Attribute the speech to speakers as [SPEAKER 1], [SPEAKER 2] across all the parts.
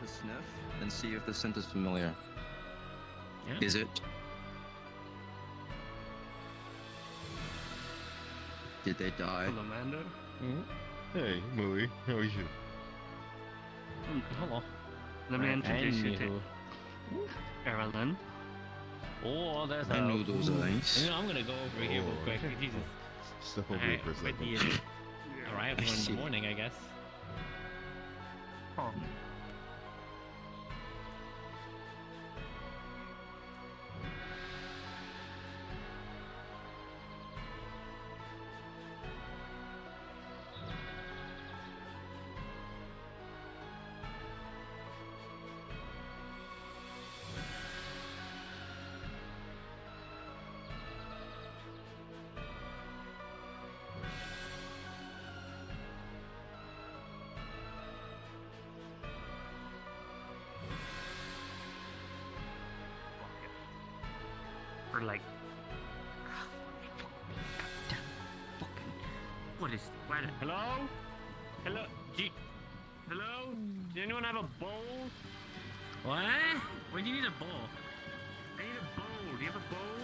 [SPEAKER 1] to sniff and see if the scent is familiar.
[SPEAKER 2] Yeah.
[SPEAKER 1] Is it? Did they die?
[SPEAKER 3] Salamander?
[SPEAKER 4] Hey, Mui, how are you?
[SPEAKER 2] Hello.
[SPEAKER 3] Let me introduce you to
[SPEAKER 2] Anywho.
[SPEAKER 3] Erilyn.
[SPEAKER 2] Oh, there's
[SPEAKER 1] I know those eyes.
[SPEAKER 2] You know, I'm gonna go over here real quick. Jesus.
[SPEAKER 4] Step over here for a
[SPEAKER 2] With
[SPEAKER 4] second.
[SPEAKER 2] the arrival in the morning, I guess.
[SPEAKER 3] Oh. Or like, what is? Hello? Hello? Hello? Does anyone have a bowl?
[SPEAKER 2] What? Why do you need a bowl?
[SPEAKER 3] I need a bowl. Do you have a bowl?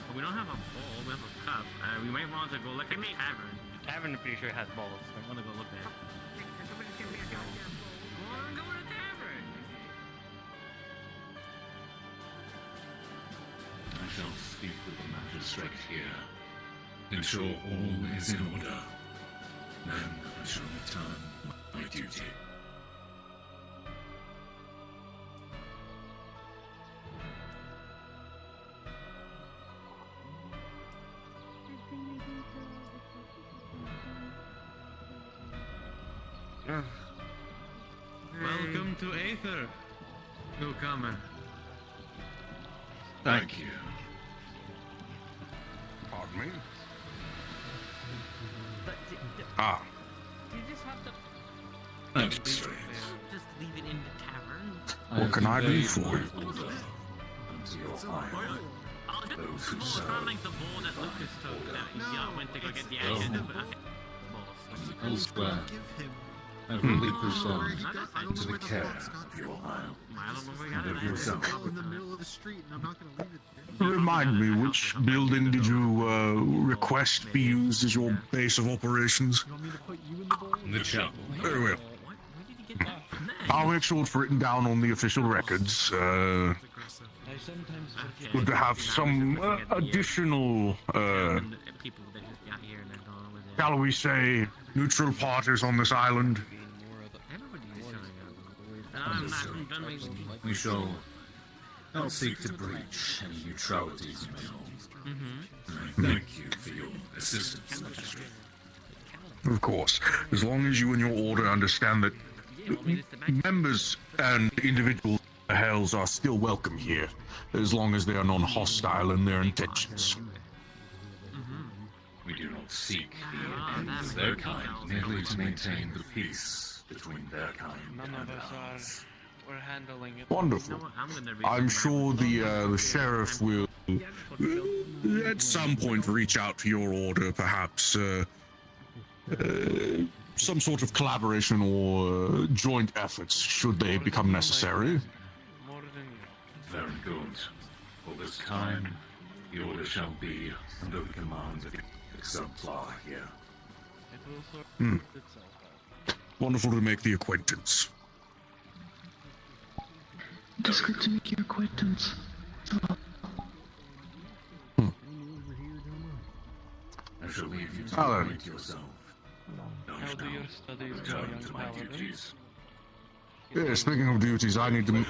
[SPEAKER 2] Well, we don't have a bowl. We have a cup. We might want to go look at the tavern.
[SPEAKER 3] The tavern, I'm pretty sure has bowls.
[SPEAKER 2] I want to go look there.
[SPEAKER 3] Somebody's giving me a goddamn bowl.
[SPEAKER 2] Well, I'm going to the tavern.
[SPEAKER 5] I shall speak with the magistrate here. Ensure all is in order. Then I shall return my duty.
[SPEAKER 6] Welcome to Aether, newcomer.
[SPEAKER 5] Thank you.
[SPEAKER 4] Pardon me?
[SPEAKER 2] But
[SPEAKER 4] Ah,
[SPEAKER 2] do you just have to
[SPEAKER 5] Magistrate.
[SPEAKER 2] just leave it in the tavern?
[SPEAKER 4] what can I do for you?
[SPEAKER 5] Order unto your eye.
[SPEAKER 2] Oh, just,
[SPEAKER 5] Those who
[SPEAKER 2] it's
[SPEAKER 5] serve
[SPEAKER 2] not like the bowl that Lucas took that yeah, went to go get the
[SPEAKER 5] No.
[SPEAKER 2] action.
[SPEAKER 5] Elsewhere, I relinquish them to the care of your isle
[SPEAKER 2] I don't know where we got
[SPEAKER 5] and
[SPEAKER 2] it
[SPEAKER 5] of
[SPEAKER 2] at.
[SPEAKER 5] yourself.
[SPEAKER 7] Out in the middle of the street, and I'm not going to leave it there.
[SPEAKER 8] Remind me, which building did you request be used as your base of operations?
[SPEAKER 7] You want me to put you in the bowl?
[SPEAKER 5] In the chapel.
[SPEAKER 8] Very well.
[SPEAKER 2] Where did you get that from that?
[SPEAKER 8] I'll make sure it's written down on the official records.
[SPEAKER 7] It's aggressive.
[SPEAKER 8] Good to have some additional,
[SPEAKER 2] People that just got here and they're gone over there.
[SPEAKER 8] shall we say, neutral parties on this island.
[SPEAKER 2] Everybody's showing up. And I'm not done with
[SPEAKER 5] We shall not seek to breach any neutralities you may hold.
[SPEAKER 2] Mm-hmm.
[SPEAKER 5] And I thank you for your assistance, Magistrate.
[SPEAKER 8] Of course, as long as you and your order understand that members and individual hells are still welcome here, as long as they are non-hostile in their intentions.
[SPEAKER 5] We do not seek the ends of their kind, merely to maintain the peace between their kind
[SPEAKER 6] None of
[SPEAKER 5] and
[SPEAKER 6] us
[SPEAKER 5] ours.
[SPEAKER 6] are. We're handling it.
[SPEAKER 8] Wonderful. I'm sure the sheriff will, at some point, reach out to your order, perhaps some sort of collaboration or joint efforts, should they become necessary.
[SPEAKER 6] More than
[SPEAKER 5] Very good. For this time, the order shall be under the command of the exemplar here.
[SPEAKER 6] it will sort
[SPEAKER 8] Hmm.
[SPEAKER 6] itself out.
[SPEAKER 8] Wonderful to make the acquaintance.
[SPEAKER 9] It is good to make your acquaintance.
[SPEAKER 5] I shall leave you to
[SPEAKER 8] Hello.
[SPEAKER 5] acquaint yourself.
[SPEAKER 6] How do your studies go,
[SPEAKER 5] Return
[SPEAKER 6] young
[SPEAKER 5] to my
[SPEAKER 6] paladin?
[SPEAKER 5] duties.
[SPEAKER 8] Yeah, speaking of duties, I need to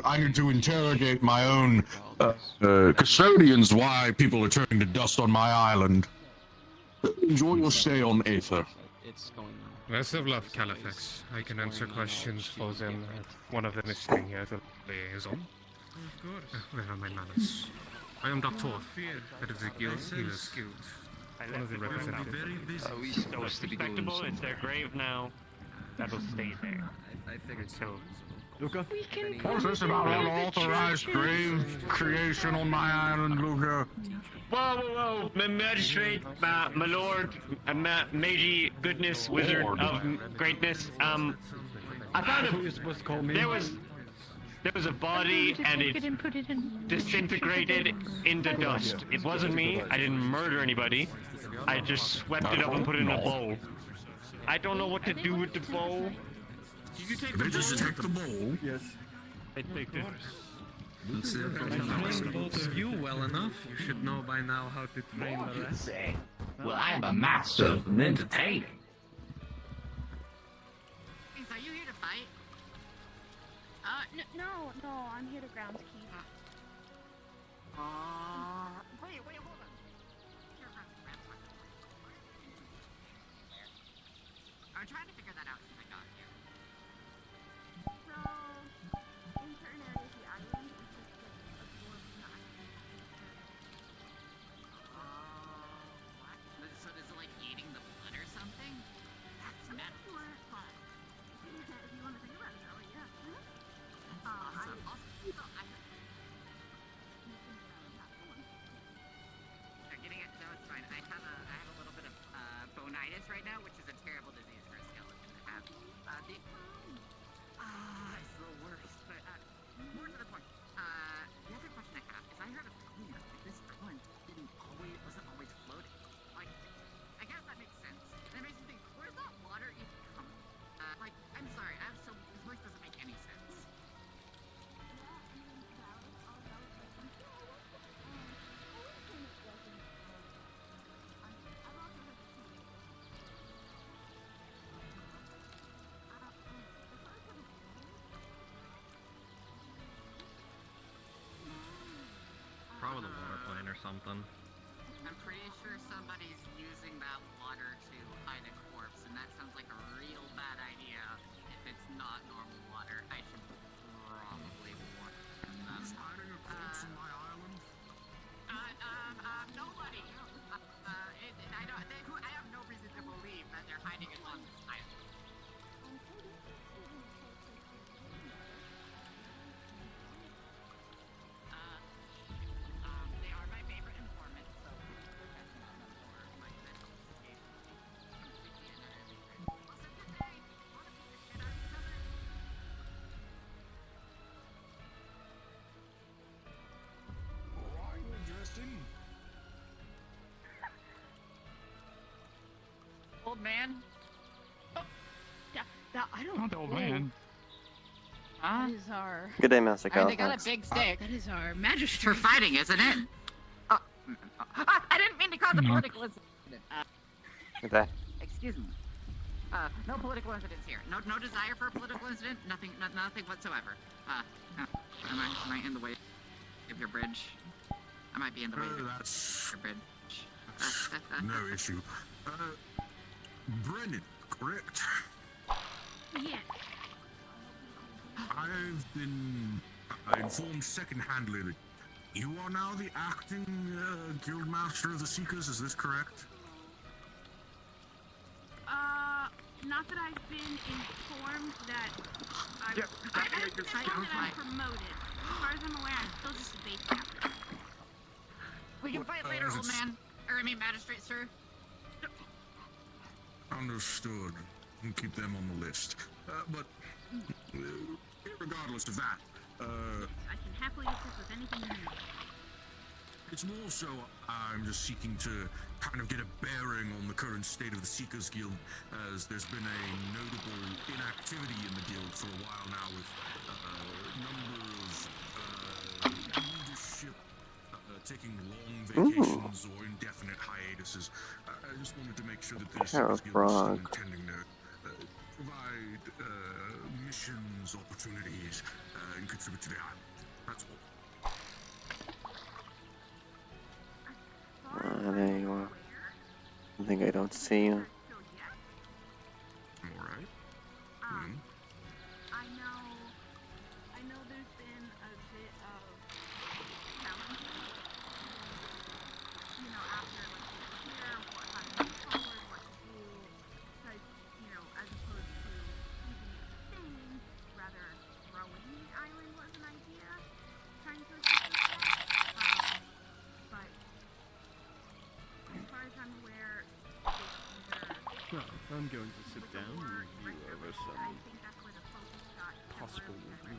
[SPEAKER 8] I need to interrogate my own custodians why people are turning to dust on my island. Enjoy your stay on Aether.
[SPEAKER 1] It's going
[SPEAKER 10] Best of luck, Califax. I can answer questions for them if one of them is staying here as a liaison.
[SPEAKER 6] Of course.
[SPEAKER 10] Where are my manners? I am Dr.
[SPEAKER 6] Fear.
[SPEAKER 10] That is the guild healers guild.
[SPEAKER 3] I
[SPEAKER 10] One of the
[SPEAKER 3] left it
[SPEAKER 10] representatives.
[SPEAKER 6] Very busy.
[SPEAKER 1] we
[SPEAKER 3] So
[SPEAKER 1] supposed
[SPEAKER 3] it's
[SPEAKER 1] to be doing
[SPEAKER 3] respectable. It's
[SPEAKER 1] something.
[SPEAKER 3] their grave now. That'll stay there.
[SPEAKER 1] I figured
[SPEAKER 3] So,
[SPEAKER 1] Luca?
[SPEAKER 8] What's this about unauthorized grave creation on my island, Luca?
[SPEAKER 3] whoa, magistrate, my lord, magi, goodness, wizard
[SPEAKER 8] Lord.
[SPEAKER 3] of greatness. I found
[SPEAKER 1] Who are you supposed to call me?
[SPEAKER 3] there was a body and it disintegrated into dust. It wasn't me. I didn't murder anybody. I just swept it up and put it in a bowl. I don't know what to do with the bowl.
[SPEAKER 2] Did you take
[SPEAKER 4] They just take the bowl.
[SPEAKER 1] Yes.
[SPEAKER 3] I picked it.
[SPEAKER 2] I trained both of you well enough. You should know by now how to train the rest.
[SPEAKER 5] Well, I am a master of entertaining.
[SPEAKER 11] Are you here to fight?
[SPEAKER 12] No, I'm here to groundskeep.
[SPEAKER 11] Wait, hold on. I'm trying to figure that out since I got here.
[SPEAKER 12] So, in certain areas of the island, it's just absorbed not.
[SPEAKER 11] What? So is it like eating the blood or something? That's metal.
[SPEAKER 12] If you want to think about it that way, yeah.
[SPEAKER 11] Awesome. I'm getting it. No, it's fine. I have a little bit of bonitis right now, which is a terrible disease for a skeleton to have. It's the worst. But more to the point. The other question I have is I heard of this current wasn't always floating. Like, I guess that makes sense. And it makes me think, where's that water even coming? I'm sorry. This voice doesn't make any sense.
[SPEAKER 2] Probably the water plane or something.
[SPEAKER 11] I'm pretty sure somebody's using that water to hide a corpse, and that sounds like a real bad idea. If it's not normal water, I should probably warn them.
[SPEAKER 4] Who's hiding a corpse on my island?
[SPEAKER 11] Nobody. I have no reason to believe that they're hiding it on this island. They are my favorite informants, so we're testing on them for my mental investigation. Listen today, want to beat the shit out of each other?
[SPEAKER 4] Interesting.
[SPEAKER 11] Old man?
[SPEAKER 12] I don't
[SPEAKER 6] Not the old man.
[SPEAKER 11] Huh?
[SPEAKER 12] That is our...
[SPEAKER 13] Good day, Master
[SPEAKER 11] They got a big stick.
[SPEAKER 12] That is our
[SPEAKER 11] For
[SPEAKER 12] magistrate.
[SPEAKER 11] fighting, isn't it? I didn't mean to cause a political incident.
[SPEAKER 13] Okay.
[SPEAKER 11] Excuse me. No political incidents here. No desire for a political incident. Nothing whatsoever. Am I in the way of your bridge? I might be in the way of
[SPEAKER 4] That's
[SPEAKER 11] your bridge.
[SPEAKER 4] no issue. Brendan, correct?
[SPEAKER 12] Yeah.
[SPEAKER 4] I've been informed second-handedly that you are now the acting guild master of the Seekers. Is this correct?
[SPEAKER 12] Not that I've been informed that I'm promoted. As far as I'm aware, I'm still just a base captain.
[SPEAKER 11] We can fight later, old man. Or I mean, magistrate, sir.
[SPEAKER 4] Understood. We'll keep them on the list. But regardless of that,
[SPEAKER 12] I can happily assist with anything you need.
[SPEAKER 4] it's more so I'm just seeking to kind of get a bearing on the current state of the Seekers Guild, as there's been a notable inactivity in the guild for a while now, with a number of leadership taking long vacations or indefinite hiatuses. I just wanted to make sure that the Seekers Guild is still intending to provide missions, opportunities, and contribute to the island. That's all.
[SPEAKER 13] There you are. I think I don't see you.
[SPEAKER 4] Alright.
[SPEAKER 12] I know there's been a bit of challenge. You know, after here, how to move forward, what to do, because, as opposed to keeping it the same, rather growing the island was an idea, trying to assist with that. But as far as I'm aware, it's either
[SPEAKER 1] Well, I'm going to sit down and review over some
[SPEAKER 6] possible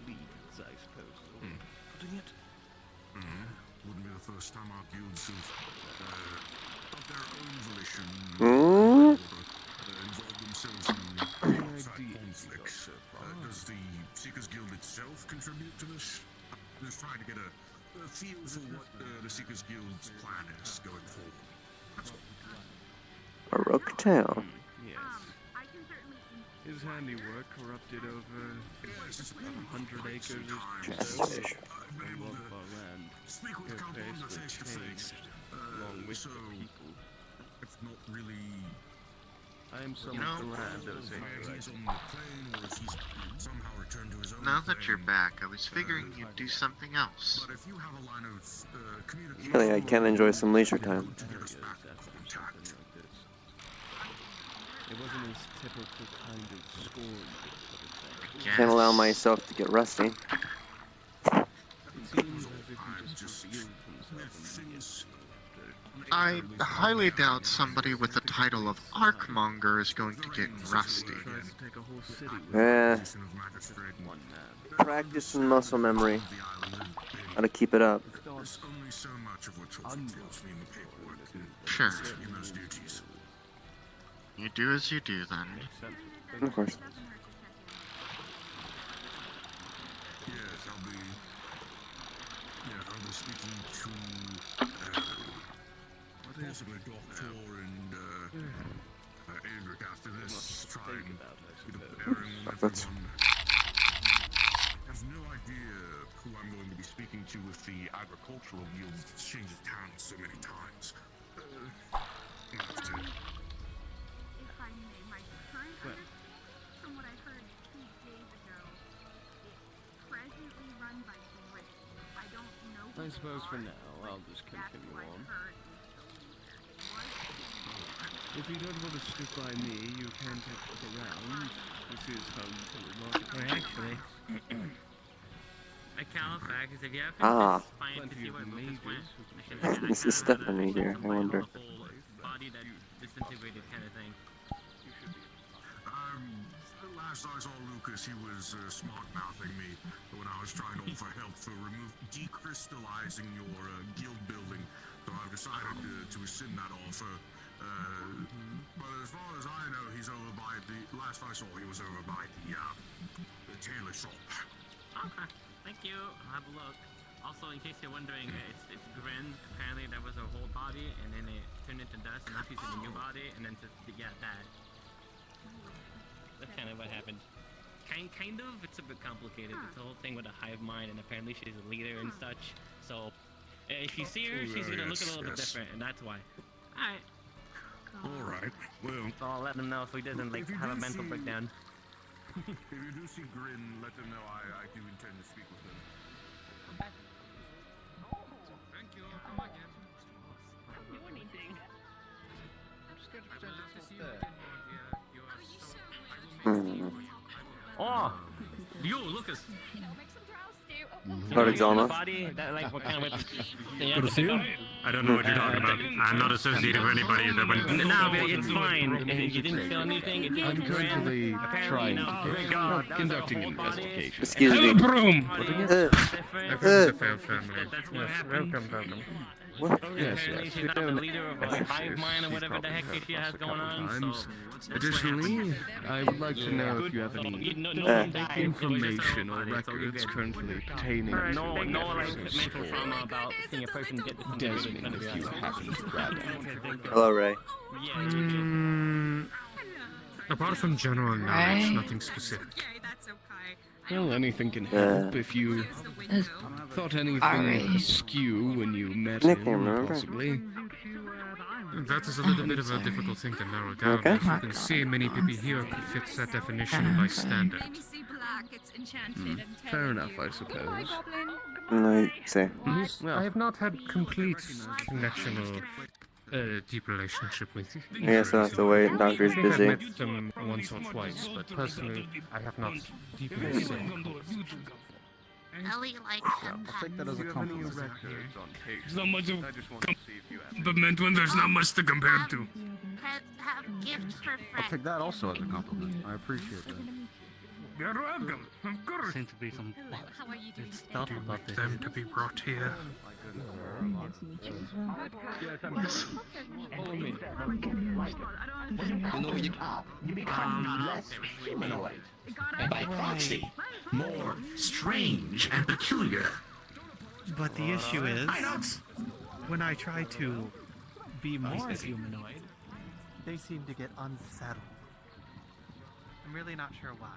[SPEAKER 6] leads, I suppose, is all I'm putting it.
[SPEAKER 4] Wouldn't be the first time our guilds have, of their own volition, involved themselves in outside conflicts. Does the Seekers Guild itself contribute to this? I'm just trying to get a feel for what the Seekers Guild's plan is going forward. That's all.
[SPEAKER 13] Rook Town.
[SPEAKER 6] Yes. His handiwork corrupted over 100 acres of a lot of our land. Your face were changed, along with the people.
[SPEAKER 4] It's not really.
[SPEAKER 6] I am somewhat glad those acres.
[SPEAKER 14] Now that you're back, I was figuring you'd do something else.
[SPEAKER 4] But if you have a line of communication,
[SPEAKER 13] Really, I can enjoy some leisure time.
[SPEAKER 6] It wasn't his typical kind of scorn.
[SPEAKER 13] Can't allow myself to get rusty.
[SPEAKER 6] It seems as if he just revealed himself immediately.
[SPEAKER 14] I highly doubt somebody with the title of Arcmonger is going to get rusty.
[SPEAKER 13] Practice and muscle memory. Gotta keep it up.
[SPEAKER 4] There's only so much of what fulfills me in the paperwork.
[SPEAKER 14] Sure.
[SPEAKER 4] In those duties.
[SPEAKER 14] You do as you do, then.
[SPEAKER 13] Of course.
[SPEAKER 4] Yes, I'll be speaking to possibly Doctor and Adric after this. Try and get a bearing on everyone. I have no idea who I'm going to be speaking to with the agricultural guild that's changed its hands so many times.
[SPEAKER 12] If I may, my current from what I heard 2 days ago, it's presently run by Grit. I don't know who
[SPEAKER 6] I suppose
[SPEAKER 12] they
[SPEAKER 6] for
[SPEAKER 12] are,
[SPEAKER 6] now, I'll just continue
[SPEAKER 12] what
[SPEAKER 6] on.
[SPEAKER 12] I've heard.
[SPEAKER 6] If you don't want to stick by me, you can take a look around. This is home to the market.
[SPEAKER 2] Actually, at Califax, if you happen
[SPEAKER 13] Ah.
[SPEAKER 2] to find to see where Lucas went,
[SPEAKER 13] This is Stephanie here, I wonder.
[SPEAKER 2] body that disintegrated kind of thing.
[SPEAKER 4] Last I saw Lucas, he was smart-mouthing me when I was trying to offer help for decrystallizing your guild building. So I've decided to rescind that offer. But as far as I know, he's over by the. Last I saw, he was over by the tailor shop.
[SPEAKER 2] Okay, thank you. I'll have a look. Also, in case you're wondering, it's Grin. Apparently, there was a whole body, and then it turned into dust, and now she's in a new body, and then that. That's kind of what happened. Kind of. It's a bit complicated. It's the whole thing with a hive mind, and apparently she's a leader and such. So, if you see her, she's gonna look a little bit different, and that's why. Alright.
[SPEAKER 4] Alright, well.
[SPEAKER 2] So I'll let him know if he doesn't have a mental breakdown.
[SPEAKER 4] If you do see Grin, let them know I do intend to speak with them.
[SPEAKER 10] Thank you. I'll come again.
[SPEAKER 2] Do anything.
[SPEAKER 10] I'm just going to pretend to see you again, you are so... I will make tea for you.
[SPEAKER 2] Oh! You, Lucas!
[SPEAKER 13] Sorry, John.
[SPEAKER 2] Body, that, like, what kind of
[SPEAKER 3] Good to see you. I don't know what you're talking about. I'm not associated with anybody that went.
[SPEAKER 2] No, but it's fine. You didn't feel anything. It's
[SPEAKER 1] I'm currently trying to conducting an investigation.
[SPEAKER 13] Excuse me.
[SPEAKER 10] Broom!
[SPEAKER 2] That's
[SPEAKER 10] a fair family.
[SPEAKER 2] That's what
[SPEAKER 10] Yes,
[SPEAKER 2] happened.
[SPEAKER 10] welcome.
[SPEAKER 1] Yes,
[SPEAKER 2] Apparently
[SPEAKER 1] yes.
[SPEAKER 2] she's not the leader of a hive mind or whatever the heck she has going on, so...
[SPEAKER 1] Additionally, I would like to know if you have any information or records currently pertaining to
[SPEAKER 2] No, like,
[SPEAKER 1] references
[SPEAKER 2] mental
[SPEAKER 1] or
[SPEAKER 2] trauma about seeing a person get disintegrated.
[SPEAKER 1] Desmond, if you happen to grab anything.
[SPEAKER 13] Hello, Ray.
[SPEAKER 10] Apart from general knowledge, nothing specific.
[SPEAKER 1] Well, anything can help if you thought anything askew when you met
[SPEAKER 13] Nickname,
[SPEAKER 1] him,
[SPEAKER 13] remember?
[SPEAKER 1] possibly.
[SPEAKER 10] That is a little bit of a difficult thing to narrow down.
[SPEAKER 13] Okay.
[SPEAKER 10] As you can see, many people here fits that definition by standard.
[SPEAKER 1] Fair enough, I suppose.
[SPEAKER 13] No, say.
[SPEAKER 10] I have not had complete connection or deep relationship with you.
[SPEAKER 13] I guess I'll have to wait. Doctor's
[SPEAKER 10] I think
[SPEAKER 13] busy.
[SPEAKER 10] I've met them once or twice, but personally, I have not deeply seen.
[SPEAKER 11] Ellie likes them.
[SPEAKER 1] I'll take that as a compliment.
[SPEAKER 10] There's not much of compliment when there's not much to compare to.
[SPEAKER 11] Have gifts for
[SPEAKER 1] I'll
[SPEAKER 11] friends.
[SPEAKER 1] take that also as a compliment. I appreciate that.
[SPEAKER 6] You're welcome. Of course.
[SPEAKER 15] Seems to be some
[SPEAKER 12] How are you doing
[SPEAKER 15] stuff
[SPEAKER 12] today?
[SPEAKER 15] about this.
[SPEAKER 14] Them to be brought here.
[SPEAKER 9] Nice to meet you as well.
[SPEAKER 14] Yes.
[SPEAKER 5] You become less humanoid, and by proxy, more strange and peculiar.
[SPEAKER 15] But the issue is, when I try to be more humanoid, they seem to get unsettled. I'm really not sure why.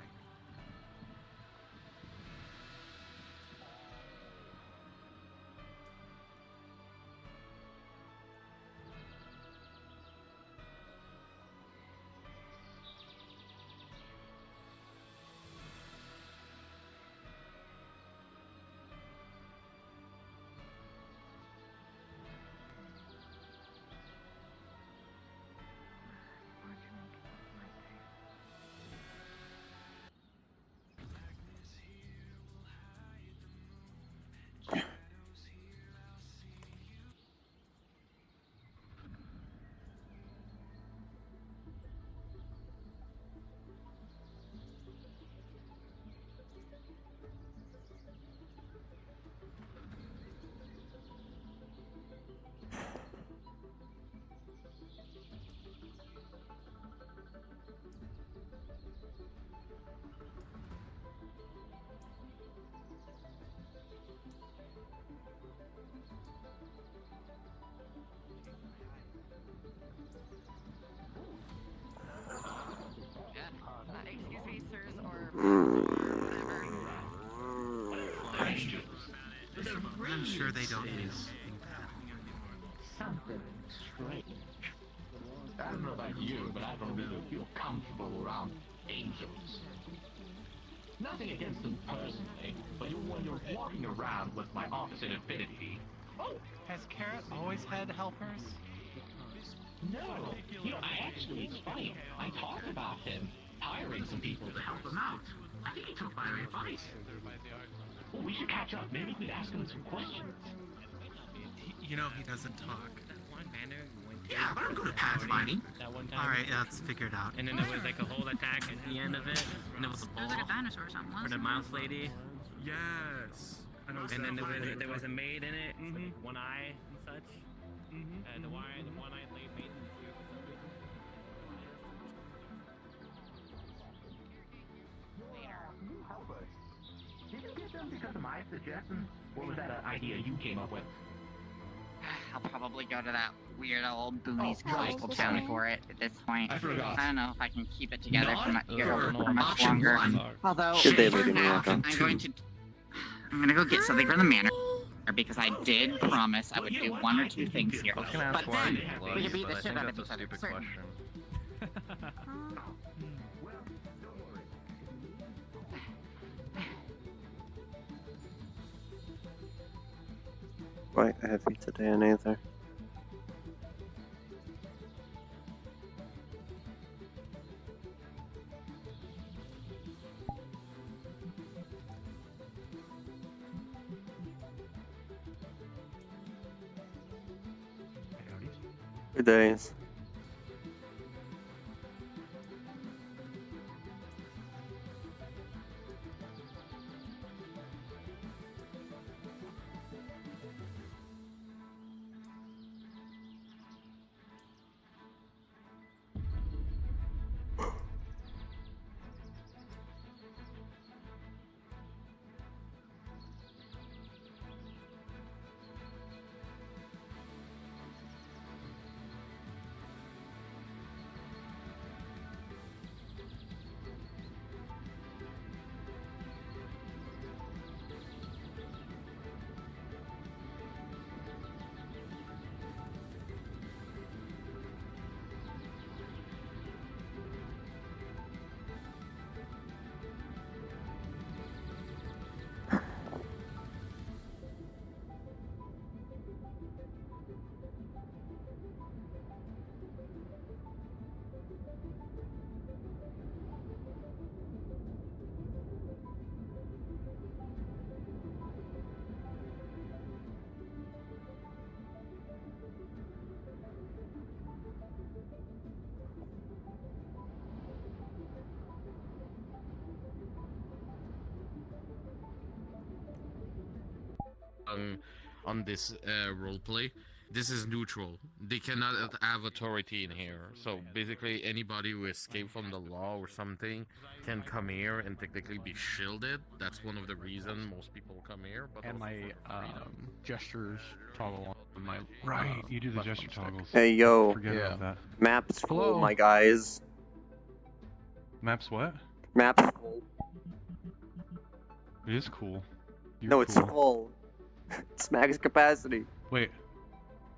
[SPEAKER 11] Excuse me, sirs, or
[SPEAKER 15] I'm sure they don't use
[SPEAKER 5] Something strange. I don't know about you, but I don't really feel comfortable around angels. Nothing against them personally, but when you're walking around with my opposite affinity. Oh,
[SPEAKER 15] Has Carrot always had helpers?
[SPEAKER 5] no. It's funny. I talked about him hiring some people to help him out. I think he took my advice. Well, we should catch up. Maybe we could ask him some questions.
[SPEAKER 15] You know he doesn't talk.
[SPEAKER 2] That one banner we went to.
[SPEAKER 5] Yeah, but I'm good at pathfinding.
[SPEAKER 2] That one time.
[SPEAKER 15] Alright, that's figured out.
[SPEAKER 2] And then there was like a whole attack at the end of it, and it was a
[SPEAKER 12] It
[SPEAKER 2] ball
[SPEAKER 12] was like a dinosaur or something,
[SPEAKER 2] for
[SPEAKER 12] wasn't
[SPEAKER 2] the
[SPEAKER 12] it?
[SPEAKER 2] mouse lady.
[SPEAKER 6] Yes. I know
[SPEAKER 2] And then
[SPEAKER 6] exactly.
[SPEAKER 2] there was a maid in it, with one eye and such. The one-eyed maid in the tree for some reason.
[SPEAKER 5] Help us. Did you get them because of my suggestion, or was that an idea you came up with?
[SPEAKER 11] I'll probably go to that weird old Boonies
[SPEAKER 5] Oh, right.
[SPEAKER 11] coastal town for it at this point.
[SPEAKER 5] I forgot.
[SPEAKER 11] I don't know if I can keep it together
[SPEAKER 5] Not
[SPEAKER 11] for much,
[SPEAKER 5] for
[SPEAKER 11] much
[SPEAKER 5] option
[SPEAKER 11] longer.
[SPEAKER 5] one.
[SPEAKER 11] Although,
[SPEAKER 13] Good day,
[SPEAKER 11] for
[SPEAKER 13] Lady
[SPEAKER 11] now,
[SPEAKER 13] Miyako.
[SPEAKER 11] I'm gonna go get something from the manor because I did promise I would do one or two things here. But then we could beat the shit out of each other. Certain.
[SPEAKER 13] Quite heavy today in Aether. Good days.
[SPEAKER 8] on this roleplay. This is neutral. They cannot have authority in here. So basically, anybody who escaped from the law or something can come here and technically be shielded. That's one of the reasons most people come here. But
[SPEAKER 16] and my gestures toggle on my
[SPEAKER 17] Right, you do the
[SPEAKER 16] left
[SPEAKER 17] gesture
[SPEAKER 16] thumbstick.
[SPEAKER 17] toggles.
[SPEAKER 13] Hey, yo.
[SPEAKER 17] Forget about that.
[SPEAKER 13] Map's full,
[SPEAKER 17] Hello.
[SPEAKER 13] my guys.
[SPEAKER 17] Maps what?
[SPEAKER 13] Map's full.
[SPEAKER 17] It is cool. You're
[SPEAKER 13] No, it's
[SPEAKER 17] cool.
[SPEAKER 13] full. It's max capacity.
[SPEAKER 17] Wait,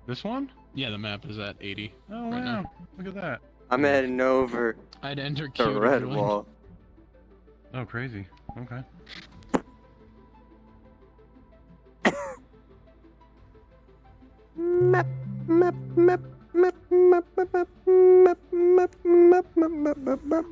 [SPEAKER 17] this one?
[SPEAKER 16] Yeah, the map is at 80
[SPEAKER 17] Oh
[SPEAKER 16] right
[SPEAKER 17] wow!
[SPEAKER 16] now.
[SPEAKER 17] Look at that.
[SPEAKER 13] I'm heading over
[SPEAKER 16] I'd enter
[SPEAKER 13] the
[SPEAKER 16] queue to
[SPEAKER 13] red
[SPEAKER 16] join.
[SPEAKER 13] wall.
[SPEAKER 17] Oh, crazy. Okay.
[SPEAKER 13] Map, map, map, map, map, map, map, map, map, map, map,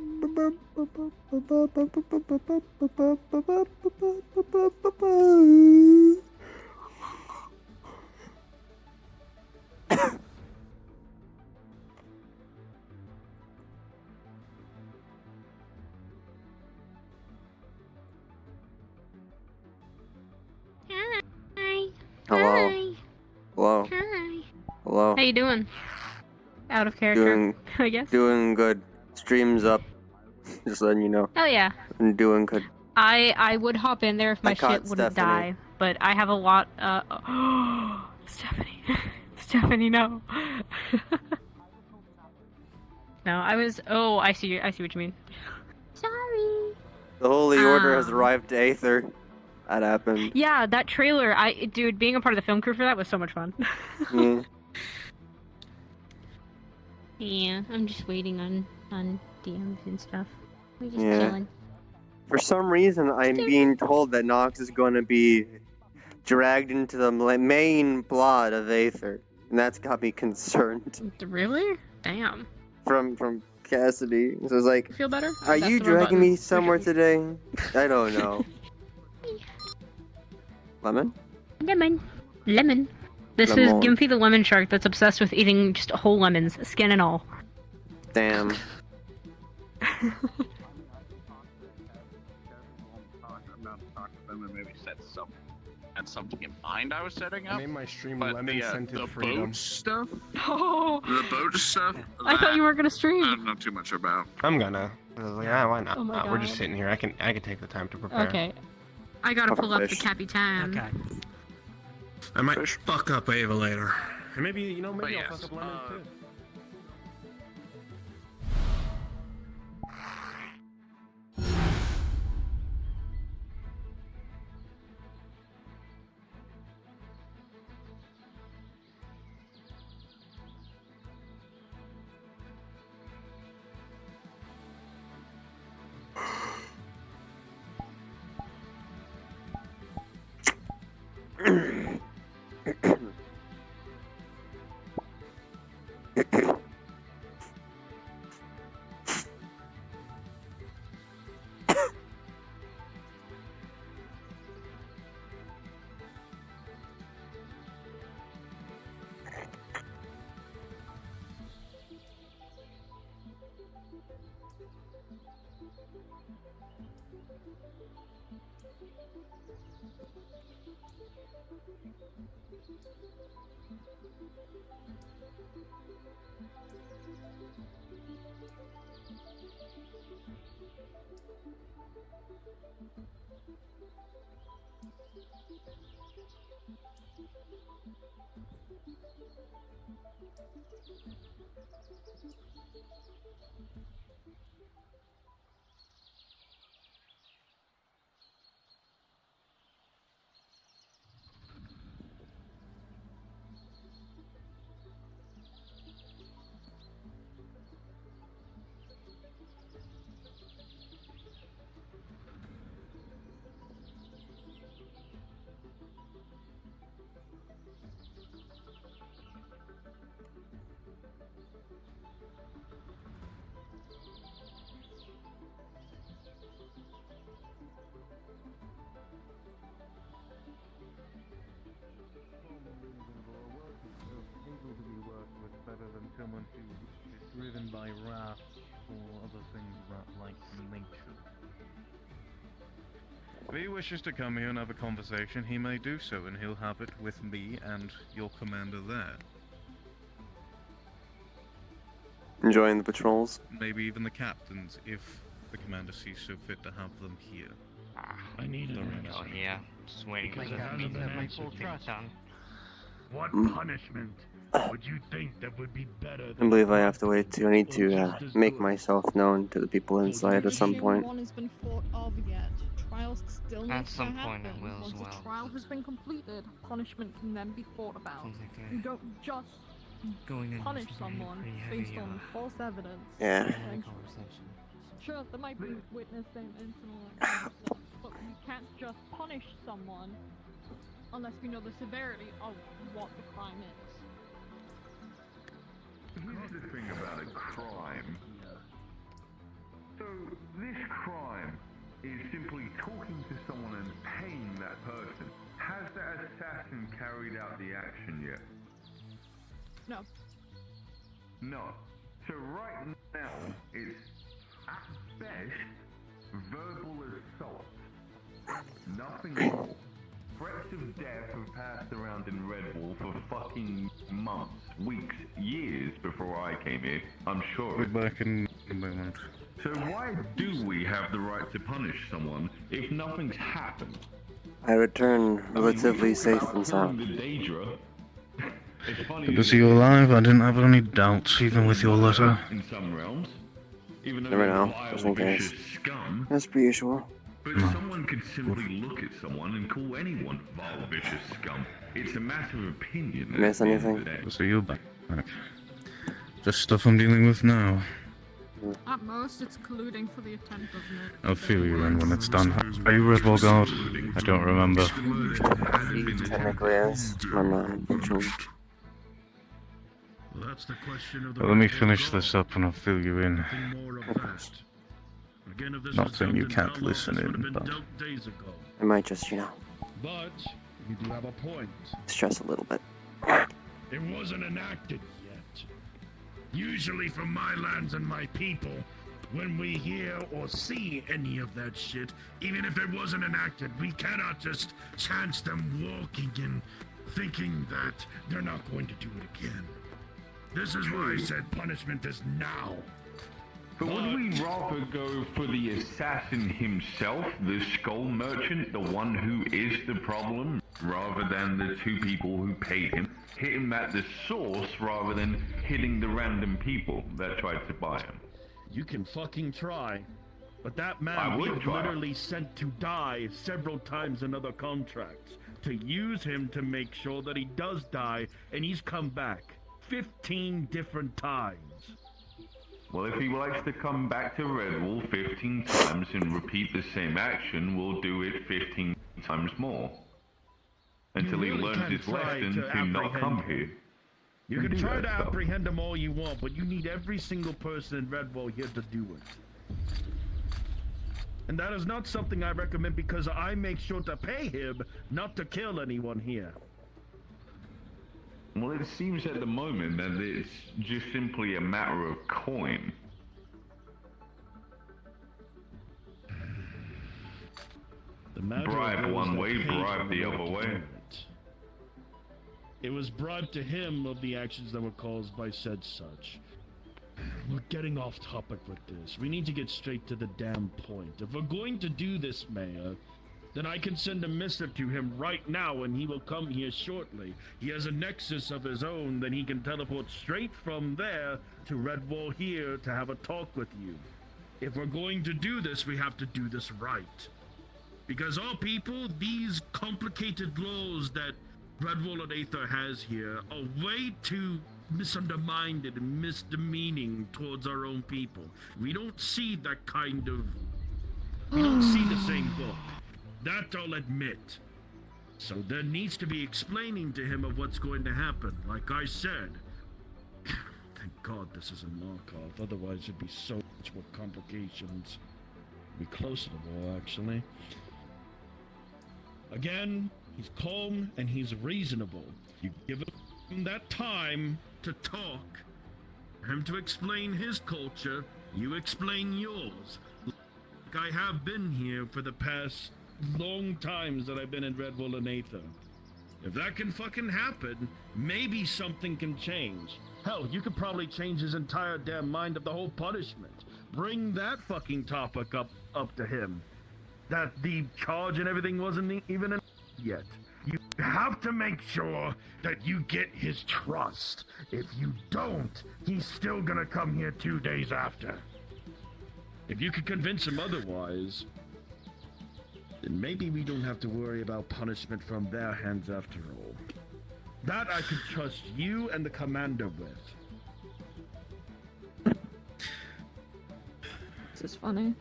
[SPEAKER 18] Hi.
[SPEAKER 13] Hello.
[SPEAKER 18] Hi.
[SPEAKER 13] Hello.
[SPEAKER 18] Hi.
[SPEAKER 13] Hello.
[SPEAKER 18] How you doing? Out of character,
[SPEAKER 13] Doing,
[SPEAKER 18] I guess.
[SPEAKER 13] doing good. Stream's up. Just letting you know.
[SPEAKER 18] Oh yeah.
[SPEAKER 13] I'm doing good.
[SPEAKER 18] I would hop in there if my
[SPEAKER 13] I caught
[SPEAKER 18] shit wouldn't
[SPEAKER 13] Stephanie.
[SPEAKER 18] die, but I have a lot. Stephanie, Stephanie, no. No, I was. Oh, I see. I see what you mean. Sorry.
[SPEAKER 13] The Holy Order has
[SPEAKER 18] Um.
[SPEAKER 13] arrived to Aether. That happened.
[SPEAKER 18] Yeah, that trailer. Dude, being a part of the film crew for that was so much fun.
[SPEAKER 13] Yeah.
[SPEAKER 18] Yeah, I'm just waiting on DMs and stuff. We're just
[SPEAKER 13] Yeah.
[SPEAKER 18] chilling.
[SPEAKER 13] For some reason, I'm being told that Nox is going to be dragged into the main plot of Aether, and that's got me concerned.
[SPEAKER 18] Really? Damn.
[SPEAKER 13] From Cassidy, so it's like,
[SPEAKER 18] Feel better?
[SPEAKER 13] are
[SPEAKER 18] That's
[SPEAKER 13] you
[SPEAKER 18] the wrong
[SPEAKER 13] dragging
[SPEAKER 18] button.
[SPEAKER 13] me somewhere today? I don't know. Lemon?
[SPEAKER 18] Lemon. This
[SPEAKER 13] Lemon.
[SPEAKER 18] is Gimpy the lemon shark that's obsessed with eating just whole lemons, skin and all.
[SPEAKER 13] Damn.
[SPEAKER 19] And maybe had something in mind I was setting up.
[SPEAKER 1] I made my stream
[SPEAKER 19] but
[SPEAKER 1] lemon-scented
[SPEAKER 19] the
[SPEAKER 1] freedom.
[SPEAKER 19] boat stuff.
[SPEAKER 18] Oh.
[SPEAKER 19] The boat stuff.
[SPEAKER 18] I thought you weren't gonna stream.
[SPEAKER 19] I don't know too much about.
[SPEAKER 1] I'm gonna. I was like, yeah, why not?
[SPEAKER 18] Oh my
[SPEAKER 1] We're just
[SPEAKER 18] God.
[SPEAKER 1] sitting here. I can take the time to prepare.
[SPEAKER 18] Okay. I gotta pull up the
[SPEAKER 1] Fish.
[SPEAKER 18] Capitan.
[SPEAKER 15] Okay.
[SPEAKER 1] I might fuck up Ava later. And maybe, you know, maybe
[SPEAKER 19] But
[SPEAKER 1] I'll
[SPEAKER 19] yes,
[SPEAKER 1] fuck up Lemon too.
[SPEAKER 17] Better than someone who is driven by wrath or other things like nature. If he wishes to come here and have a conversation, he may do so, and he'll have it with me and your commander there.
[SPEAKER 13] Enjoying the patrols.
[SPEAKER 17] Maybe even the captains, if the commander sees so fit to have them here.
[SPEAKER 3] I need
[SPEAKER 17] the
[SPEAKER 3] Oh yeah, just waiting for the
[SPEAKER 14] captains have my full trust.
[SPEAKER 20] What punishment would you think that would be better
[SPEAKER 13] I believe I have to wait too. I need to make myself known to the people inside at some point.
[SPEAKER 12] One has been thought of yet. Trials still need
[SPEAKER 14] At
[SPEAKER 12] to
[SPEAKER 14] some
[SPEAKER 12] happen.
[SPEAKER 14] point it will as
[SPEAKER 12] Once
[SPEAKER 14] well.
[SPEAKER 12] a trial has been completed, punishment can then be thought about. You don't just punish someone based on false evidence.
[SPEAKER 13] Yeah.
[SPEAKER 12] Like, sure, there might be witness statements and all that kind of stuff, but you can't just punish someone unless we know the severity of what the crime is.
[SPEAKER 20] Here's the thing about a crime. So, this crime is simply talking to someone and paying that person. Has that assassin carried out the action yet?
[SPEAKER 12] No.
[SPEAKER 20] No. So right now, it's at best verbal assault. Nothing more. Threats of death have passed around in Redwall for fucking months, weeks, years before I came here. I'm sure.
[SPEAKER 17] We're back in a moment.
[SPEAKER 20] So why do we have the right to punish someone if nothing's happened?
[SPEAKER 13] I return relatively safe and sound.
[SPEAKER 17] Good to see you alive. I didn't have any doubts, even with your letter.
[SPEAKER 20] In some realms, even though
[SPEAKER 13] Never
[SPEAKER 20] they're
[SPEAKER 13] know,
[SPEAKER 20] vile,
[SPEAKER 13] just in case.
[SPEAKER 20] vicious scum.
[SPEAKER 13] As per usual.
[SPEAKER 20] But someone could simply look at someone and call anyone vile, vicious scum. It's a matter of opinion.
[SPEAKER 13] Miss anything?
[SPEAKER 17] So you're back. Just stuff I'm dealing with now.
[SPEAKER 12] At most, it's colluding for the attempt of murder.
[SPEAKER 17] I'll feel you in when it's done. Are you Red Bull Guard? I don't remember.
[SPEAKER 13] Technically, yes. My mind, unfortunately.
[SPEAKER 20] Well, that's the question of the
[SPEAKER 17] Let me finish this up and I'll fill you in.
[SPEAKER 20] Again, if this
[SPEAKER 17] Not
[SPEAKER 20] was
[SPEAKER 17] saying you
[SPEAKER 20] done
[SPEAKER 17] can't
[SPEAKER 20] in
[SPEAKER 17] listen
[SPEAKER 20] Talos, this
[SPEAKER 17] in,
[SPEAKER 20] would have
[SPEAKER 17] but...
[SPEAKER 20] been dealt days ago.
[SPEAKER 13] I might just,
[SPEAKER 20] But you do have a point.
[SPEAKER 13] stress a little bit.
[SPEAKER 20] It wasn't enacted yet. Usually from my lands and my people, when we hear or see any of that shit, even if it wasn't enacted, we cannot just chance them walking in thinking that they're not going to do it again. This is why I said punishment is now. But would we rather go for the assassin himself, the skull merchant, the one who is the problem, rather than the two people who paid him? Hit him at the source rather than hitting the random people that tried to buy him.
[SPEAKER 21] You can fucking try. But that man we literally sent to die several times in other contracts. To use him to make sure that he does die, and he's come back 15 different times.
[SPEAKER 20] Well, if he likes to come back to Redwall 15 times and repeat the same action, we'll do it 15 times more. Until he learns his lesson to not come here.
[SPEAKER 21] You can try to apprehend him all you want, but you need every single person in Redwall here to do it. And that is not something I recommend because I make sure to pay him not to kill anyone here.
[SPEAKER 20] Well, it seems at the moment that it's just simply a matter of coin. Bribe one way, bribe the other way.
[SPEAKER 21] It was bribed to him of the actions that were caused by said such. We're getting off topic with this. We need to get straight to the damn point. If we're going to do this, Mayor, then I can send a missive to him right now and he will come here shortly. He has a nexus of his own, then he can teleport straight from there to Redwall here to have a talk with you. If we're going to do this, we have to do this right. Because all people, these complicated laws that Redwall and Aether has here are way too misundermined and misdemeaning towards our own people. We don't see that kind of... We don't see the same book. That I'll admit. So there needs to be explaining to him of what's going to happen. Like I said, thank God this is a Markov, otherwise there'd be so much more complications. Be close to the war, actually. Again, he's calm and he's reasonable. You give him that time to talk, for him to explain his culture, you explain yours. Like I have been here for the past long times that I've been in Red Bull and Aether. If that can fucking happen, maybe something can change. Hell, you could probably change his entire damn mind of the whole punishment. Bring that fucking topic up to him. That the charge and everything wasn't even yet. You have to make sure that you get his trust. If you don't, he's still gonna come here 2 days after. If you could convince him otherwise, then maybe we don't have to worry about punishment from their hands after all. That I could trust you and the commander with.
[SPEAKER 9] This is funny.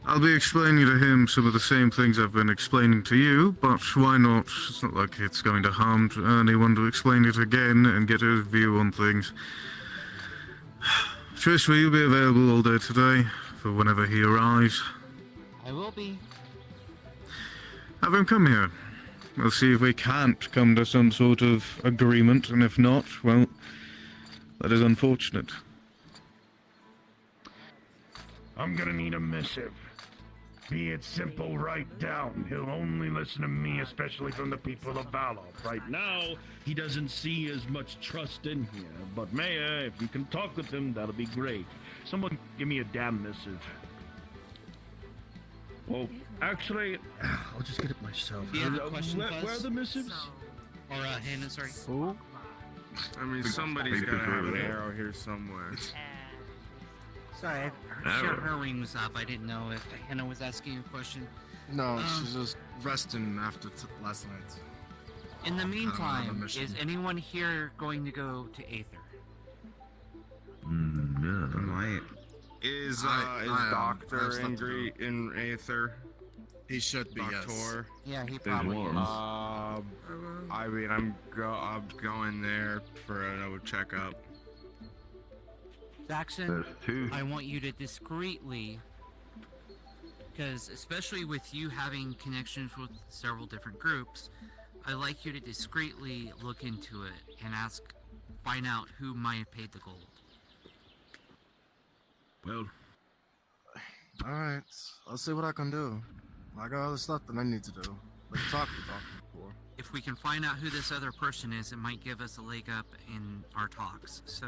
[SPEAKER 8] I'll be explaining to him some of the same things I've been explaining to you, but why not? It's not like it's going to harm anyone to explain it again and get his view on things. Trish, will you be available all day today for whenever he arrives?
[SPEAKER 7] I will be.
[SPEAKER 8] Have him come here. We'll see if we can't come to some sort of agreement, and if not, well, that is unfortunate.
[SPEAKER 20] I'm gonna need a missive. Be it simple, write down. He'll only listen to me, especially from the people of Valor.
[SPEAKER 21] Right now, he doesn't see as much trust in here, but Mayor, if you can talk with him, that'll be great. Someone give me a damn missive. Well, actually, I'll just get it myself.
[SPEAKER 7] Do you have a question,
[SPEAKER 21] where are the missives?
[SPEAKER 7] Or Hannah, sorry.
[SPEAKER 6] Who? I mean, somebody's gotta have an arrow here somewhere.
[SPEAKER 7] Sorry, sure her ring was up. I didn't know if Hannah was asking a question.
[SPEAKER 6] No, she's just resting after last night.
[SPEAKER 7] In the
[SPEAKER 6] I
[SPEAKER 7] meantime,
[SPEAKER 6] don't know, mission.
[SPEAKER 7] is anyone here going to go to Aether?
[SPEAKER 8] No.
[SPEAKER 6] Might. Is Doctor in Aether? He should be, yes.
[SPEAKER 7] Yeah, he probably is.
[SPEAKER 6] I mean, I'm going there for another checkup.
[SPEAKER 7] Jackson, I want you to discreetly, because especially with you having connections with several different groups, I'd like you to discreetly look into it and find out who might have paid the gold.
[SPEAKER 21] Well,
[SPEAKER 6] alright, I'll see what I can do. I got other stuff that I need to do. Like talk to Doctor before.
[SPEAKER 7] If we can find out who this other person is, it might give us a leg up in our talks, so...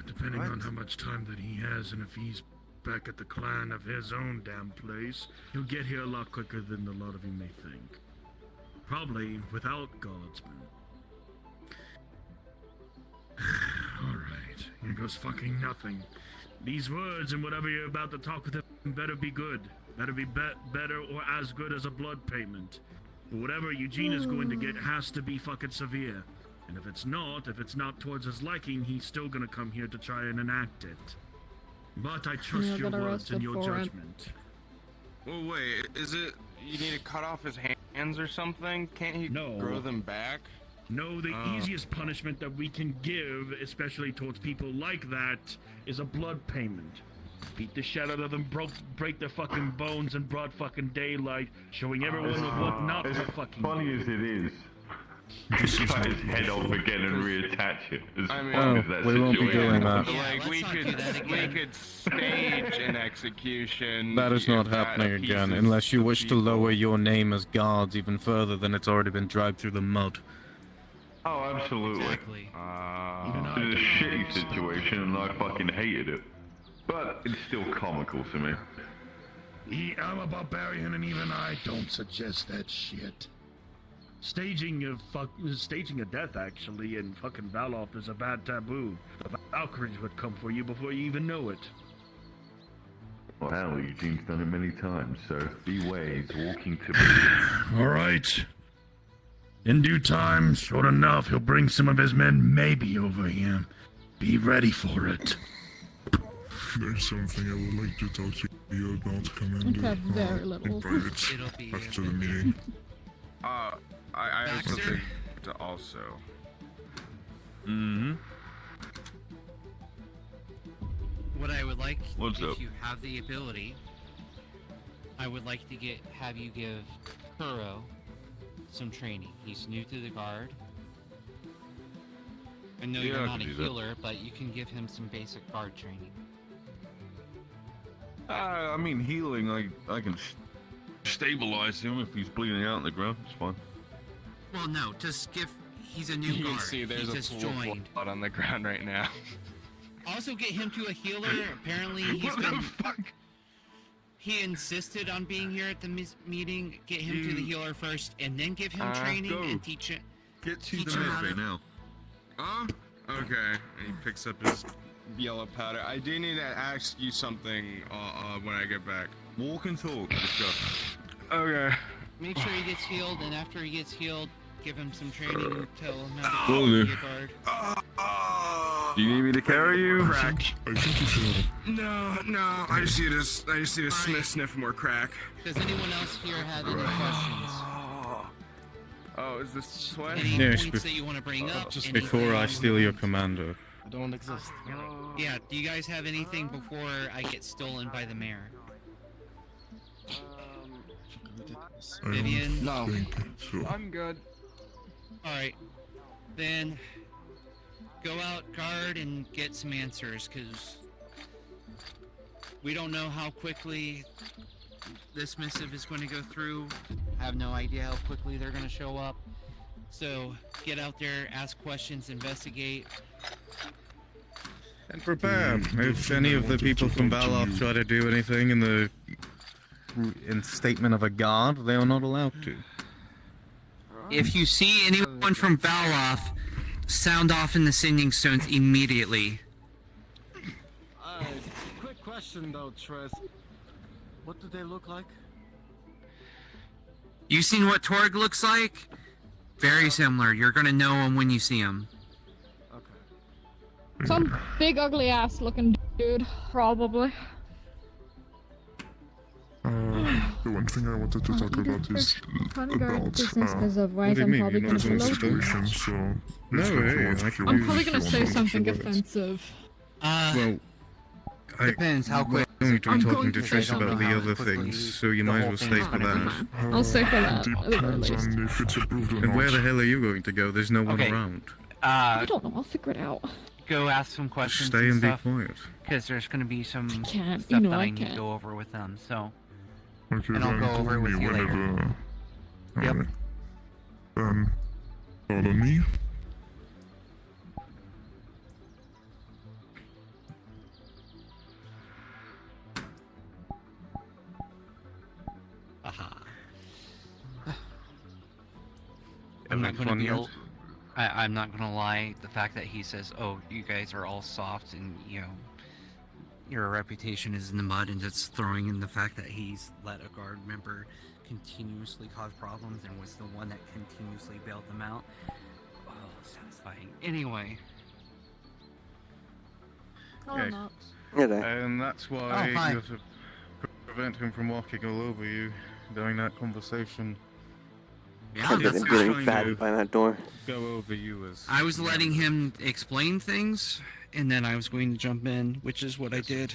[SPEAKER 20] Depending on how much time that he has, and if he's back at the clan of his own damn place, he'll get here a lot quicker than a lot of you may think. Probably without guardsmen. Alright, here goes fucking nothing. These words and whatever you're about to talk with him better be good. Better be better or as good as a blood payment. Whatever Eugene is going to get has to be fucking severe. And if it's not towards his liking, he's still gonna come here to try and enact it. But I trust your words and your judgment.
[SPEAKER 6] Well, wait, is it you need to cut off his hands or something? Can't he grow them back?
[SPEAKER 20] No, the easiest punishment that we can give, especially towards people like that, is a blood payment. Beat the shit out of them, break their fucking bones in broad fucking daylight, showing everyone what not to fucking
[SPEAKER 22] funny
[SPEAKER 20] do.
[SPEAKER 22] as it is. Just cut his head off again and reattach it. As fun as that
[SPEAKER 8] we won't be doing that.
[SPEAKER 6] Like we could stage an execution.
[SPEAKER 8] That is not
[SPEAKER 6] if that
[SPEAKER 8] happening again,
[SPEAKER 6] appeases
[SPEAKER 8] unless you
[SPEAKER 6] the
[SPEAKER 8] wish to
[SPEAKER 6] people.
[SPEAKER 8] lower your name as guards even further than it's already been dragged through the mud.
[SPEAKER 22] Oh, absolutely.
[SPEAKER 7] Exactly.
[SPEAKER 22] It's a shitty situation and I fucking hated it. But it's still comical to me.
[SPEAKER 20] I'm a barbarian and even I don't suggest that shit. Staging a death actually in fucking Valoth is a bad taboo. The Valkyries would come for you before you even know it.
[SPEAKER 22] Well, hell, Eugene's done it many times, so beware, he's walking to me.
[SPEAKER 20] Alright. In due time, sure enough, he'll bring some of his men maybe over here. Be ready for it.
[SPEAKER 4] There's something I would like to talk to you about, Commander.
[SPEAKER 9] Okay, very little.
[SPEAKER 4] In private, after the meeting.
[SPEAKER 6] I have something to also.
[SPEAKER 7] What I would like,
[SPEAKER 22] What's
[SPEAKER 7] if
[SPEAKER 22] up?
[SPEAKER 7] you have the ability, I would like to have you give Kuro some training. He's new to the guard. I know
[SPEAKER 22] Yeah,
[SPEAKER 7] you're
[SPEAKER 22] I
[SPEAKER 7] not a
[SPEAKER 22] can do that.
[SPEAKER 7] healer, but you can give him some basic guard training.
[SPEAKER 22] I mean, healing, I can stabilize him if he's bleeding out on the ground. It's fine.
[SPEAKER 7] Well, no, just give. He's a new
[SPEAKER 2] You
[SPEAKER 7] guard.
[SPEAKER 2] can see there's
[SPEAKER 7] he
[SPEAKER 2] a
[SPEAKER 7] just
[SPEAKER 2] pool of
[SPEAKER 7] joined.
[SPEAKER 2] blood on the ground right now.
[SPEAKER 7] Also, get him to a healer. Apparently, he's been. He insisted on being here at the meeting. Get him to the healer first, and then give him training and teach it.
[SPEAKER 4] Get to
[SPEAKER 7] teach
[SPEAKER 4] the
[SPEAKER 7] him how
[SPEAKER 4] mission
[SPEAKER 7] to-
[SPEAKER 4] now.
[SPEAKER 21] Okay. And he picks up his yellow powder. I do need to ask you something when I get back.
[SPEAKER 22] Walk and talk. Discuss.
[SPEAKER 21] Okay.
[SPEAKER 7] Make sure he gets healed, and after he gets healed, give him some training and tell him how
[SPEAKER 22] Will
[SPEAKER 7] to
[SPEAKER 22] do.
[SPEAKER 7] be a guard.
[SPEAKER 22] Do you need me to carry you?
[SPEAKER 21] Crack.
[SPEAKER 4] I think you should.
[SPEAKER 21] No. I just need to sniff more crack.
[SPEAKER 7] Does anyone else here have any questions?
[SPEAKER 21] Oh, is this way?
[SPEAKER 7] Any
[SPEAKER 17] Yes,
[SPEAKER 7] points that you want to bring up?
[SPEAKER 17] Just before I steal your commando.
[SPEAKER 15] I don't exist.
[SPEAKER 7] Yeah, do you guys have anything before I get stolen by the mayor? Vivian?
[SPEAKER 4] No.
[SPEAKER 2] I'm good.
[SPEAKER 7] Alright. Then go out, guard, and get some answers, because we don't know how quickly this missive is going to go through. I have no idea how quickly they're going to show up. So get out there, ask questions, investigate.
[SPEAKER 17] And prepare. If any of the people from Valov try to do anything in statement of a guard, they are not allowed to.
[SPEAKER 7] If you see anyone from Valov, sound off in the singing stones immediately.
[SPEAKER 15] Quick question though, Tres. What do they look like?
[SPEAKER 7] You seen what Torg looks like? Very similar. You're gonna know him when you see him.
[SPEAKER 10] Some big ugly ass looking dude, probably.
[SPEAKER 4] The one thing I wanted to talk about is about
[SPEAKER 10] Business of
[SPEAKER 17] What
[SPEAKER 10] right,
[SPEAKER 17] do you
[SPEAKER 10] I'm
[SPEAKER 17] mean?
[SPEAKER 10] probably
[SPEAKER 17] You're
[SPEAKER 10] gonna
[SPEAKER 17] not
[SPEAKER 10] be
[SPEAKER 17] going to
[SPEAKER 10] local.
[SPEAKER 17] situation,
[SPEAKER 4] so
[SPEAKER 17] No, hey,
[SPEAKER 10] I'm probably gonna say something offensive.
[SPEAKER 17] Well,
[SPEAKER 7] Depends how quick.
[SPEAKER 17] I'm going to
[SPEAKER 10] I'm
[SPEAKER 17] be
[SPEAKER 10] going
[SPEAKER 17] talking
[SPEAKER 10] to
[SPEAKER 17] to
[SPEAKER 10] say
[SPEAKER 17] Trish about
[SPEAKER 10] something
[SPEAKER 17] the
[SPEAKER 10] how
[SPEAKER 17] other
[SPEAKER 10] quickly
[SPEAKER 17] things, so you
[SPEAKER 10] the
[SPEAKER 17] might as
[SPEAKER 10] whole
[SPEAKER 17] well
[SPEAKER 10] thing
[SPEAKER 17] stay
[SPEAKER 10] is
[SPEAKER 17] for
[SPEAKER 10] gonna
[SPEAKER 17] that.
[SPEAKER 10] I'll stay for that, at the very
[SPEAKER 4] Depends
[SPEAKER 10] least.
[SPEAKER 4] on if it's approved or
[SPEAKER 17] And
[SPEAKER 4] not.
[SPEAKER 17] where the hell are you going to go? There's no one
[SPEAKER 7] Okay.
[SPEAKER 17] around.
[SPEAKER 10] I don't know, I'll figure it out.
[SPEAKER 7] Go ask some questions.
[SPEAKER 17] Stay and be quiet.
[SPEAKER 7] Because there's gonna be some
[SPEAKER 10] can't,
[SPEAKER 7] stuff
[SPEAKER 10] you know
[SPEAKER 7] that
[SPEAKER 10] I
[SPEAKER 7] I need to
[SPEAKER 10] can't.
[SPEAKER 7] go over with them. So,
[SPEAKER 4] Okay,
[SPEAKER 7] and I'll
[SPEAKER 4] then
[SPEAKER 7] go
[SPEAKER 4] call
[SPEAKER 7] over it
[SPEAKER 4] me
[SPEAKER 7] with you later.
[SPEAKER 4] whenever.
[SPEAKER 7] Yep.
[SPEAKER 4] Alright. Follow me.
[SPEAKER 7] Aha.
[SPEAKER 17] Having
[SPEAKER 7] I'm not gonna
[SPEAKER 17] fun
[SPEAKER 7] be.
[SPEAKER 17] yet?
[SPEAKER 7] I'm not gonna lie. The fact that he says, "Oh, you guys are all soft," and your reputation is in the mud, and just throwing in the fact that he's let a guard member continuously cause problems and was the one that continuously bailed them out. Oh, satisfying. Anyway.
[SPEAKER 17] Okay. And that's why
[SPEAKER 7] Oh, hi.
[SPEAKER 17] you have to prevent him from walking all over you during that conversation.
[SPEAKER 13] I've been getting fattened by that door.
[SPEAKER 17] Go over you as.
[SPEAKER 7] I was letting him explain things, and then I was going to jump in, which is what I did.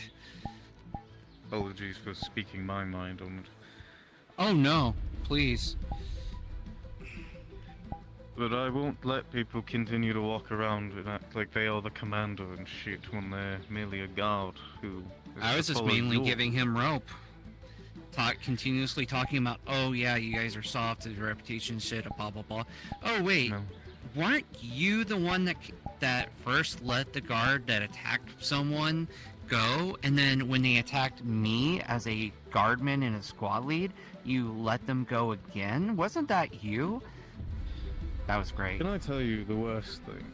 [SPEAKER 17] Apologies for speaking my mind on it.
[SPEAKER 7] Oh no, please.
[SPEAKER 17] But I won't let people continue to walk around and act like they are the commander and shit when they're merely a guard who.
[SPEAKER 7] I was just mainly giving him rope. Continuously talking about, oh yeah, you guys are soft, your reputation shit, blah blah blah. Oh wait, weren't you the one that first let the guard that attacked someone go, and then when they attacked me as a guardman and a squad lead, you let them go again? Wasn't that you? That was great.
[SPEAKER 17] Can I tell you the worst thing?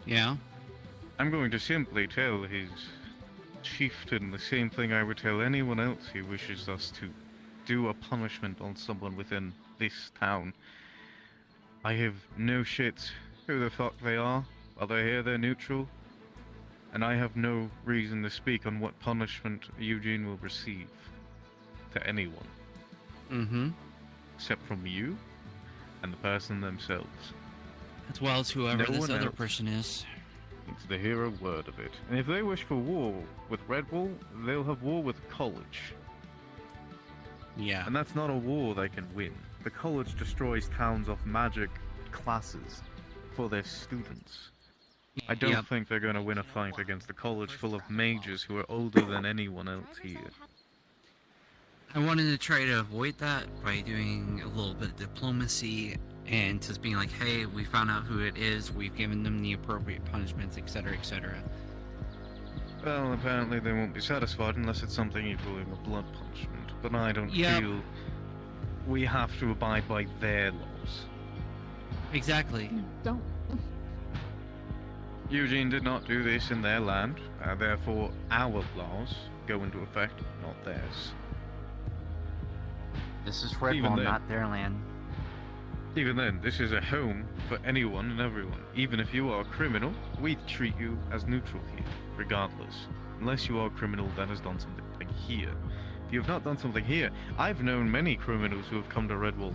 [SPEAKER 7] Yeah?
[SPEAKER 17] I'm going to simply tell his chieftain the same thing I would tell anyone else who wishes us to do a punishment on someone within this town. I have no shit who the fuck they are. While they're here, they're neutral. And I have no reason to speak on what punishment Eugene will receive to anyone.
[SPEAKER 7] Mm-hmm.
[SPEAKER 17] Except from you and the person themselves.
[SPEAKER 7] As well as whoever
[SPEAKER 17] No
[SPEAKER 7] this
[SPEAKER 17] one
[SPEAKER 7] other
[SPEAKER 17] else
[SPEAKER 7] person is.
[SPEAKER 17] needs to hear a word of it. And if they wish for war with Redwall, they'll have war with college.
[SPEAKER 7] Yeah.
[SPEAKER 17] And that's not a war they can win. The college destroys towns of magic classes for their students. I don't think they're going to win a fight against a college full of mages who are older than anyone else here.
[SPEAKER 7] I wanted to try to avoid that by doing a little bit of diplomacy and just being like, hey, we found out who it is, we've given them the appropriate punishments, etc., etc.
[SPEAKER 17] Well, apparently they won't be satisfied unless it's something equaling a blood punishment, but I don't feel we have to abide by their laws.
[SPEAKER 7] Exactly.
[SPEAKER 10] Don't.
[SPEAKER 17] Eugene did not do this in their land, therefore our laws go into effect, not theirs.
[SPEAKER 5] This is Redwall, not their land.
[SPEAKER 17] Even then, this is a home for anyone and everyone. Even if you are a criminal, we treat you as neutral here, regardless. Unless you are a criminal that has done something here. If you have not done something here, I've known many criminals who have come to Redwall.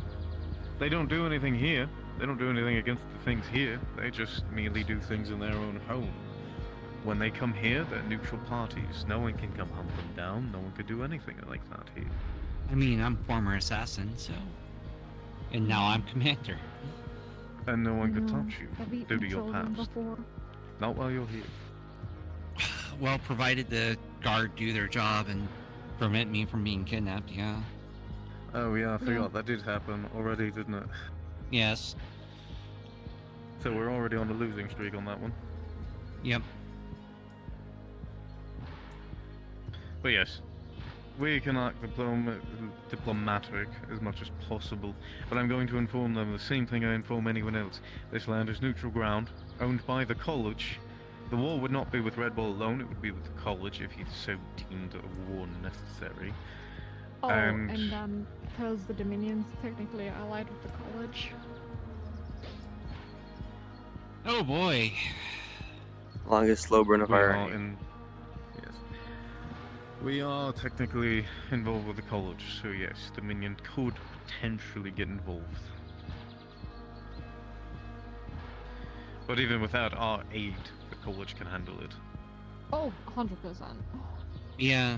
[SPEAKER 17] They don't do anything here. They don't do anything against the things here. They just merely do things in their own home. When they come here, they're neutral parties. No one can come hunt them down. No one could do anything like that here.
[SPEAKER 7] I mean, I'm former assassin, so... And now I'm commander.
[SPEAKER 17] And no one could touch you due to your past. Not while you're here.
[SPEAKER 7] Well, provided the guard do their job and prevent me from being kidnapped, yeah.
[SPEAKER 17] Oh yeah, I forgot that did happen already, didn't it?
[SPEAKER 7] Yes.
[SPEAKER 17] So we're already on a losing streak on that one.
[SPEAKER 7] Yep.
[SPEAKER 17] But yes, we can act diplomatic as much as possible, but I'm going to inform them the same thing I inform anyone else. This land is neutral ground, owned by the college. The war would not be with Redwall alone, it would be with the college if he so deemed a war necessary.
[SPEAKER 10] Oh, and because the Dominion's technically allied with the college.
[SPEAKER 7] Oh boy.
[SPEAKER 13] Longest slow burn of our
[SPEAKER 17] Yes. We are technically involved with the college, so yes, Dominion could potentially get involved. But even without our aid, the college can handle it.
[SPEAKER 10] Oh, 100%.
[SPEAKER 7] Yeah.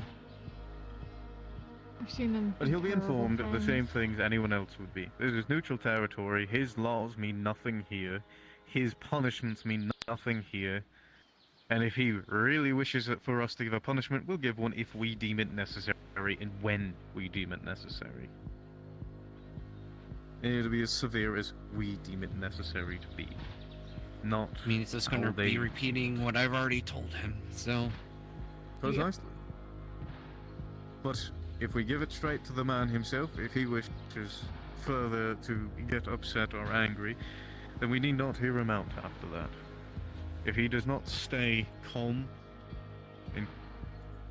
[SPEAKER 10] I've seen them.
[SPEAKER 17] But he'll be informed of the same things anyone else would be. This is neutral territory, his laws mean nothing here, his punishments mean nothing here, and if he really wishes it for us to give a punishment, we'll give one if we deem it necessary and when we deem it necessary. And it'll be as severe as we deem it necessary to be. Not.
[SPEAKER 7] I mean, it's just going to be repeating what I've already told him, so.
[SPEAKER 17] Precisely. But if we give it straight to the man himself, if he wishes further to get upset or angry, then we need not hear him out after that. If he does not stay calm and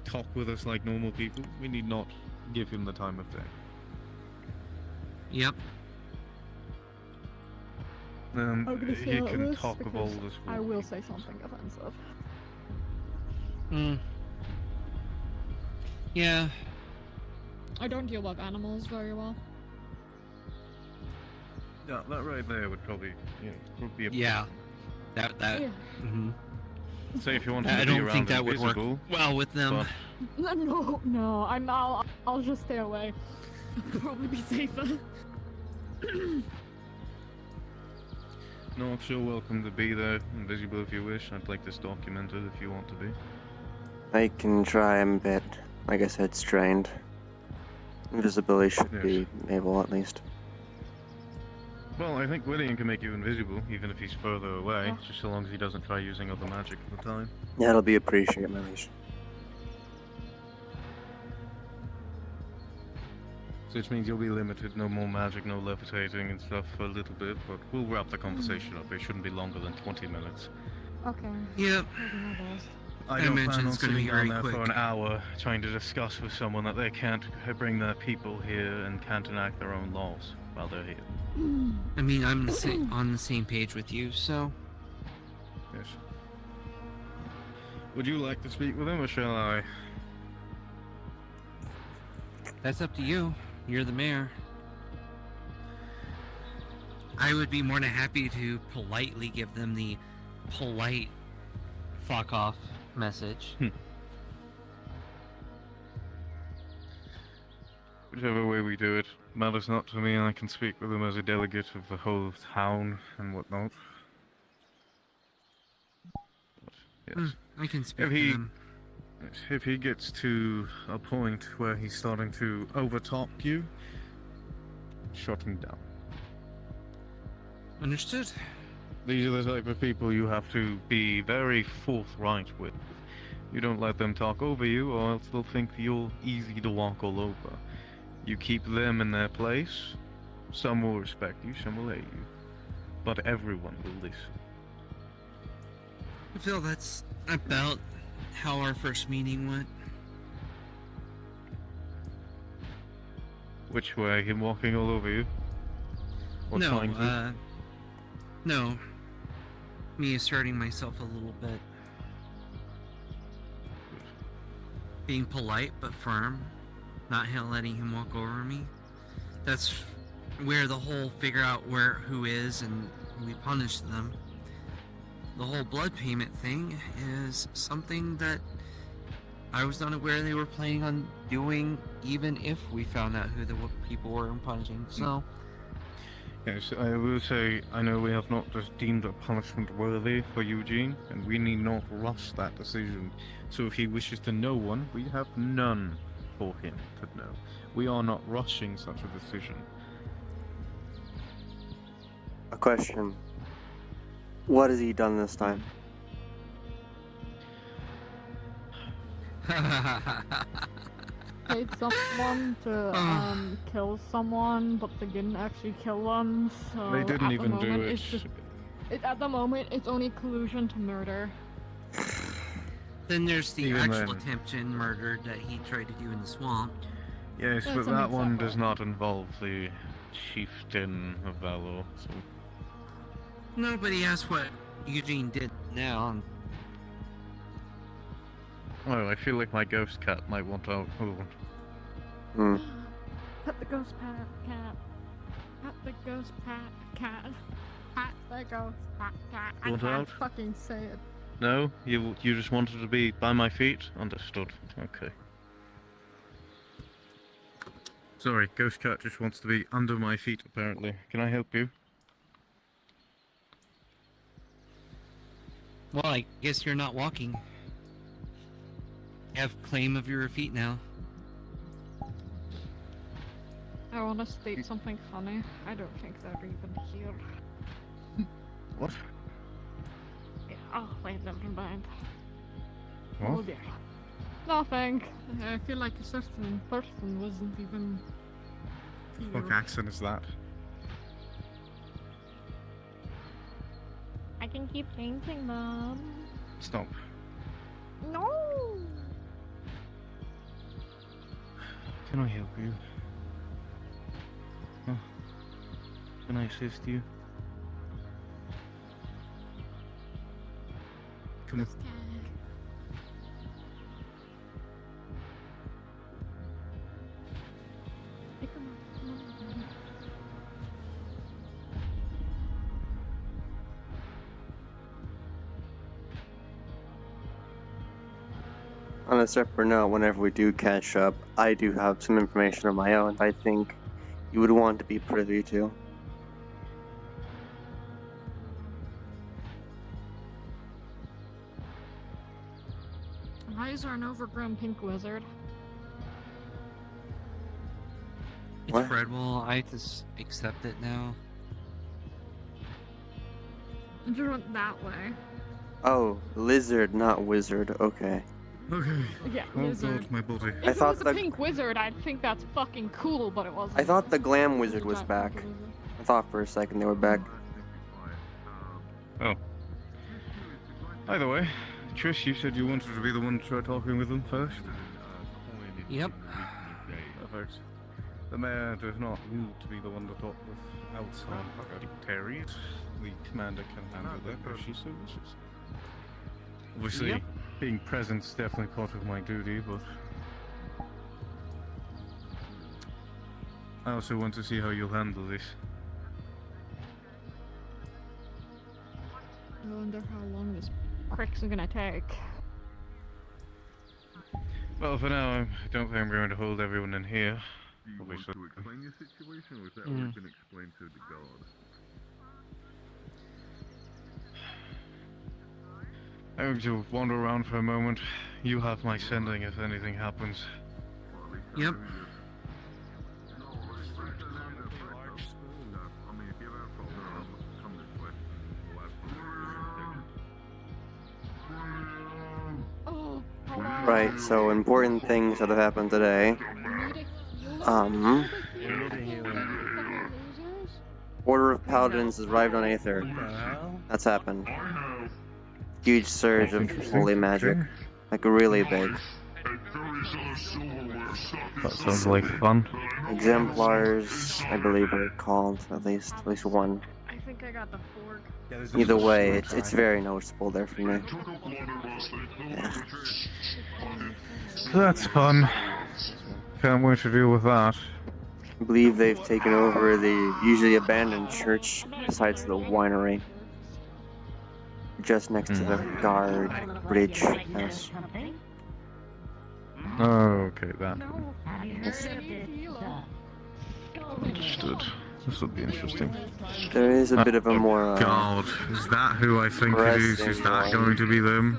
[SPEAKER 17] talk with us like normal people, we need not give him the time of day.
[SPEAKER 7] Yep.
[SPEAKER 17] He can talk of all this.
[SPEAKER 10] I will say something offensive.
[SPEAKER 7] Hmm. Yeah.
[SPEAKER 10] I don't deal with animals very well.
[SPEAKER 17] Yeah, that right there would probably, would be a
[SPEAKER 7] yeah. That.
[SPEAKER 10] Yeah.
[SPEAKER 7] Mm-hmm.
[SPEAKER 17] Say if you want to
[SPEAKER 7] I
[SPEAKER 17] be
[SPEAKER 7] don't
[SPEAKER 17] around
[SPEAKER 7] think that would work
[SPEAKER 17] invisible,
[SPEAKER 7] well with them.
[SPEAKER 10] No, I'll just stay away. Probably be safer.
[SPEAKER 17] No, you're welcome to be there, invisible if you wish. I'd like this documented if you want to be.
[SPEAKER 13] I can try a bit. Like I said, strained. Invisibility should be able, at least.
[SPEAKER 17] Well, I think William can make you invisible, even if he's further away, just so long as he doesn't try using other magic at the time.
[SPEAKER 13] Yeah, it'll be appreciated, my liege.
[SPEAKER 17] So which means you'll be limited, no more magic, no levitating and stuff for a little bit, but we'll wrap the conversation up. It shouldn't be longer than 20 minutes.
[SPEAKER 10] Okay.
[SPEAKER 7] Yep.
[SPEAKER 17] I don't plan on sitting down there for an hour trying to discuss with someone that they can't bring their people here and can't enact their own laws while they're here.
[SPEAKER 7] I mean, I'm on the same page with you, so.
[SPEAKER 17] Yes. Would you like to speak with him, or shall I?
[SPEAKER 7] That's up to you. You're the mayor. I would be more than happy to politely give them the polite fuck off message.
[SPEAKER 17] Whichever way we do it matters not to me. I can speak with him as a delegate of the whole town and whatnot. Yes.
[SPEAKER 7] I can speak
[SPEAKER 17] If
[SPEAKER 7] to
[SPEAKER 17] he,
[SPEAKER 7] them.
[SPEAKER 17] if he gets to a point where he's starting to overtalk you, shut him down.
[SPEAKER 7] Understood.
[SPEAKER 17] These are the type of people you have to be very forthright with. You don't let them talk over you, or else they'll think you're easy to walk all over. You keep them in their place. Some will respect you, some will hate you. But everyone will listen.
[SPEAKER 7] I feel that's about how our first meeting went.
[SPEAKER 17] Which way? Him walking all over you? Or
[SPEAKER 7] No,
[SPEAKER 17] trying to?
[SPEAKER 7] No. Me asserting myself a little bit. Being polite but firm. Not letting him walk over me. That's where the whole figure out who is and we punish them. The whole blood payment thing is something that I was unaware they were planning on doing, even if we found out who the people were and punishing. So,
[SPEAKER 17] Yes, I will say, I know we have not just deemed a punishment worthy for Eugene, and we need not rush that decision. So if he wishes to know one, we have none for him to know. We are not rushing such a decision.
[SPEAKER 13] A question. What has he done this time?
[SPEAKER 10] Paid someone to kill someone, but they didn't actually kill them. So
[SPEAKER 17] They didn't
[SPEAKER 10] at the
[SPEAKER 17] even do
[SPEAKER 10] moment,
[SPEAKER 17] it.
[SPEAKER 10] It's just, at the moment, it's only collusion to murder.
[SPEAKER 7] then there's the
[SPEAKER 17] Even
[SPEAKER 7] actual
[SPEAKER 17] then.
[SPEAKER 7] attempted murder that he tried to do in the swamp.
[SPEAKER 17] Yes,
[SPEAKER 10] That's
[SPEAKER 17] but
[SPEAKER 10] something
[SPEAKER 17] that one
[SPEAKER 10] separate.
[SPEAKER 17] does not involve the chieftain of Valor, so...
[SPEAKER 7] Nobody asked what Eugene did now.
[SPEAKER 17] Oh, I feel like my ghost cat might want out. Hold on.
[SPEAKER 13] Hmm.
[SPEAKER 10] Pet the ghost cat. Pet the ghost cat. Pet the ghost cat. I
[SPEAKER 17] Want
[SPEAKER 10] can't
[SPEAKER 17] out?
[SPEAKER 10] fucking say it.
[SPEAKER 17] No? You just wanted to be by my feet? Understood. Okay. Sorry, ghost cat just wants to be under my feet, apparently. Can I help you?
[SPEAKER 7] Well, I guess you're not walking. You have claim of your feet now.
[SPEAKER 10] I want to state something funny. I don't think they're even here.
[SPEAKER 17] What?
[SPEAKER 10] Yeah, oh, wait, never mind.
[SPEAKER 17] What?
[SPEAKER 10] Oh dear. Nothing. I feel like a certain person wasn't even here.
[SPEAKER 17] What accent is that?
[SPEAKER 10] I can keep changing them.
[SPEAKER 17] Stop.
[SPEAKER 10] No!
[SPEAKER 17] Can I help you? Huh? Can I assist you? Come on.
[SPEAKER 10] Pick 'em up. Come on.
[SPEAKER 13] On a separate note, whenever we do catch up, I do have some information of my own I think you would want to be privy to.
[SPEAKER 10] Why is there an overgrown pink wizard?
[SPEAKER 7] It's
[SPEAKER 13] What?
[SPEAKER 7] Fredwell. I have to accept it now.
[SPEAKER 10] I just went that way.
[SPEAKER 13] Oh, lizard, not wizard. Okay.
[SPEAKER 17] Okay.
[SPEAKER 10] Yeah,
[SPEAKER 17] Oh
[SPEAKER 10] wizard.
[SPEAKER 17] god, my body.
[SPEAKER 10] If it
[SPEAKER 13] thought
[SPEAKER 10] was a
[SPEAKER 13] the-
[SPEAKER 10] pink wizard, I'd think that's fucking cool, but it wasn't.
[SPEAKER 13] I thought the glam wizard
[SPEAKER 10] It's a
[SPEAKER 13] was
[SPEAKER 10] giant
[SPEAKER 13] back.
[SPEAKER 10] pink wizard.
[SPEAKER 13] I thought for a second they were back.
[SPEAKER 17] Oh. Either way, Trish, you said you wanted to be the one to try talking with them first?
[SPEAKER 7] Yep.
[SPEAKER 17] Perfect. The mayor does not need to be the one to talk with outside dignitaries. The commander can handle that if she so wishes. Obviously,
[SPEAKER 7] Yep.
[SPEAKER 17] being present is definitely part of my duty, but... I also want to see how you'll handle this.
[SPEAKER 10] I wonder how long this prick's gonna take.
[SPEAKER 17] Well, for now, I don't think I'm going to hold everyone in here.
[SPEAKER 22] Do you want to explain your situation, or has that
[SPEAKER 7] Mm.
[SPEAKER 22] already been explained to the guard?
[SPEAKER 17] I going to wander around for a moment. You have my sending if anything happens.
[SPEAKER 7] Yep.
[SPEAKER 13] Right, so important things that have happened today. Order of Paladins has arrived on Aether. That's happened. Huge surge of holy magic. Like, really big.
[SPEAKER 17] That sounds like fun.
[SPEAKER 13] Exemplars, I believe are called, at least one.
[SPEAKER 10] I think I got the fork.
[SPEAKER 13] Either way, it's very noticeable there for me. Yeah.
[SPEAKER 17] That's fun. Can't wait to deal with that.
[SPEAKER 13] I believe they've taken over the usually abandoned church, besides the winery. Just next to the guard bridge house.
[SPEAKER 17] Okay, that.
[SPEAKER 13] Yes.
[SPEAKER 17] Understood. This will be interesting.
[SPEAKER 13] There is a bit of a more.
[SPEAKER 17] God, is that who I think it is? Is that going to be them?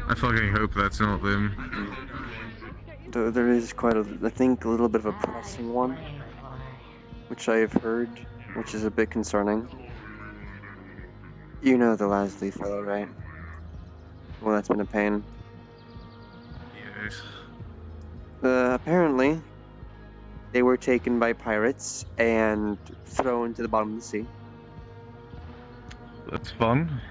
[SPEAKER 17] I fucking hope that's not them.
[SPEAKER 13] There is quite a, I think, a little bit of a pressing one, which I have heard, which is a bit concerning. You know the Lasley fellow, right? Well, that's been a pain.
[SPEAKER 17] Yes.
[SPEAKER 13] Apparently, they were taken by pirates and thrown to the bottom of the sea.
[SPEAKER 17] That's fun.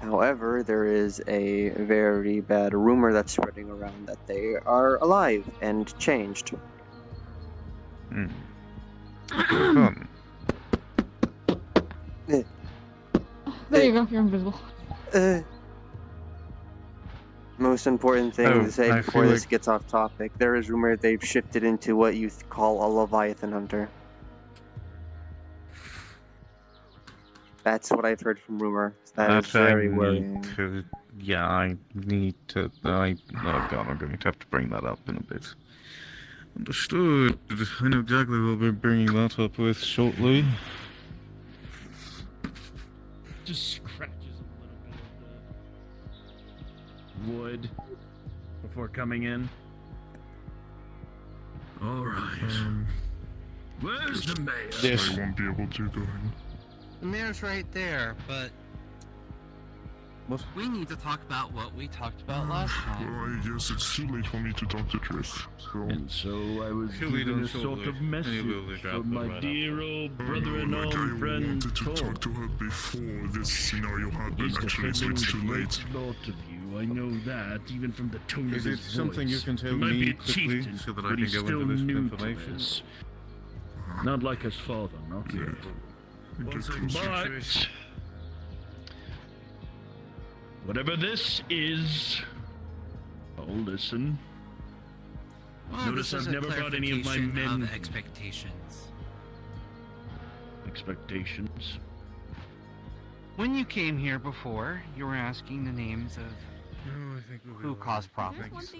[SPEAKER 13] However, there is a very bad rumor that's spreading around that they are alive and changed.
[SPEAKER 17] Fun.
[SPEAKER 10] There you go, you're invisible.
[SPEAKER 13] Most important thing to say
[SPEAKER 17] I
[SPEAKER 13] before
[SPEAKER 17] feel
[SPEAKER 13] this
[SPEAKER 17] like-
[SPEAKER 13] gets off topic, there is rumor they've shifted into what you call a Leviathan hunter. That's what I've heard from rumor. That is very worrying.
[SPEAKER 17] Yeah, I need to. Oh god, I'm going to have to bring that up in a bit. Understood. I know exactly what we'll be bringing that up with shortly.
[SPEAKER 21] Just scratches a little bit of the wood before coming in.
[SPEAKER 20] All right. Where's the mayor?
[SPEAKER 17] Yes.
[SPEAKER 4] I won't be able to go in.
[SPEAKER 7] The mayor's right there, but
[SPEAKER 17] what?
[SPEAKER 7] We need to talk about what we talked about last time.
[SPEAKER 4] Well, I guess it's too late for me to talk to Triss. So.
[SPEAKER 21] And so I was
[SPEAKER 17] Shortly,
[SPEAKER 21] given
[SPEAKER 17] don't
[SPEAKER 21] a sort
[SPEAKER 17] shortly.
[SPEAKER 21] of message
[SPEAKER 17] He will be
[SPEAKER 21] from my
[SPEAKER 17] right
[SPEAKER 21] dear
[SPEAKER 17] after.
[SPEAKER 21] old brother-in-law
[SPEAKER 4] Like
[SPEAKER 21] and
[SPEAKER 4] I
[SPEAKER 21] friend
[SPEAKER 4] wanted to
[SPEAKER 21] Tom.
[SPEAKER 4] talk to her before this scenario happened,
[SPEAKER 21] He's
[SPEAKER 4] actually, so
[SPEAKER 21] defending
[SPEAKER 4] it's
[SPEAKER 21] the
[SPEAKER 4] too
[SPEAKER 21] great
[SPEAKER 4] late.
[SPEAKER 21] thought of you. I know that, even from the tone
[SPEAKER 17] Is
[SPEAKER 21] of
[SPEAKER 17] it
[SPEAKER 21] his
[SPEAKER 17] something you
[SPEAKER 21] voice.
[SPEAKER 17] can tell
[SPEAKER 21] He might
[SPEAKER 17] me
[SPEAKER 21] be a
[SPEAKER 17] quickly
[SPEAKER 21] chieftain,
[SPEAKER 17] so that I
[SPEAKER 21] but
[SPEAKER 17] can
[SPEAKER 21] he's
[SPEAKER 17] go into
[SPEAKER 21] still
[SPEAKER 17] this
[SPEAKER 21] new
[SPEAKER 17] information?
[SPEAKER 21] to this. Not like his father, not yet. But whatever this is, I'll listen.
[SPEAKER 7] Well,
[SPEAKER 21] Notice
[SPEAKER 7] this is
[SPEAKER 21] I've
[SPEAKER 7] a
[SPEAKER 21] never brought any of my
[SPEAKER 7] clarification
[SPEAKER 21] men.
[SPEAKER 7] of expectations.
[SPEAKER 21] Expectations.
[SPEAKER 7] When you came here before, you were asking the names of who caused problems.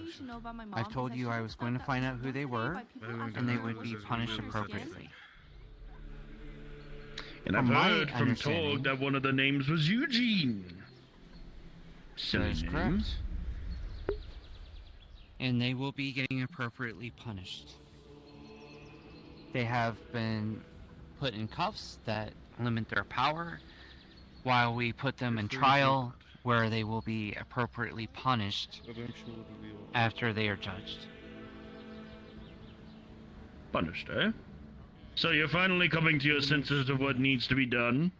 [SPEAKER 7] I've told you I was going to find out who they were, and they would be punished appropriately.
[SPEAKER 21] And I've
[SPEAKER 7] From my
[SPEAKER 21] heard from
[SPEAKER 7] understanding-
[SPEAKER 21] Torg that one of the names was Eugene.
[SPEAKER 7] That
[SPEAKER 21] Silly
[SPEAKER 7] is
[SPEAKER 21] name.
[SPEAKER 7] correct. And they will be getting appropriately punished. They have been put in cuffs that limit their power, while we put them in trial where they will be appropriately punished after they are judged.
[SPEAKER 21] Punished, eh? So you're finally coming to your senses of what needs to be done?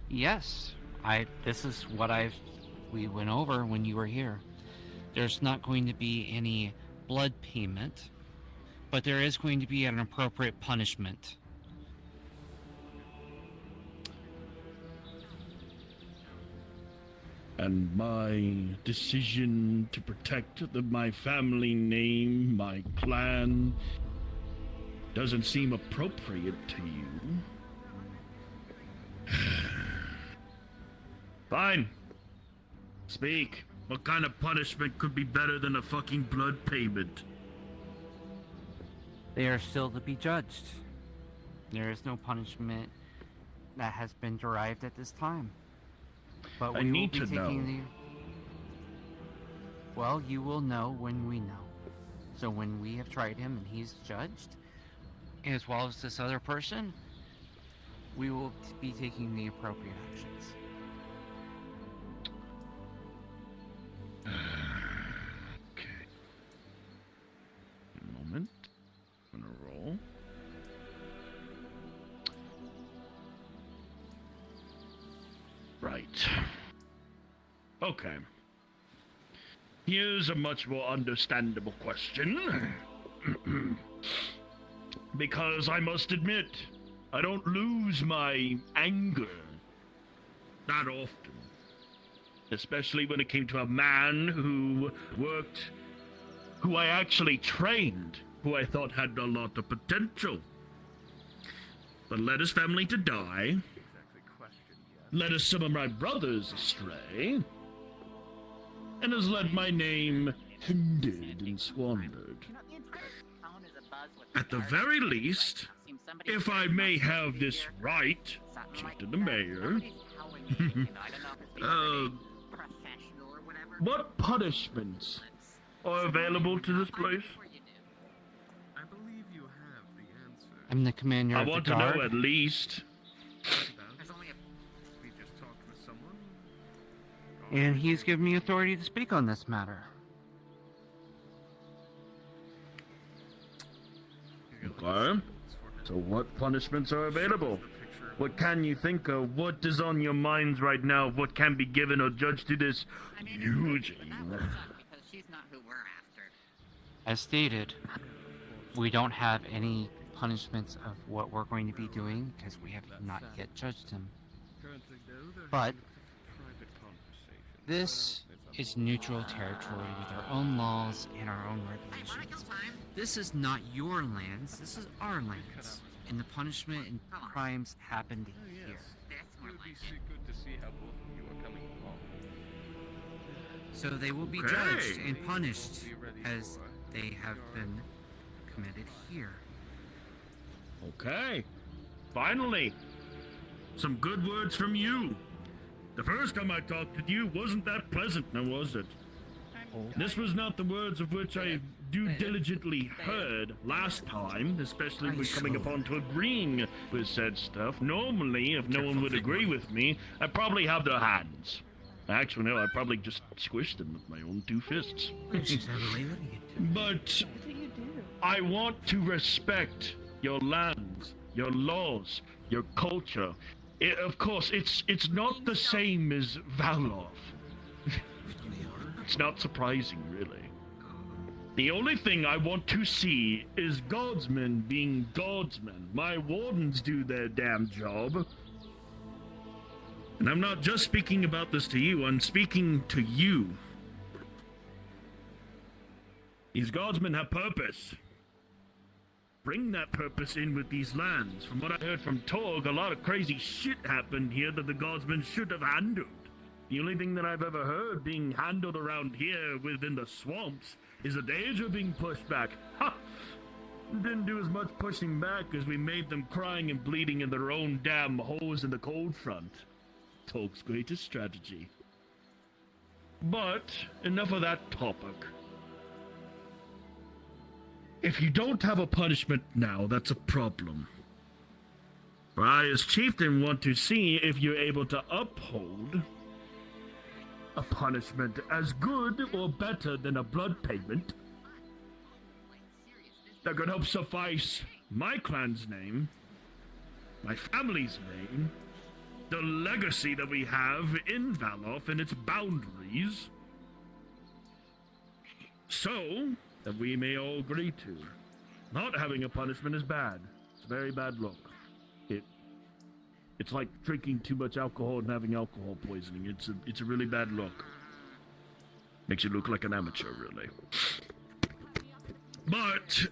[SPEAKER 7] Yes, this is what we went over when you were here. There's not going to be any blood payment, but there is going to be an appropriate punishment.
[SPEAKER 21] And my decision to protect my family name, my clan, doesn't seem appropriate to you. Fine. Speak. What kind of punishment could be better than a fucking blood payment?
[SPEAKER 7] They are still to be judged. There is no punishment
[SPEAKER 5] that has been derived at this time. But
[SPEAKER 21] I
[SPEAKER 5] we
[SPEAKER 21] need
[SPEAKER 5] will be
[SPEAKER 21] to know.
[SPEAKER 5] taking the... Well, you will know when we know. So when we have tried him and he's judged, as well as this other person, we will be taking the appropriate actions.
[SPEAKER 21] Okay. A moment. I'm gonna roll. Right. Okay. Here's a much more understandable question. Because I must admit, I don't lose my anger that often. Especially when it came to a man who I actually trained, who I thought had a lot of potential. But led his family to die, led some of my brothers astray, and has led my name hindered and squandered. At the very least, if I may have this right, Chieftain the Mayor, what punishments are available to this place?
[SPEAKER 1] I believe you have the answer.
[SPEAKER 5] I'm the commander
[SPEAKER 21] I
[SPEAKER 5] of
[SPEAKER 21] want
[SPEAKER 5] the
[SPEAKER 21] to
[SPEAKER 5] guard.
[SPEAKER 21] know at least.
[SPEAKER 1] We just talked with someone.
[SPEAKER 5] And he's given me authority to speak on this matter.
[SPEAKER 21] Okay. So what punishments are available? What can you think of? What is on your minds right now? What can be given or judged to this Eugene?
[SPEAKER 5] As stated, we don't have any punishments of what we're going to be doing because we have not yet judged him. But this is neutral territory with our own laws and our own regulations. This is not your lands, this is our lands. And the punishment and crimes happened here.
[SPEAKER 1] It would be good to see how both of you are coming along.
[SPEAKER 5] So they will be judged and punished as they have been committed here.
[SPEAKER 21] Okay. Finally. Some good words from you. The first time I talked with you wasn't that pleasant, now was it? This was not the words of which I diligently heard last time, especially when coming upon to agreeing with said stuff. Normally, if no one would agree with me, I'd probably have their hands. Actually, no, I'd probably just squish them with my own two fists. But I want to respect your lands, your laws, your culture. Of course, it's not the same as Valov. It's not surprising, really. The only thing I want to see is Godsmen being Godsmen. My wardens do their damn job. And I'm not just speaking about this to you, I'm speaking to you. These Godsmen have purpose. Bring that purpose in with these lands. From what I heard from Torg, a lot of crazy shit happened here that the Godsmen should have handled. The only thing that I've ever heard being handled around here within the swamps is the Daedra being pushed back. Ha! Didn't do as much pushing back as we made them crying and bleeding in their own damn holes in the cold front. Torg's greatest strategy. But enough of that topic. If you don't have a punishment now, that's a problem. For I, as chieftain, want to see if you're able to uphold a punishment as good or better than a blood payment that could help suffice my clan's name, my family's name, the legacy that we have in Valov and its boundaries, so that we may all agree to. Not having a punishment is bad. It's a very bad look. It's like drinking too much alcohol and having alcohol poisoning. It's a really bad look. Makes you look like an amateur, really. But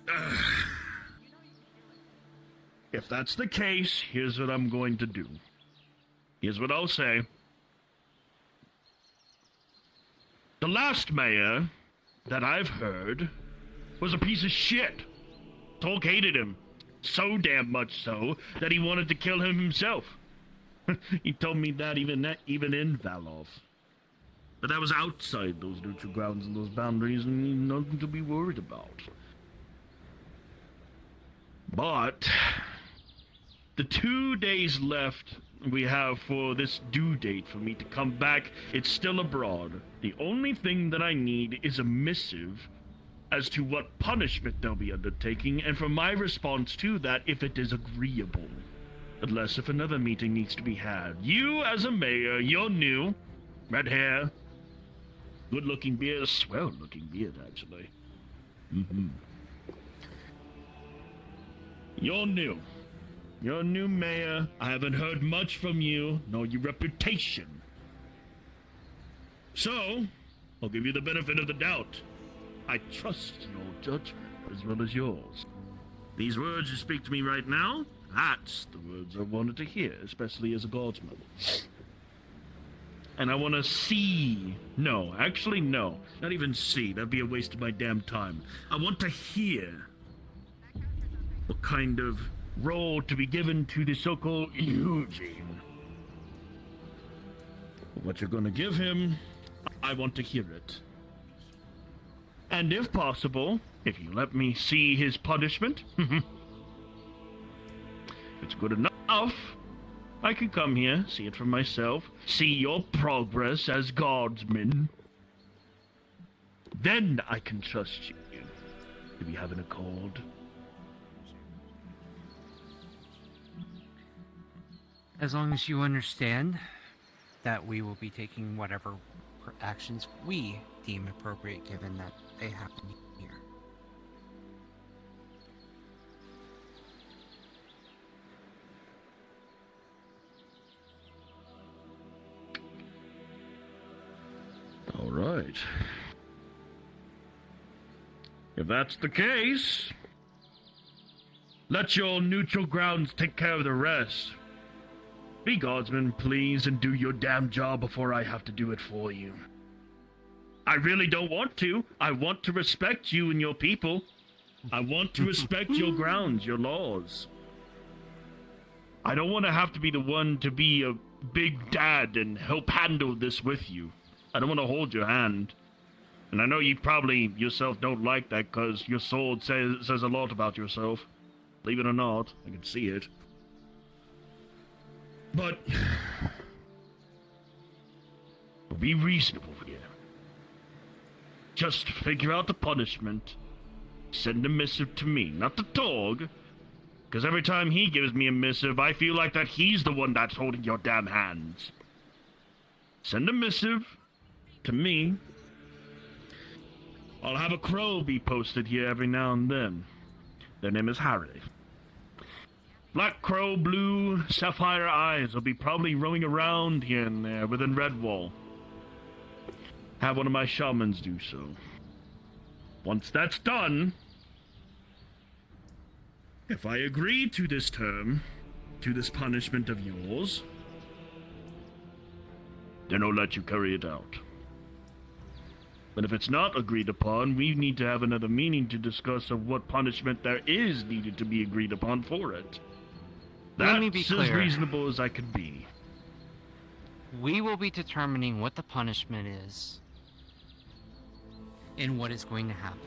[SPEAKER 21] if that's the case, here's what I'm going to do. Here's what I'll say. The last mayor that I've heard was a piece of shit. Tolk hated him. So damn much so that he wanted to kill him himself. He told me that even in Valov. But that was outside those neutral grounds and those boundaries, and nothing to be worried about. But the 2 days left we have for this due date for me to come back, it's still abroad. The only thing that I need is a missive as to what punishment they'll be undertaking, and for my response to that if it is agreeable. Unless if another meeting needs to be had. You, as a mayor, you're new. Red hair. Good-looking beard. Swell-looking beard, actually. You're new. You're a new mayor. I haven't heard much from you, nor your reputation. So, I'll give you the benefit of the doubt. I trust your judgment as well as yours. These words you speak to me right now, that's the words I wanted to hear, especially as a guardsman. And I want to see... No, actually no. Not even see. That'd be a waste of my damn time. I want to hear what kind of role to be given to the so-called Eugene. What you're going to give him, I want to hear it. And if possible, if you let me see his punishment, if it's good enough, I can come here, see it for myself, see your progress as guardsman. Then I can trust you to be having a accord.
[SPEAKER 5] As long as you understand that we will be taking whatever actions we deem appropriate given that they happen here.
[SPEAKER 21] All right. If that's the case, let your neutral grounds take care of the rest. Be guardsman, please, and do your damn job before I have to do it for you. I really don't want to. I want to respect you and your people. I want to respect your grounds, your laws. I don't want to have to be the one to be a big dad and help handle this with you. I don't want to hold your hand. And I know you probably yourself don't like that because your sword says a lot about yourself. Believe it or not, I can see it. But be reasonable here. Just figure out the punishment. Send a missive to me, not to Torg. Because every time he gives me a missive, I feel like that he's the one that's holding your damn hands. Send a missive to me. I'll have a crow be posted here every now and then. Their name is Harry. Black crow, blue, sapphire eyes will be probably roaming around here and there within Redwall. Have one of my shamans do so. Once that's done, if I agree to this term, to this punishment of yours, then I'll let you carry it out. But if it's not agreed upon, we need to have another meeting to discuss of what punishment there is needed to be agreed upon for it.
[SPEAKER 5] Let me be
[SPEAKER 21] That's
[SPEAKER 5] clear.
[SPEAKER 21] as reasonable as I could be.
[SPEAKER 5] We will be determining what the punishment is and what is going to happen.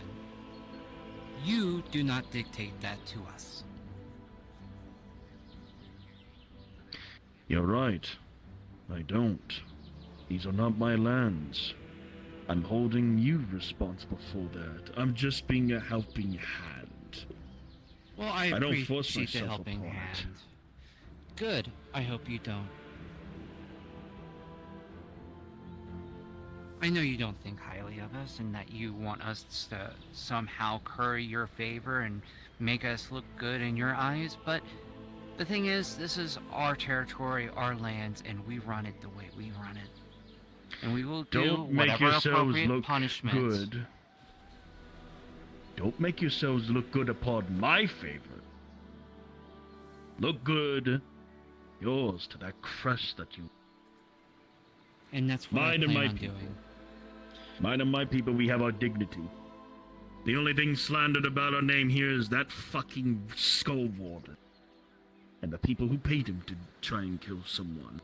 [SPEAKER 5] You do not dictate that to us.
[SPEAKER 21] You're right. I don't. These are not my lands. I'm holding you responsible for that. I'm just being a helping hand.
[SPEAKER 5] Well, I
[SPEAKER 21] don't
[SPEAKER 5] appreciate
[SPEAKER 21] force
[SPEAKER 5] the
[SPEAKER 21] myself
[SPEAKER 5] helping
[SPEAKER 21] upon it.
[SPEAKER 5] hand. Good. I hope you don't. I know you don't think highly of us and that you want us to somehow curry your favor and make us look good in your eyes, but the thing is, this is our territory, our lands, and we run it the way we run it. And we will do
[SPEAKER 21] Don't make
[SPEAKER 5] whatever
[SPEAKER 21] yourselves
[SPEAKER 5] appropriate
[SPEAKER 21] look
[SPEAKER 5] punishments.
[SPEAKER 21] good. Don't make yourselves look good upon my favor. Look good. Yours to that crest that you...
[SPEAKER 5] And that's what I
[SPEAKER 21] Mine and
[SPEAKER 5] plan
[SPEAKER 21] my
[SPEAKER 5] on
[SPEAKER 21] people.
[SPEAKER 5] doing.
[SPEAKER 21] Mine and my people, we have our dignity. The only thing slandered about our name here is that fucking skull warden. and the people who paid him to try and kill someone.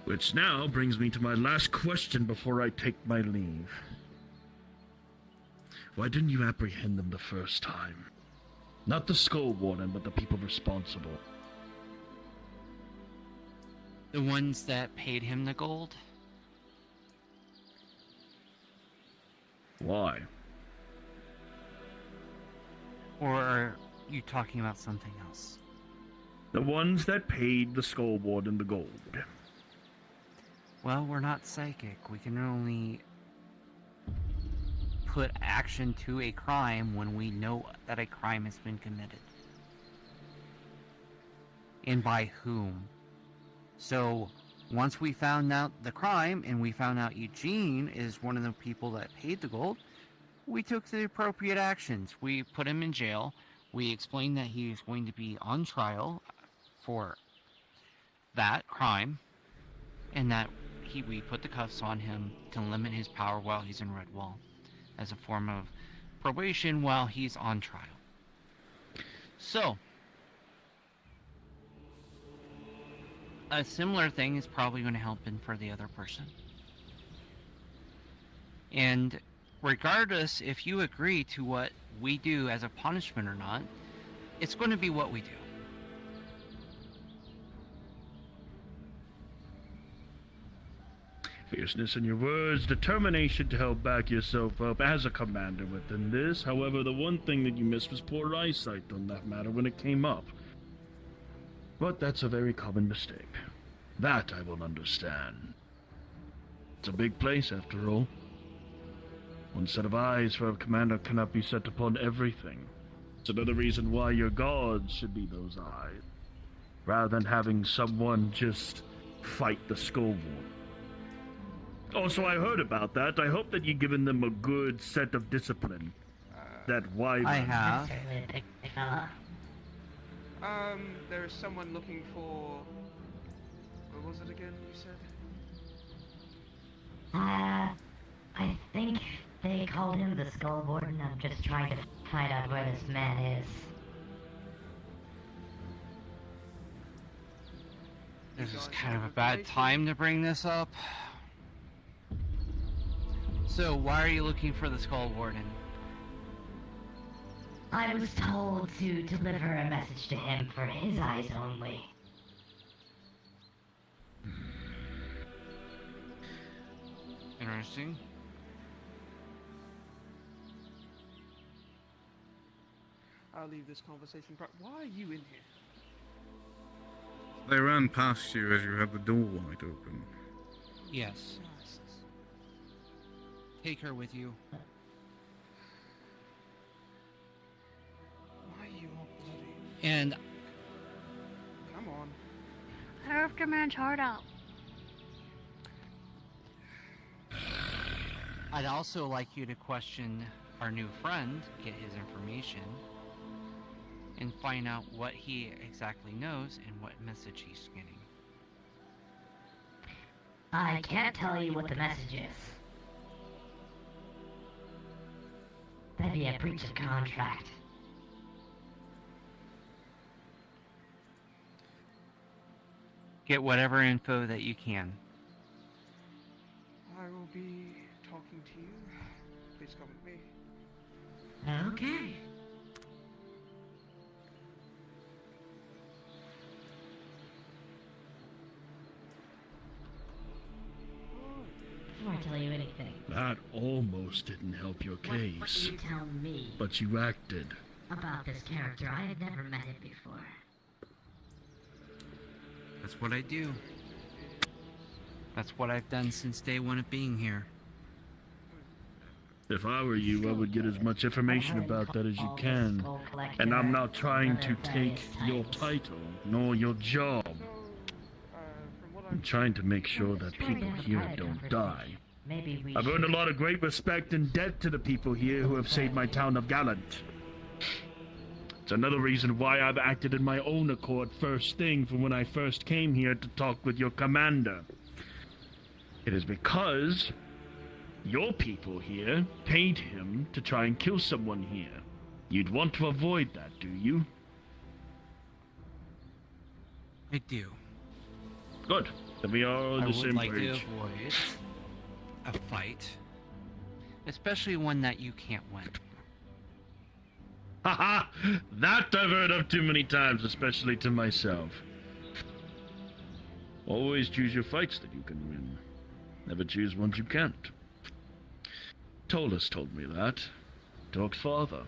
[SPEAKER 21] Which now brings me to my last question before I take my leave. Why didn't you apprehend them the first time? Not the Skull Warden, but the people responsible.
[SPEAKER 5] The ones that paid him the gold?
[SPEAKER 21] Why?
[SPEAKER 5] Or are you talking about something else?
[SPEAKER 21] The ones that paid the Skull Warden the gold.
[SPEAKER 5] Well, we're not psychic. We can only put action to a crime when we know that a crime has been committed. And by whom. So, once we found out the crime, and we found out Eugene is one of the people that paid the gold, we took the appropriate actions. We put him in jail. We explained that he is going to be on trial for that crime, and that we put the cuffs on him to limit his power while he's in Redwall, as a form of probation while he's on trial. So, a similar thing is probably going to happen for the other person. And regardless if you agree to what we do as a punishment or not, it's going to be what we do.
[SPEAKER 21] Fierceness in your words, determination to help back yourself up as a commander within this. However, the one thing that you missed was poor eyesight on that matter when it came up. But that's a very common mistake. That I will understand. It's a big place, after all. One set of eyes for a commander cannot be set upon everything. It's another reason why your guards should be those eyes, rather than having someone just fight the Skull War. Also, I heard about that. I hope that you've given them a good set of discipline. That wyvern.
[SPEAKER 5] I have.
[SPEAKER 2] There's someone looking for... What was it again, you said?
[SPEAKER 11] I think they called him the Skull Warden. I'm just trying to find out where this man is.
[SPEAKER 5] This is kind of a bad time to bring this up. So, why are you looking for the Skull Warden?
[SPEAKER 11] I was told to deliver a message to him for his eyes only.
[SPEAKER 5] Interesting.
[SPEAKER 2] I'll leave this conversation. Why are you in here?
[SPEAKER 17] They ran past you as you had the door wide open.
[SPEAKER 5] Yes. Take her with you.
[SPEAKER 2] Why are you all bloody?
[SPEAKER 5] And
[SPEAKER 2] Come on.
[SPEAKER 10] Serve the man's heart out.
[SPEAKER 5] I'd also like you to question our new friend, get his information, and find out what he exactly knows and what message he's getting.
[SPEAKER 11] I can't tell you what the message is. That'd be a breach of contract.
[SPEAKER 5] Get whatever info that you can.
[SPEAKER 2] I will be talking to you. Please come with me.
[SPEAKER 11] Okay. Before I tell you anything,
[SPEAKER 21] That almost didn't help your
[SPEAKER 11] what
[SPEAKER 21] case.
[SPEAKER 11] do you tell me
[SPEAKER 21] But you acted.
[SPEAKER 11] about this character? I had never met him before.
[SPEAKER 5] That's what I do. That's what I've done since day one of being here.
[SPEAKER 21] If I were you, I would get as much information about that as you can. And I'm not trying to take your title, nor your job. I'm trying to make sure that people here don't die.
[SPEAKER 11] Maybe we
[SPEAKER 21] I've earned a lot of great respect and debt to the people here who have saved my town of Gallant. It's another reason why I've acted in my own accord first thing from when I first came here to talk with your commander. It is because your people here paid him to try and kill someone here. You'd want to avoid that, do you?
[SPEAKER 7] I do.
[SPEAKER 21] Good. Then we are on
[SPEAKER 7] I
[SPEAKER 21] the
[SPEAKER 7] would
[SPEAKER 21] same
[SPEAKER 7] like to
[SPEAKER 21] page.
[SPEAKER 7] avoid a fight, especially one that you can't win.
[SPEAKER 21] Haha! That I've heard of too many times, especially to myself. Always choose your fights that you can win. Never choose ones you can't. Tolus told me that. Dog's father.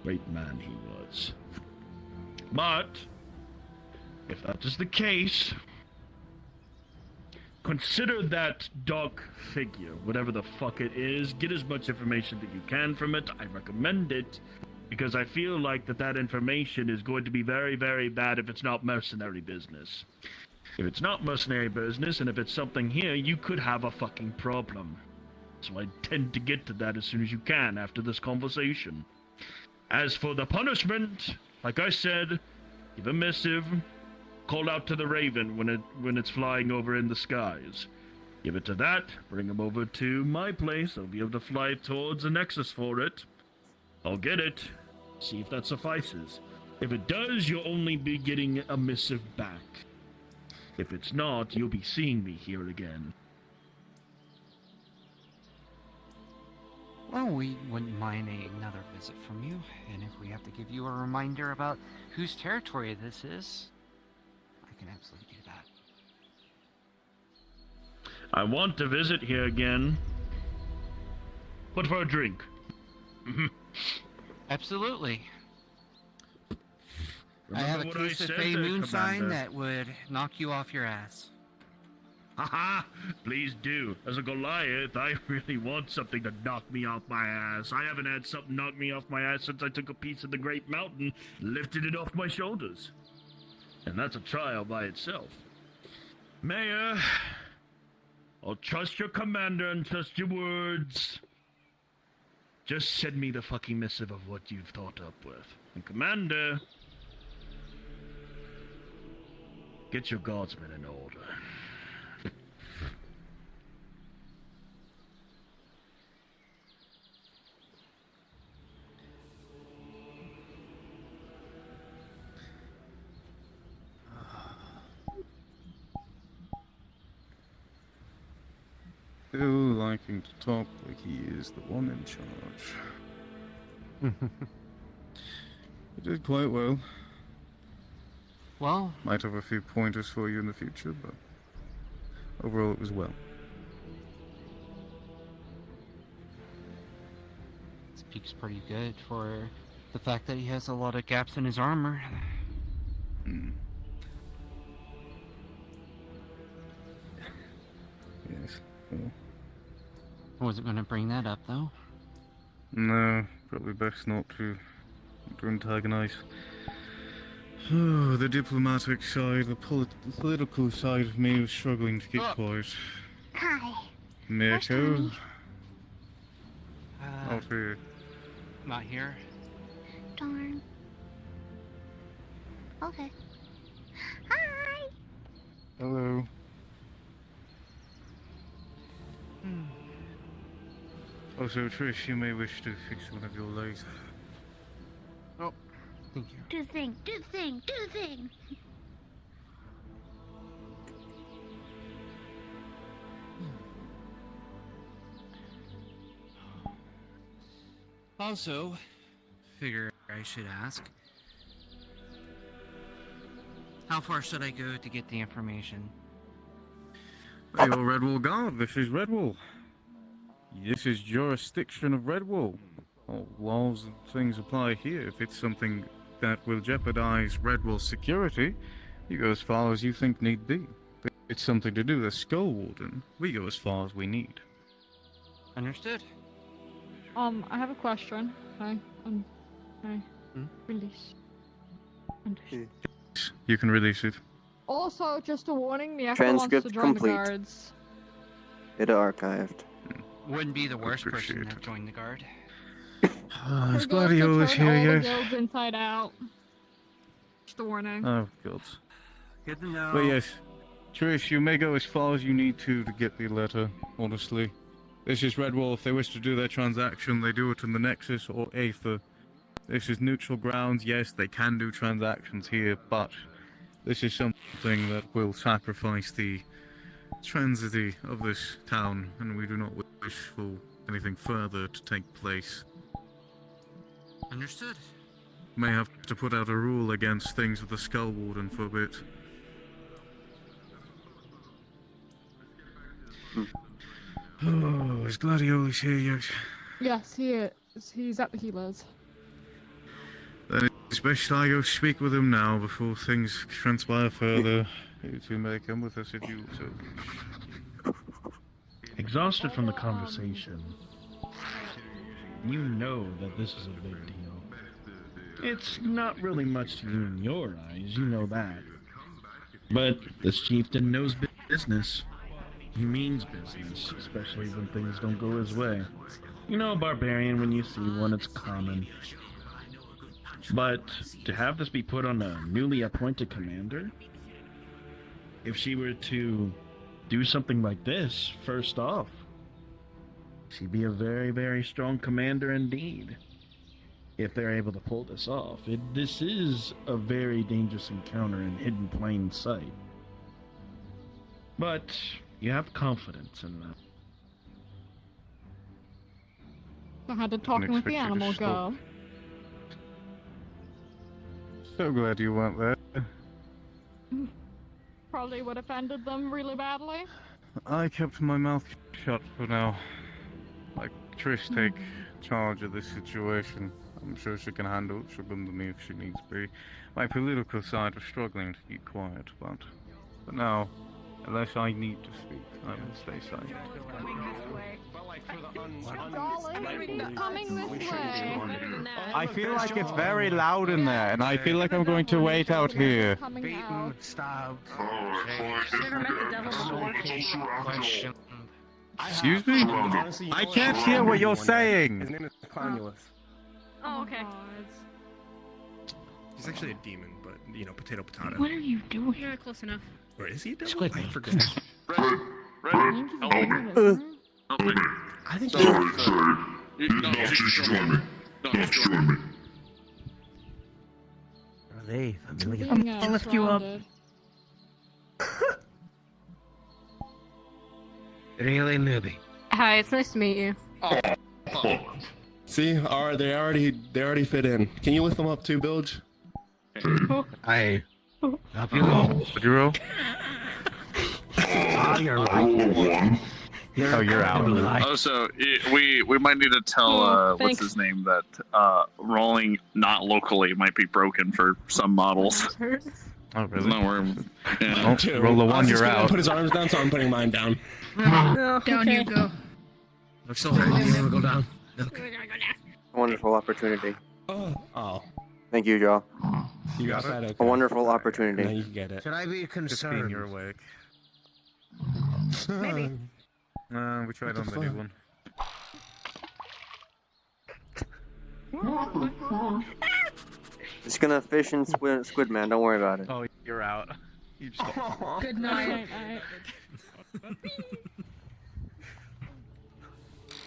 [SPEAKER 21] Great man he was. But, if that is the case, consider that dog figure, whatever the fuck it is. Get as much information that you can from it. I recommend it, because I feel like that information is going to be very, very bad if it's not mercenary business. If it's not mercenary business, and if it's something here, you could have a fucking problem. So I tend to get to that as soon as you can after this conversation. As for the punishment, like I said, give a missive, call out to the raven when it's flying over in the skies. Give it to that, bring him over to my place, I'll be able to fly towards the nexus for it. I'll get it, see if that suffices. If it does, you'll only be getting a missive back. If it's not, you'll be seeing me here again.
[SPEAKER 7] Well, we wouldn't mind another visit from you, and if we have to give you a reminder about whose territory this is, I can absolutely do that.
[SPEAKER 21] I want to visit here again. But for a drink.
[SPEAKER 7] Absolutely. I
[SPEAKER 21] Remember
[SPEAKER 7] have a
[SPEAKER 21] what
[SPEAKER 7] case of
[SPEAKER 21] said
[SPEAKER 7] Fey
[SPEAKER 21] there,
[SPEAKER 7] Moonshine
[SPEAKER 21] Commander.
[SPEAKER 7] that would knock you off your ass.
[SPEAKER 21] Haha, please do. As a Goliath, I really want something to knock me off my ass. I haven't had something knock me off my ass since I took a piece of the Great Mountain, lifted it off my shoulders. And that's a trial by itself. Mayor, I'll trust your commander and trust your words. Just send me the fucking missive of what you've thought up with. And Commander, get your guardsmen in order.
[SPEAKER 17] Still liking to talk like he is the one in charge. You did quite well.
[SPEAKER 7] Well,
[SPEAKER 17] might have a few pointers for you in the future, but overall it was well.
[SPEAKER 7] Speaks pretty good for the fact that he has a lot of gaps in his armor.
[SPEAKER 17] Yes. Well,
[SPEAKER 7] I wasn't going to bring that up, though.
[SPEAKER 17] no, probably best not to antagonize. Oh, the diplomatic side, the political side of me was struggling to keep quiet.
[SPEAKER 12] Hi.
[SPEAKER 17] Mirko? Out here.
[SPEAKER 7] Not here.
[SPEAKER 12] Darn. Okay. Hi.
[SPEAKER 17] Hello. Also, Trish, you may wish to fix one of your legs.
[SPEAKER 7] Oh, thank you.
[SPEAKER 12] Do the thing, do the thing, do the thing.
[SPEAKER 7] Also, figure I should ask, how far should I go to get the information?
[SPEAKER 17] Hey, you're Redwall Guard. This is Redwall. This is jurisdiction of Redwall. All laws and things apply here. If it's something that will jeopardize Redwall's security, you go as far as you think need be. If it's something to do with Skull Warden, we go as far as we need.
[SPEAKER 7] Understood.
[SPEAKER 10] I have a question. Hi. Hi. Release.
[SPEAKER 17] You can release it.
[SPEAKER 10] Also, just a warning, the Echo wants to
[SPEAKER 13] Transcript
[SPEAKER 10] join
[SPEAKER 13] complete.
[SPEAKER 10] the guards.
[SPEAKER 13] It archived.
[SPEAKER 7] Wouldn't be the worst person to join the guard.
[SPEAKER 17] Is
[SPEAKER 10] Her goal
[SPEAKER 17] Gladio
[SPEAKER 10] to
[SPEAKER 17] is
[SPEAKER 10] turn
[SPEAKER 17] here
[SPEAKER 10] all
[SPEAKER 17] yet?
[SPEAKER 10] the guilds inside out. Just a warning.
[SPEAKER 17] Oh, God.
[SPEAKER 7] Good to know.
[SPEAKER 17] But yes, Trish, you may go as far as you need to get the letter, honestly. This is Redwall. If they wish to do their transaction, they do it in the Nexus or Aether. This is neutral grounds. Yes, they can do transactions here, but This is something that will sacrifice the transit of this town, and we do not wish for anything further to take place.
[SPEAKER 7] Understood.
[SPEAKER 17] May have to put out a rule against things with the Skull Warden for a bit. Oh, is Gladiolus here yet?
[SPEAKER 10] Yes, he is. He's at the healers.
[SPEAKER 17] Then it's best I go speak with him now before things transpire further. You two may come with us if you so.
[SPEAKER 21] Exhausted from the conversation, you know that this is a big deal. It's not really much to you in your eyes, you know that. But this chieftain knows business. He means business, especially when things don't go his way. You know a barbarian, when you see one, it's common. But to have this be put on a newly appointed commander, if she were to do something like this, first off, she'd be a very, very strong commander indeed. If they're able to pull this off. This is a very dangerous encounter in hidden plain sight. But you have confidence in them.
[SPEAKER 10] So how did talking with the animal go?
[SPEAKER 17] So glad you weren't there.
[SPEAKER 10] Probably would have offended them really badly.
[SPEAKER 17] I kept my mouth shut for now. Like, Trish take charge of this situation. I'm sure she can handle it. She'll come to me if she needs be. My political side was struggling to keep quiet, but now, unless I need to speak, I will stay silent.
[SPEAKER 10] Coming this way.
[SPEAKER 17] I feel like it's very loud in there, and I feel like I'm going to wait out here.
[SPEAKER 15] Beaten, stabbed.
[SPEAKER 17] Excuse me? I can't hear what you're saying!
[SPEAKER 16] His name is Clonulus.
[SPEAKER 12] Oh, okay.
[SPEAKER 16] He's actually a demon, but, you know, potato.
[SPEAKER 12] What are you doing? You're close enough.
[SPEAKER 16] Or is he a devil?
[SPEAKER 12] Squid.
[SPEAKER 16] I forget.
[SPEAKER 19] Ready?
[SPEAKER 16] I think
[SPEAKER 19] join me.
[SPEAKER 15] Are they familiar?
[SPEAKER 10] I'll lift you up.
[SPEAKER 15] Really, newbie.
[SPEAKER 12] Hi, it's nice to meet you.
[SPEAKER 16] See, they already fit in. Can you lift them up too, Bilge?
[SPEAKER 15] I help you go.
[SPEAKER 17] Would you roll?
[SPEAKER 15] You're right.
[SPEAKER 17] You're out.
[SPEAKER 19] Also, we might need to tell what's his name that rolling not locally might be broken for some models.
[SPEAKER 17] Oh really?
[SPEAKER 19] No, we're
[SPEAKER 17] roll the one, you're out.
[SPEAKER 16] Put his arms down, so I'm putting mine down.
[SPEAKER 12] Down you go.
[SPEAKER 15] Looks so hard. You wanna go down?
[SPEAKER 13] A wonderful opportunity.
[SPEAKER 16] Oh.
[SPEAKER 13] Thank you, Joe.
[SPEAKER 16] You got it? Okay.
[SPEAKER 13] A wonderful
[SPEAKER 16] Now
[SPEAKER 13] opportunity.
[SPEAKER 16] you get it.
[SPEAKER 15] Should I be
[SPEAKER 17] Just being
[SPEAKER 15] concerned?
[SPEAKER 17] you're awake.
[SPEAKER 12] Maybe.
[SPEAKER 17] We tried on the new one.
[SPEAKER 13] Just gonna fish and squid man, don't worry about it.
[SPEAKER 17] Oh, you're out. You just
[SPEAKER 12] Good night.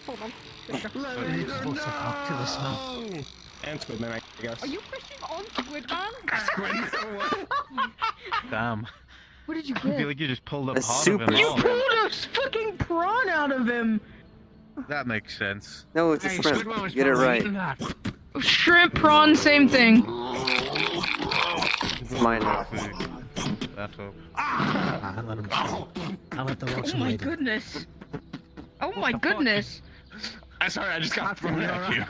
[SPEAKER 10] Hold on.
[SPEAKER 15] Close up to the smell.
[SPEAKER 16] And squid man, I guess.
[SPEAKER 10] Are you fishing on Squid Man?
[SPEAKER 17] Damn.
[SPEAKER 10] What did you
[SPEAKER 17] I feel
[SPEAKER 10] get?
[SPEAKER 17] like you just pulled up
[SPEAKER 13] A
[SPEAKER 17] part
[SPEAKER 13] super-
[SPEAKER 17] of him.
[SPEAKER 13] You
[SPEAKER 17] off.
[SPEAKER 12] Pulled a fucking prawn out of him.
[SPEAKER 17] That makes sense.
[SPEAKER 13] No, it's a shrimp. Get it right.
[SPEAKER 12] Shrimp, prawn, same thing.
[SPEAKER 13] Mine.
[SPEAKER 17] That up.
[SPEAKER 15] I'll let him go. I'll let the watch
[SPEAKER 12] Oh my goodness. Oh my goodness.
[SPEAKER 16] I'm sorry, I just got thrown at you.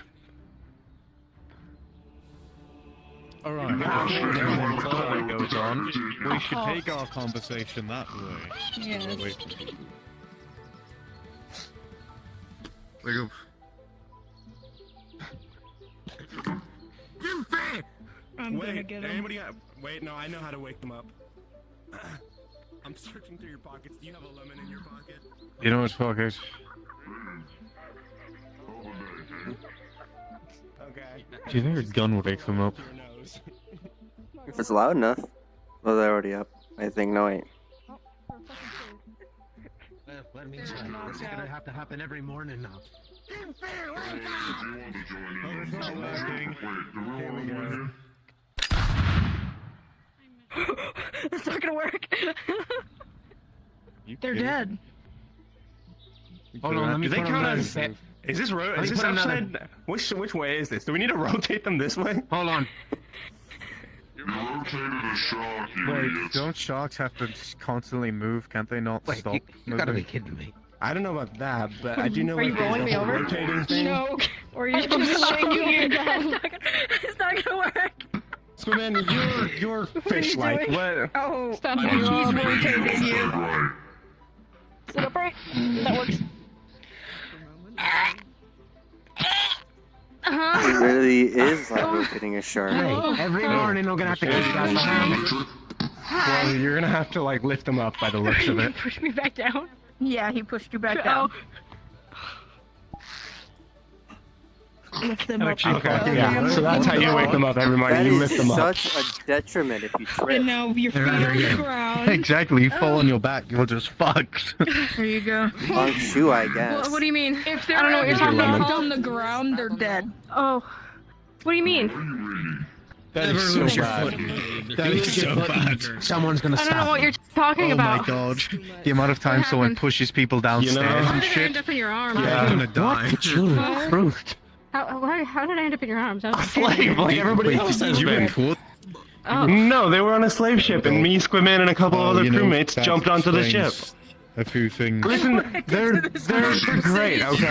[SPEAKER 17] Alright, when further goes on, we should take our conversation that way.
[SPEAKER 12] Yes.
[SPEAKER 17] Wait. Wake up.
[SPEAKER 12] I'm gonna get him.
[SPEAKER 16] Wait, no, I know how to wake them up. I'm searching through your pockets. Do you have a lemon in your pocket?
[SPEAKER 17] You know what's pocket?
[SPEAKER 16] Okay.
[SPEAKER 17] Do you think a gun would wake them up?
[SPEAKER 13] If it's loud enough. Well, they're already up. I think. No, wait.
[SPEAKER 15] Let me try. This is gonna have to happen every morning now.
[SPEAKER 10] not gonna work.
[SPEAKER 3] They're dead.
[SPEAKER 16] Hold on, let me. Do they count as? Is this upside? Which way is this? Do we need to rotate them this way?
[SPEAKER 17] Hold on.
[SPEAKER 22] You rotated a shark, you
[SPEAKER 17] Wait,
[SPEAKER 22] idiot.
[SPEAKER 17] don't sharks have to constantly move? Can't they not stop
[SPEAKER 16] You gotta be
[SPEAKER 17] moving?
[SPEAKER 16] kidding me. I don't know about that, but I do know
[SPEAKER 10] Are you
[SPEAKER 16] like
[SPEAKER 10] rolling me
[SPEAKER 16] there's a
[SPEAKER 10] over?
[SPEAKER 16] rotating thing.
[SPEAKER 10] No. Or are you just shaking you down? It's not gonna work.
[SPEAKER 16] Squidman, you're fish-like. What?
[SPEAKER 3] Oh,
[SPEAKER 10] Stop
[SPEAKER 3] he's rotating you.
[SPEAKER 10] Sit upright. That works.
[SPEAKER 13] It really is like rotating a shark.
[SPEAKER 16] Every morning we're gonna have to keep that behind. Well, you're gonna have to like lift them up by the looks of it.
[SPEAKER 10] Push me back down.
[SPEAKER 3] Yeah, he pushed you back down. Lift them up.
[SPEAKER 16] Okay, yeah. So that's how you wake them up every morning. You lift them up.
[SPEAKER 13] That is such a detriment if you trip.
[SPEAKER 3] And now your feet are on the ground.
[SPEAKER 17] Exactly, you fall on your back, you're just fucked.
[SPEAKER 3] There you go.
[SPEAKER 13] Long shoe, I guess.
[SPEAKER 10] What do you mean?
[SPEAKER 3] If they're
[SPEAKER 10] I don't know what you're talking about.
[SPEAKER 3] on the ground, they're dead.
[SPEAKER 10] Oh. What do you mean?
[SPEAKER 16] That is so bad. That is so bad. Someone's gonna
[SPEAKER 10] I
[SPEAKER 16] stop.
[SPEAKER 10] don't know what you're talking about.
[SPEAKER 17] Oh my god. The amount of time someone pushes people downstairs
[SPEAKER 10] How
[SPEAKER 17] and
[SPEAKER 10] did I
[SPEAKER 17] shit.
[SPEAKER 10] end up in your arms?
[SPEAKER 17] Yeah. You're gonna die.
[SPEAKER 10] How did I end up in your arms? I was
[SPEAKER 16] Slave, like everybody else has been.
[SPEAKER 10] Oh.
[SPEAKER 16] No, they were on a slave ship, and me, Squidman, and a couple other
[SPEAKER 17] you know,
[SPEAKER 16] crewmates
[SPEAKER 17] that
[SPEAKER 16] jumped onto the ship.
[SPEAKER 17] explains a few things.
[SPEAKER 16] Listen, they're great, okay?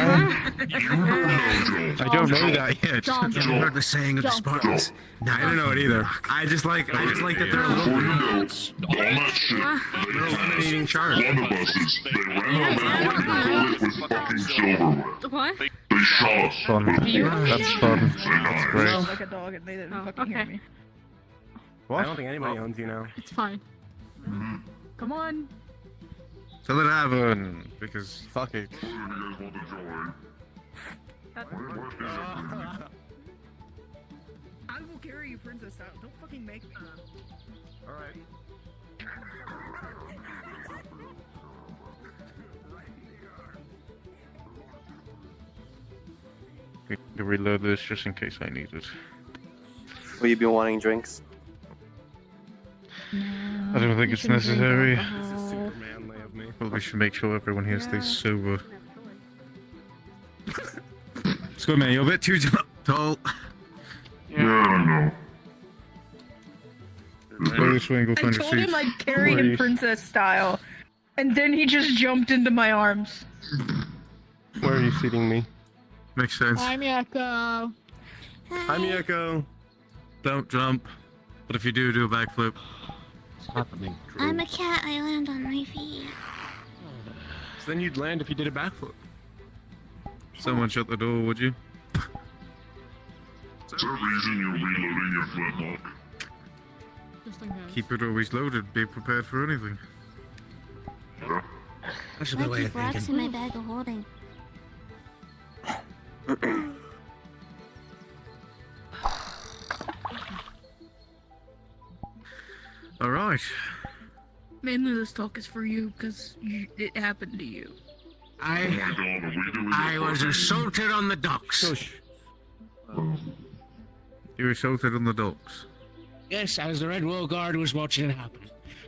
[SPEAKER 17] I don't know that yet.
[SPEAKER 4] You ever heard the saying of the Spartans?
[SPEAKER 16] No, I don't know it either. I just like that they're a little
[SPEAKER 22] notes. On that ship, they
[SPEAKER 16] eating sharks.
[SPEAKER 22] blunderbusses. They ran around and loaded with fucking silverware.
[SPEAKER 10] What?
[SPEAKER 22] They shot us.
[SPEAKER 17] Fun. That's fun. That's great.
[SPEAKER 3] Sounds like a dog and they didn't fucking hear me.
[SPEAKER 16] I don't think anybody owns you now.
[SPEAKER 10] It's fine.
[SPEAKER 3] Come on.
[SPEAKER 17] Tell it happen, because fuck it.
[SPEAKER 3] I will carry you, princess. Don't fucking make me.
[SPEAKER 16] Alright.
[SPEAKER 17] Need to reload this just in case I need it.
[SPEAKER 13] Will you be wanting drinks?
[SPEAKER 17] I don't think it's necessary.
[SPEAKER 16] This is super manly of me.
[SPEAKER 17] Well, we should make sure everyone here stays sober. Squidman, you're a bit too tall.
[SPEAKER 22] Yeah, I know.
[SPEAKER 17] Go this way and go
[SPEAKER 3] I
[SPEAKER 17] find a
[SPEAKER 3] told
[SPEAKER 17] seat.
[SPEAKER 3] him I'd carry him princess style, and then he just jumped into my arms.
[SPEAKER 16] Where are you seating me?
[SPEAKER 17] Makes sense.
[SPEAKER 10] I'm Yako.
[SPEAKER 16] Hi, Miyako.
[SPEAKER 17] Don't jump. But if you do, do a backflip.
[SPEAKER 16] What's happening?
[SPEAKER 18] I'm a cat, I land on my feet.
[SPEAKER 16] So then you'd land if you did a backflip.
[SPEAKER 17] Someone shut the door, would you?
[SPEAKER 22] Is there a reason you're reloading your flintlock?
[SPEAKER 10] Just in case.
[SPEAKER 17] Keep it always loaded. Be prepared for anything.
[SPEAKER 22] Yeah.
[SPEAKER 18] That's a good way of thinking. Rocks in my bag of holding.
[SPEAKER 17] All right.
[SPEAKER 3] Mainly this talk is for you, because it happened to you.
[SPEAKER 4] I was assaulted on the docks.
[SPEAKER 17] You were assaulted on the docks.
[SPEAKER 4] Yes, as the Red Wall Guard was watching it happen.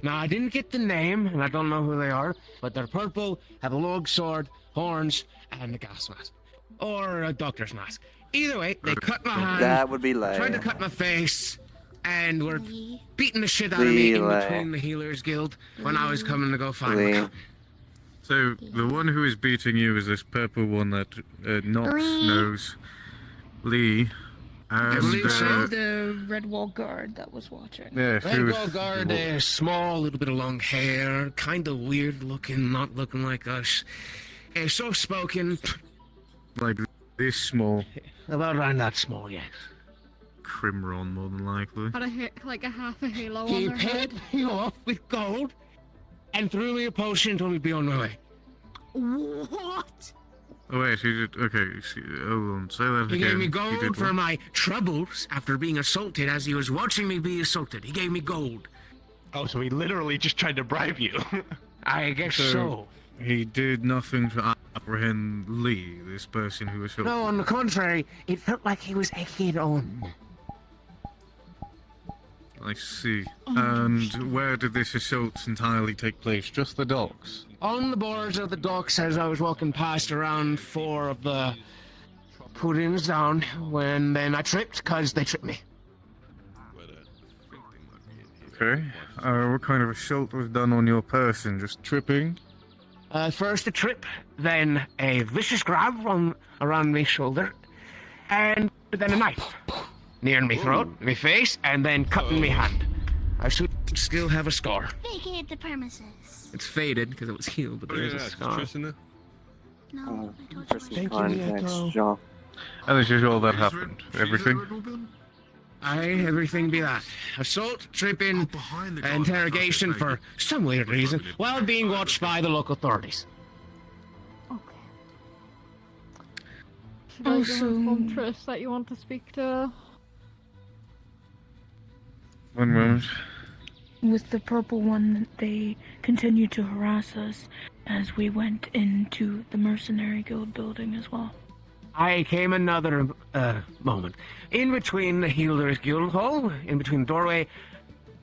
[SPEAKER 4] Now, I didn't get the name, and I don't know who they are, but they're purple, have a long sword, horns, and a gas mask. Or a doctor's mask. Either way, they cut my hand,
[SPEAKER 13] That would be like.
[SPEAKER 4] tried to cut my face, and were beating the shit out of me in between the Healers Guild when I was coming to go find them.
[SPEAKER 17] So, the one who is beating you is this purple one that Knox knows. Lee. And,
[SPEAKER 3] The Red Wall Guard that was watching.
[SPEAKER 17] Yeah,
[SPEAKER 4] Red Wall Guard, small, little bit of long hair, kind of weird looking, not looking like us. Soft spoken.
[SPEAKER 17] Like this small.
[SPEAKER 4] About around that small, yes.
[SPEAKER 17] Crimron, more than likely.
[SPEAKER 10] Had like a half a halo
[SPEAKER 4] He
[SPEAKER 10] on their head.
[SPEAKER 4] paid me off with gold and threw me a potion and told me to be on my way.
[SPEAKER 10] What?
[SPEAKER 17] Oh wait, he did. Okay, hold on. Say that
[SPEAKER 4] He
[SPEAKER 17] again.
[SPEAKER 4] gave me
[SPEAKER 17] He
[SPEAKER 4] gold
[SPEAKER 17] did
[SPEAKER 4] for
[SPEAKER 17] what?
[SPEAKER 4] my troubles after being assaulted as he was watching me be assaulted. He gave me gold.
[SPEAKER 16] Oh, so he literally just tried to bribe you.
[SPEAKER 4] I guess so.
[SPEAKER 17] He did nothing to apprehend Lee, this person who was.
[SPEAKER 4] No, on the contrary, it felt like he was egging on.
[SPEAKER 17] I see. And where did this assault entirely take place? Just the docks?
[SPEAKER 8] On the borders of the docks as I was walking past around 4 of the put-ins down, when then I tripped because they tripped me.
[SPEAKER 17] Okay. What kind of assault was done on your person? Just tripping?
[SPEAKER 8] First a trip, then a vicious grab around my shoulder, and then a knife near my throat, my face, and then cut in my hand. I should still have a scar.
[SPEAKER 18] Vacate the premises.
[SPEAKER 5] It's faded because it was healed, but there's a scar.
[SPEAKER 18] No,
[SPEAKER 8] Thank you, Echo.
[SPEAKER 17] And this is all that happened. Everything?
[SPEAKER 8] Aye, everything be that. Assault, tripping, interrogation for some weird reason, while being watched by the local authorities.
[SPEAKER 10] Should I go inform Trish that you want to speak to?
[SPEAKER 17] One moment.
[SPEAKER 3] With the purple one, they continued to harass us as we went into the Mercenary Guild building as well.
[SPEAKER 8] I came another moment. In between the Healer's Guild Hall, in between the doorway,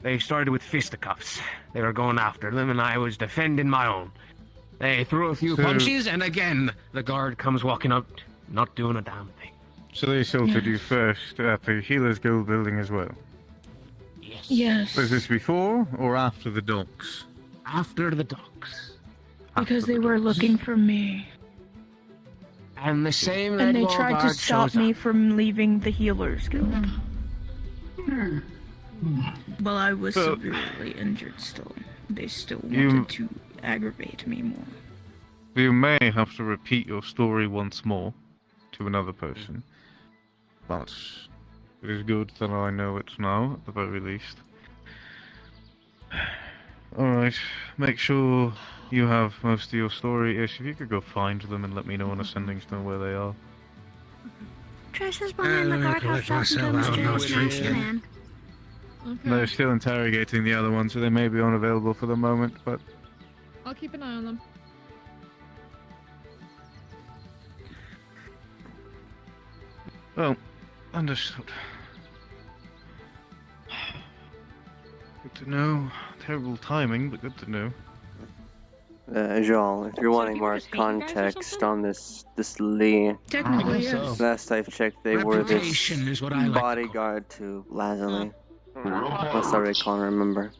[SPEAKER 8] they started with fisticuffs. They were going after them, and I was defending my own. They threw a few punches, and again, the guard comes walking up, not doing a damn thing.
[SPEAKER 17] So they assaulted you first at the Healer's Guild building as well?
[SPEAKER 3] Yes.
[SPEAKER 17] Was this before or after the docks?
[SPEAKER 8] After the docks.
[SPEAKER 3] Because they were looking for me.
[SPEAKER 8] And the same
[SPEAKER 3] And
[SPEAKER 8] Red
[SPEAKER 3] they
[SPEAKER 8] Wall
[SPEAKER 3] tried to
[SPEAKER 8] guard
[SPEAKER 3] stop
[SPEAKER 8] shows
[SPEAKER 3] me
[SPEAKER 8] up.
[SPEAKER 3] from leaving the Healers Guild. Well, I was
[SPEAKER 17] So-
[SPEAKER 3] severely injured still. They still
[SPEAKER 17] You-
[SPEAKER 3] wanted to aggravate me more.
[SPEAKER 17] You may have to repeat your story once more to another person, but it is good that I know it now, at the very least. Alright, make sure you have most of your story. Ish, if you could go find them and let me know on ascending stone where they are.
[SPEAKER 18] Trish is behind the guardhouse talking to mysterious man.
[SPEAKER 17] They're still interrogating the other one, so they may be unavailable for the moment, but...
[SPEAKER 10] I'll keep an eye on them.
[SPEAKER 17] Well, understood. Good to know. Terrible timing, but good to know.
[SPEAKER 13] Joel, if you're wanting more context on this Lee,
[SPEAKER 3] Technically, yes.
[SPEAKER 13] last I've checked, they were this
[SPEAKER 8] Reputation is what I like to
[SPEAKER 13] bodyguard to Lazuli. That's all I can't remember.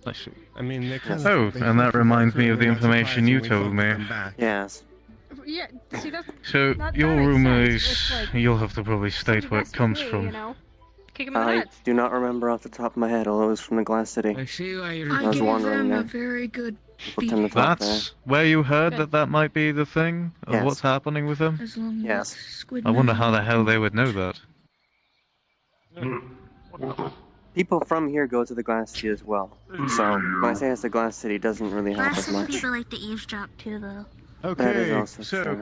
[SPEAKER 17] I see.
[SPEAKER 15] I mean, they kind
[SPEAKER 17] Oh, and that reminds me of the information you told me.
[SPEAKER 13] Yes.
[SPEAKER 10] Yeah, see, that's
[SPEAKER 17] So,
[SPEAKER 10] that
[SPEAKER 17] your
[SPEAKER 10] makes
[SPEAKER 17] rumor
[SPEAKER 10] sense.
[SPEAKER 17] is...
[SPEAKER 10] It's like,
[SPEAKER 17] You'll have to probably state where it comes
[SPEAKER 10] you
[SPEAKER 17] from.
[SPEAKER 10] know? Kick him in the
[SPEAKER 13] I
[SPEAKER 10] nuts.
[SPEAKER 13] do not remember off the top of my head, although it was from the Glass City.
[SPEAKER 8] I see why you're...
[SPEAKER 13] I was
[SPEAKER 3] gave
[SPEAKER 13] wondering
[SPEAKER 3] them a
[SPEAKER 13] there.
[SPEAKER 3] very good
[SPEAKER 13] Put them to talk
[SPEAKER 17] That's where you heard
[SPEAKER 10] Good.
[SPEAKER 17] that that might be the thing? Of
[SPEAKER 13] Yes.
[SPEAKER 17] what's happening with them?
[SPEAKER 3] As long
[SPEAKER 13] Yes.
[SPEAKER 3] as Squid
[SPEAKER 17] I wonder
[SPEAKER 3] Man-
[SPEAKER 17] how the hell they would know that.
[SPEAKER 13] People from here go to the Glass City as well. So, when I say it's the Glass City, it doesn't really help
[SPEAKER 18] Lots
[SPEAKER 13] as
[SPEAKER 18] of
[SPEAKER 13] much.
[SPEAKER 18] people like to eavesdrop too, though.
[SPEAKER 13] That is
[SPEAKER 17] Okay,
[SPEAKER 13] also
[SPEAKER 17] so...
[SPEAKER 13] true.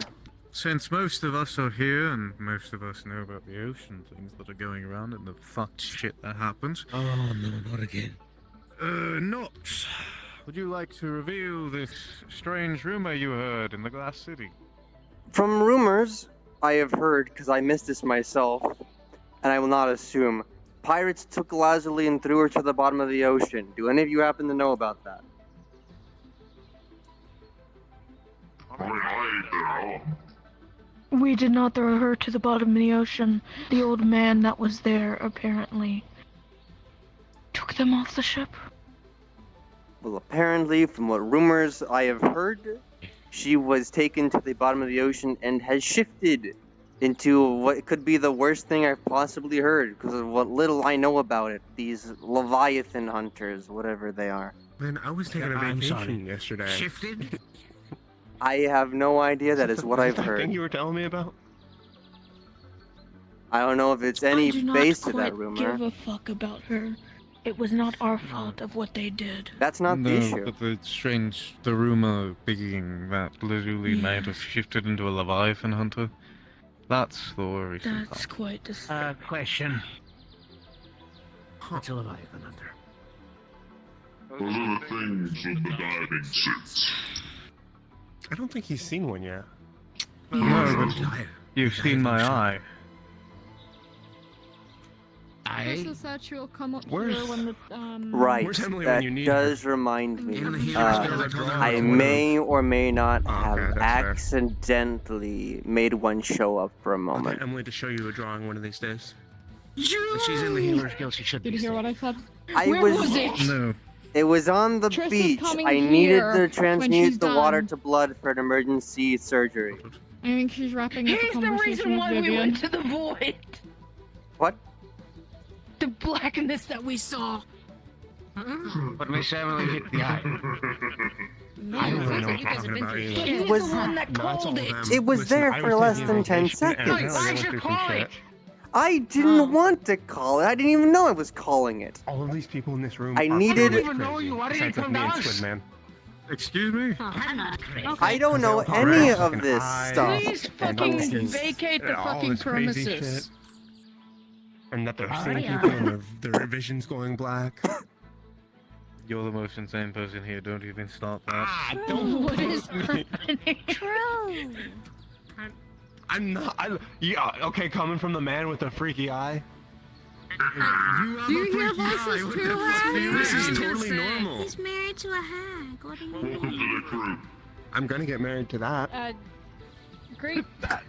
[SPEAKER 17] Since most of us are here, and most of us know about the ocean things that are going around and the fucked shit that happens...
[SPEAKER 8] Oh, no, not again.
[SPEAKER 17] Nox, would you like to reveal this strange rumor you heard in the Glass City?
[SPEAKER 13] From rumors, I have heard, because I missed this myself, and I will not assume, pirates took Lazuli and threw her to the bottom of the ocean. Do any of you happen to know about that?
[SPEAKER 3] We did not throw her to the bottom of the ocean. The old man that was there apparently took them off the ship.
[SPEAKER 13] Well, apparently, from what rumors I have heard, she was taken to the bottom of the ocean and has shifted into what could be the worst thing I've possibly heard, because of what little I know about it. These Leviathan hunters, whatever they are.
[SPEAKER 16] Man, I was taking a vacation yesterday.
[SPEAKER 8] Shifted?
[SPEAKER 13] I have no idea. That is what I've
[SPEAKER 16] That
[SPEAKER 13] heard.
[SPEAKER 16] thing you were telling me about?
[SPEAKER 13] I don't know if it's any
[SPEAKER 3] I do not
[SPEAKER 13] base to
[SPEAKER 3] quite
[SPEAKER 13] that rumor.
[SPEAKER 3] give a fuck about her. It was not our fault of what they did.
[SPEAKER 13] That's not
[SPEAKER 17] no,
[SPEAKER 13] the issue.
[SPEAKER 17] but the strange... The rumor being that Lazuli may have shifted into a Leviathan hunter. That's the worrisome
[SPEAKER 3] That's
[SPEAKER 17] part.
[SPEAKER 3] quite disturbing.
[SPEAKER 8] Question. What's a Leviathan hunter?
[SPEAKER 22] Those are the things with the diving suits.
[SPEAKER 16] I don't think he's seen one yet.
[SPEAKER 17] No, but you've seen my eye.
[SPEAKER 10] Trisha said she will come up
[SPEAKER 1] Where's-
[SPEAKER 10] here when the
[SPEAKER 13] Right,
[SPEAKER 1] Where's Emily
[SPEAKER 13] that
[SPEAKER 1] when you need
[SPEAKER 13] does remind me.
[SPEAKER 1] In the healer's
[SPEAKER 13] I may or may not have
[SPEAKER 1] okay, that's fair.
[SPEAKER 13] accidentally made one show up for a
[SPEAKER 1] I'll
[SPEAKER 13] moment.
[SPEAKER 1] get Emily to show you a drawing one of these days. If she's in the healer's guild, she should
[SPEAKER 10] Did
[SPEAKER 1] be
[SPEAKER 10] you hear
[SPEAKER 1] safe.
[SPEAKER 10] what I said?
[SPEAKER 13] Where was
[SPEAKER 10] it?
[SPEAKER 17] No.
[SPEAKER 13] It was on the
[SPEAKER 10] Trish is
[SPEAKER 13] beach.
[SPEAKER 10] coming
[SPEAKER 13] I needed
[SPEAKER 10] here
[SPEAKER 13] to
[SPEAKER 10] when
[SPEAKER 13] transmute
[SPEAKER 10] she's
[SPEAKER 13] the water
[SPEAKER 10] done.
[SPEAKER 13] to blood for an emergency surgery.
[SPEAKER 10] I think she's wrapping up
[SPEAKER 3] He's
[SPEAKER 10] the
[SPEAKER 3] the
[SPEAKER 10] conversation
[SPEAKER 3] reason
[SPEAKER 10] with
[SPEAKER 3] why we
[SPEAKER 10] Vivian.
[SPEAKER 3] went to the void.
[SPEAKER 13] What?
[SPEAKER 3] The blackness that we saw.
[SPEAKER 8] But Miss Emily hit the eye.
[SPEAKER 1] I don't really know what you're talking about either.
[SPEAKER 3] But he's
[SPEAKER 13] was-
[SPEAKER 3] the one that
[SPEAKER 1] No, it's
[SPEAKER 3] called
[SPEAKER 1] all
[SPEAKER 3] it.
[SPEAKER 1] them.
[SPEAKER 13] It was
[SPEAKER 1] Listen,
[SPEAKER 13] there
[SPEAKER 1] I
[SPEAKER 13] for
[SPEAKER 1] was
[SPEAKER 13] less
[SPEAKER 1] taking
[SPEAKER 13] than 10
[SPEAKER 1] vacation, and
[SPEAKER 13] seconds.
[SPEAKER 1] apparently I
[SPEAKER 3] Why'd
[SPEAKER 1] went
[SPEAKER 3] you
[SPEAKER 1] through some
[SPEAKER 3] call
[SPEAKER 1] shit.
[SPEAKER 3] it?
[SPEAKER 13] I didn't want to call it. I didn't even know I was calling it.
[SPEAKER 1] All of these people in this room.
[SPEAKER 13] I
[SPEAKER 1] are
[SPEAKER 13] needed-
[SPEAKER 1] crazy.
[SPEAKER 13] I don't even
[SPEAKER 8] know you. Why did you
[SPEAKER 1] Besides,
[SPEAKER 8] come
[SPEAKER 1] like, me
[SPEAKER 8] to
[SPEAKER 1] and
[SPEAKER 8] us?
[SPEAKER 1] Squid Man.
[SPEAKER 17] Excuse me?
[SPEAKER 11] I'm not crazy.
[SPEAKER 13] I don't know
[SPEAKER 1] Because they all
[SPEAKER 13] any
[SPEAKER 1] have
[SPEAKER 13] of this
[SPEAKER 1] eyes.
[SPEAKER 13] stuff.
[SPEAKER 3] Please
[SPEAKER 1] And
[SPEAKER 3] fucking
[SPEAKER 1] all this-
[SPEAKER 3] vacate the
[SPEAKER 1] all
[SPEAKER 3] fucking
[SPEAKER 1] this crazy
[SPEAKER 3] premises.
[SPEAKER 1] shit. And that they're seeing
[SPEAKER 11] yeah.
[SPEAKER 1] people and their vision's going black.
[SPEAKER 17] You're the most insane person here, don't even start that.
[SPEAKER 3] What is happening?
[SPEAKER 18] True.
[SPEAKER 1] I'm not. Yeah, okay, coming from the man with the freaky eye.
[SPEAKER 10] Do you hear voices too, Larry?
[SPEAKER 1] This is
[SPEAKER 18] He's
[SPEAKER 1] totally normal.
[SPEAKER 18] He's married to a hag. What do you mean?
[SPEAKER 1] I'm gonna get married to that.
[SPEAKER 10] Great.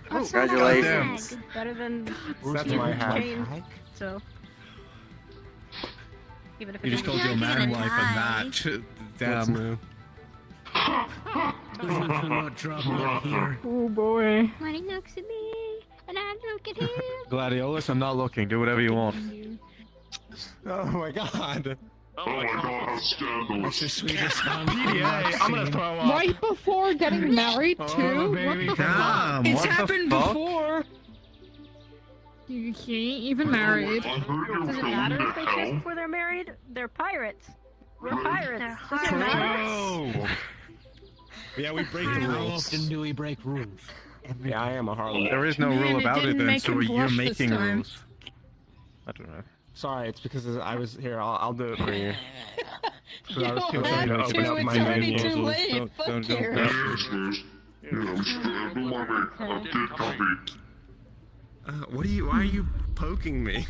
[SPEAKER 13] Congratulations.
[SPEAKER 10] Better than
[SPEAKER 1] That's my hat.
[SPEAKER 10] so. Even if
[SPEAKER 17] You just called your man wife and that.
[SPEAKER 1] That's
[SPEAKER 17] Damn.
[SPEAKER 1] new.
[SPEAKER 6] Not drop me here.
[SPEAKER 10] Oh boy.
[SPEAKER 18] When he looks at me, and I look at him.
[SPEAKER 17] Gladiolus, I'm not looking. Do whatever you want.
[SPEAKER 1] Oh my god.
[SPEAKER 22] Oh my god, how scandalous.
[SPEAKER 1] That's the sweetest PDA. I'm gonna throw up.
[SPEAKER 10] Right before getting married too?
[SPEAKER 1] baby,
[SPEAKER 10] What the
[SPEAKER 17] Damn,
[SPEAKER 3] It's
[SPEAKER 17] what the
[SPEAKER 3] happened
[SPEAKER 17] fuck?
[SPEAKER 3] before.
[SPEAKER 10] You can't even married.
[SPEAKER 12] Does it matter if they kiss before they're married? They're pirates. We're pirates.
[SPEAKER 18] They're
[SPEAKER 12] Does it matter?
[SPEAKER 1] Oh. Yeah, we break the
[SPEAKER 6] How
[SPEAKER 1] rules.
[SPEAKER 6] often do we break rules?
[SPEAKER 1] Yeah, I am a harlot.
[SPEAKER 17] There is no
[SPEAKER 3] Man,
[SPEAKER 17] rule
[SPEAKER 3] it
[SPEAKER 17] about it
[SPEAKER 3] didn't
[SPEAKER 17] then,
[SPEAKER 3] make
[SPEAKER 17] so
[SPEAKER 3] him
[SPEAKER 17] you're
[SPEAKER 3] blush this
[SPEAKER 17] making
[SPEAKER 3] time.
[SPEAKER 17] rules. I don't know.
[SPEAKER 1] Sorry, it's because I was here. I'll do it for you.
[SPEAKER 3] You
[SPEAKER 1] I was
[SPEAKER 3] don't
[SPEAKER 1] too
[SPEAKER 3] have
[SPEAKER 1] afraid to
[SPEAKER 3] to,
[SPEAKER 1] open up
[SPEAKER 3] it's
[SPEAKER 1] my
[SPEAKER 3] already
[SPEAKER 1] manual.
[SPEAKER 3] too late.
[SPEAKER 17] Don't-
[SPEAKER 3] Fuck
[SPEAKER 17] don't-
[SPEAKER 3] you.
[SPEAKER 17] don't-
[SPEAKER 1] Why are you poking me?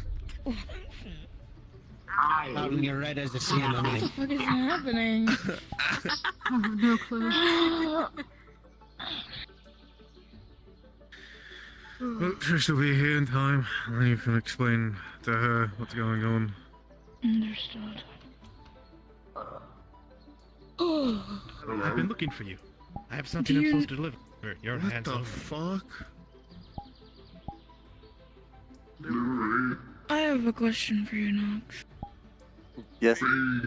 [SPEAKER 6] Pouting your red as a sea
[SPEAKER 3] What the fuck is happening?
[SPEAKER 10] I have no clue.
[SPEAKER 17] Well, Trish will be here in time, and then you can explain to her what's going on.
[SPEAKER 3] Understood.
[SPEAKER 20] I've been looking for you. I have something I'm supposed to deliver. Your
[SPEAKER 1] What
[SPEAKER 20] hands
[SPEAKER 1] the
[SPEAKER 20] on.
[SPEAKER 1] fuck?
[SPEAKER 3] I have a question for you, Nox.
[SPEAKER 13] Yes.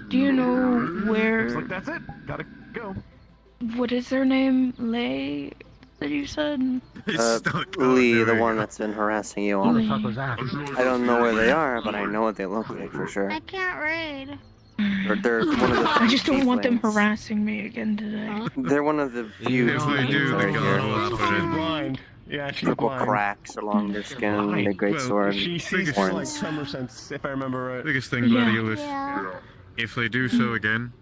[SPEAKER 3] Do you know where?
[SPEAKER 16] Looks like that's it. Gotta go.
[SPEAKER 3] What is their name? Lay? That you said?
[SPEAKER 13] Lee, the one that's been harassing you all.
[SPEAKER 3] Who the fuck was
[SPEAKER 8] that?
[SPEAKER 13] I don't know where they are, but I know what they look like for sure.
[SPEAKER 18] I can't read.
[SPEAKER 13] They're one of the
[SPEAKER 3] I just don't want them
[SPEAKER 13] tieflings.
[SPEAKER 3] harassing me again today.
[SPEAKER 13] They're one of the few
[SPEAKER 17] If they do,
[SPEAKER 13] tieflings
[SPEAKER 17] they
[SPEAKER 13] right
[SPEAKER 17] go
[SPEAKER 13] here.
[SPEAKER 17] all up
[SPEAKER 1] She's
[SPEAKER 17] in.
[SPEAKER 1] blind. Yeah, she's
[SPEAKER 13] Triple
[SPEAKER 1] blind.
[SPEAKER 13] cracks along their skin, their great
[SPEAKER 17] Well,
[SPEAKER 13] sword,
[SPEAKER 1] She sees like
[SPEAKER 13] horns.
[SPEAKER 1] tremor sense, if I remember right.
[SPEAKER 17] Biggest thing,
[SPEAKER 3] Yeah.
[SPEAKER 17] Gladiolus.
[SPEAKER 18] Yeah.
[SPEAKER 17] If they do so again,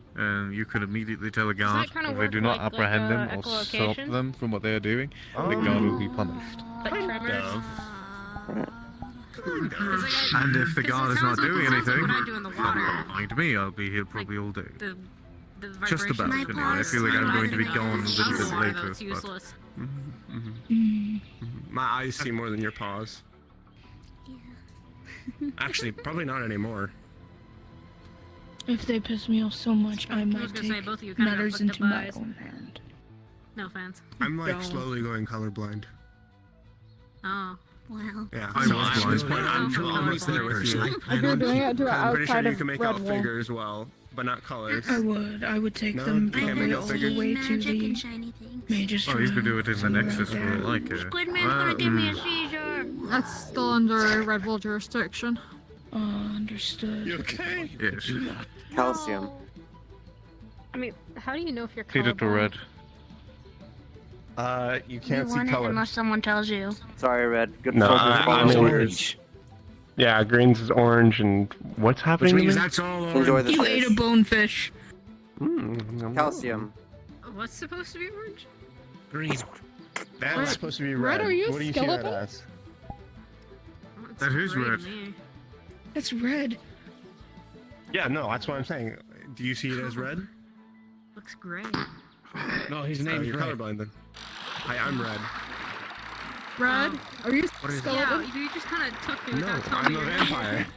[SPEAKER 17] you can immediately tell a guard.
[SPEAKER 12] kinda
[SPEAKER 17] If they
[SPEAKER 12] work
[SPEAKER 17] do not
[SPEAKER 12] like
[SPEAKER 17] apprehend them or
[SPEAKER 12] echolocation?
[SPEAKER 17] stop them from what they are doing, the guard will be punished.
[SPEAKER 12] Like tremors?
[SPEAKER 17] And if the guard is not doing anything,
[SPEAKER 7] we're not doing the water.
[SPEAKER 17] lying to me, I'll be here probably all day.
[SPEAKER 7] The
[SPEAKER 17] Just about.
[SPEAKER 7] vibrations
[SPEAKER 17] Anyway, I feel like I'm going to be gone a little bit
[SPEAKER 7] water,
[SPEAKER 17] later.
[SPEAKER 7] it's
[SPEAKER 17] But
[SPEAKER 7] useless.
[SPEAKER 1] My eyes see more than your paws. Actually, probably not anymore.
[SPEAKER 3] If they piss me off so much, I might
[SPEAKER 7] was gonna say,
[SPEAKER 3] take
[SPEAKER 7] both of you kinda got
[SPEAKER 3] matters
[SPEAKER 7] fucked up
[SPEAKER 3] into my
[SPEAKER 7] eyes.
[SPEAKER 3] own hand.
[SPEAKER 7] No offense.
[SPEAKER 1] I'm like
[SPEAKER 3] Don't.
[SPEAKER 1] slowly going colorblind.
[SPEAKER 7] Oh.
[SPEAKER 18] Well.
[SPEAKER 1] Yeah,
[SPEAKER 17] I
[SPEAKER 1] so
[SPEAKER 17] was blind.
[SPEAKER 1] I'm almost there with you.
[SPEAKER 10] If you're doing it, do it
[SPEAKER 1] I'm pretty sure
[SPEAKER 10] outside
[SPEAKER 1] you
[SPEAKER 10] of
[SPEAKER 1] can make
[SPEAKER 10] Red
[SPEAKER 1] out
[SPEAKER 10] Wolf.
[SPEAKER 1] figure as well, but not colors.
[SPEAKER 3] I would take
[SPEAKER 1] No,
[SPEAKER 3] them
[SPEAKER 1] you can't
[SPEAKER 3] probably
[SPEAKER 1] make
[SPEAKER 3] all
[SPEAKER 1] out
[SPEAKER 3] the
[SPEAKER 1] figures.
[SPEAKER 3] way to
[SPEAKER 18] Magic
[SPEAKER 3] the
[SPEAKER 18] and shiny things.
[SPEAKER 3] Mage's
[SPEAKER 17] Oh, you could
[SPEAKER 3] Trial,
[SPEAKER 17] do it in the
[SPEAKER 3] something
[SPEAKER 17] Nexus
[SPEAKER 3] like
[SPEAKER 17] for
[SPEAKER 3] that.
[SPEAKER 17] like it.
[SPEAKER 18] Squidman's gonna give me a seizure.
[SPEAKER 10] That's still under Red Bull jurisdiction.
[SPEAKER 3] Understood.
[SPEAKER 1] You okay?
[SPEAKER 17] Yes.
[SPEAKER 13] Calcium.
[SPEAKER 12] I mean, how do you know if you're
[SPEAKER 17] Feed it to red.
[SPEAKER 1] You
[SPEAKER 18] You
[SPEAKER 1] can't see
[SPEAKER 18] want it
[SPEAKER 1] colors.
[SPEAKER 18] unless someone tells you.
[SPEAKER 13] Sorry, Red. Good
[SPEAKER 1] No,
[SPEAKER 13] focus,
[SPEAKER 1] I'm
[SPEAKER 13] follow me.
[SPEAKER 1] orange. Yeah, green's is orange, and what's happening?
[SPEAKER 6] Which means
[SPEAKER 1] to me?
[SPEAKER 6] that's all
[SPEAKER 13] Enjoy the
[SPEAKER 3] You ate a
[SPEAKER 13] fish.
[SPEAKER 3] bonefish.
[SPEAKER 13] Calcium.
[SPEAKER 7] What's supposed to be orange?
[SPEAKER 6] green.
[SPEAKER 1] That's
[SPEAKER 10] Red-
[SPEAKER 1] supposed to be
[SPEAKER 10] Red,
[SPEAKER 1] red.
[SPEAKER 10] are you
[SPEAKER 1] What do you see that
[SPEAKER 10] skeleton?
[SPEAKER 1] as?
[SPEAKER 7] It's
[SPEAKER 17] That is
[SPEAKER 7] gray to
[SPEAKER 17] red.
[SPEAKER 7] me.
[SPEAKER 3] That's red.
[SPEAKER 16] Yeah, no, that's what I'm saying. Do you see it as red?
[SPEAKER 12] Looks great.
[SPEAKER 8] No, his name's
[SPEAKER 16] you're
[SPEAKER 8] Red.
[SPEAKER 16] colorblind then. Hi, I'm red.
[SPEAKER 10] Red? Are you
[SPEAKER 16] What is
[SPEAKER 10] skeleton?
[SPEAKER 12] Yeah, you just kind of took me
[SPEAKER 16] No,
[SPEAKER 12] without telling
[SPEAKER 16] I'm
[SPEAKER 12] me
[SPEAKER 16] a
[SPEAKER 12] your name.
[SPEAKER 16] vampire.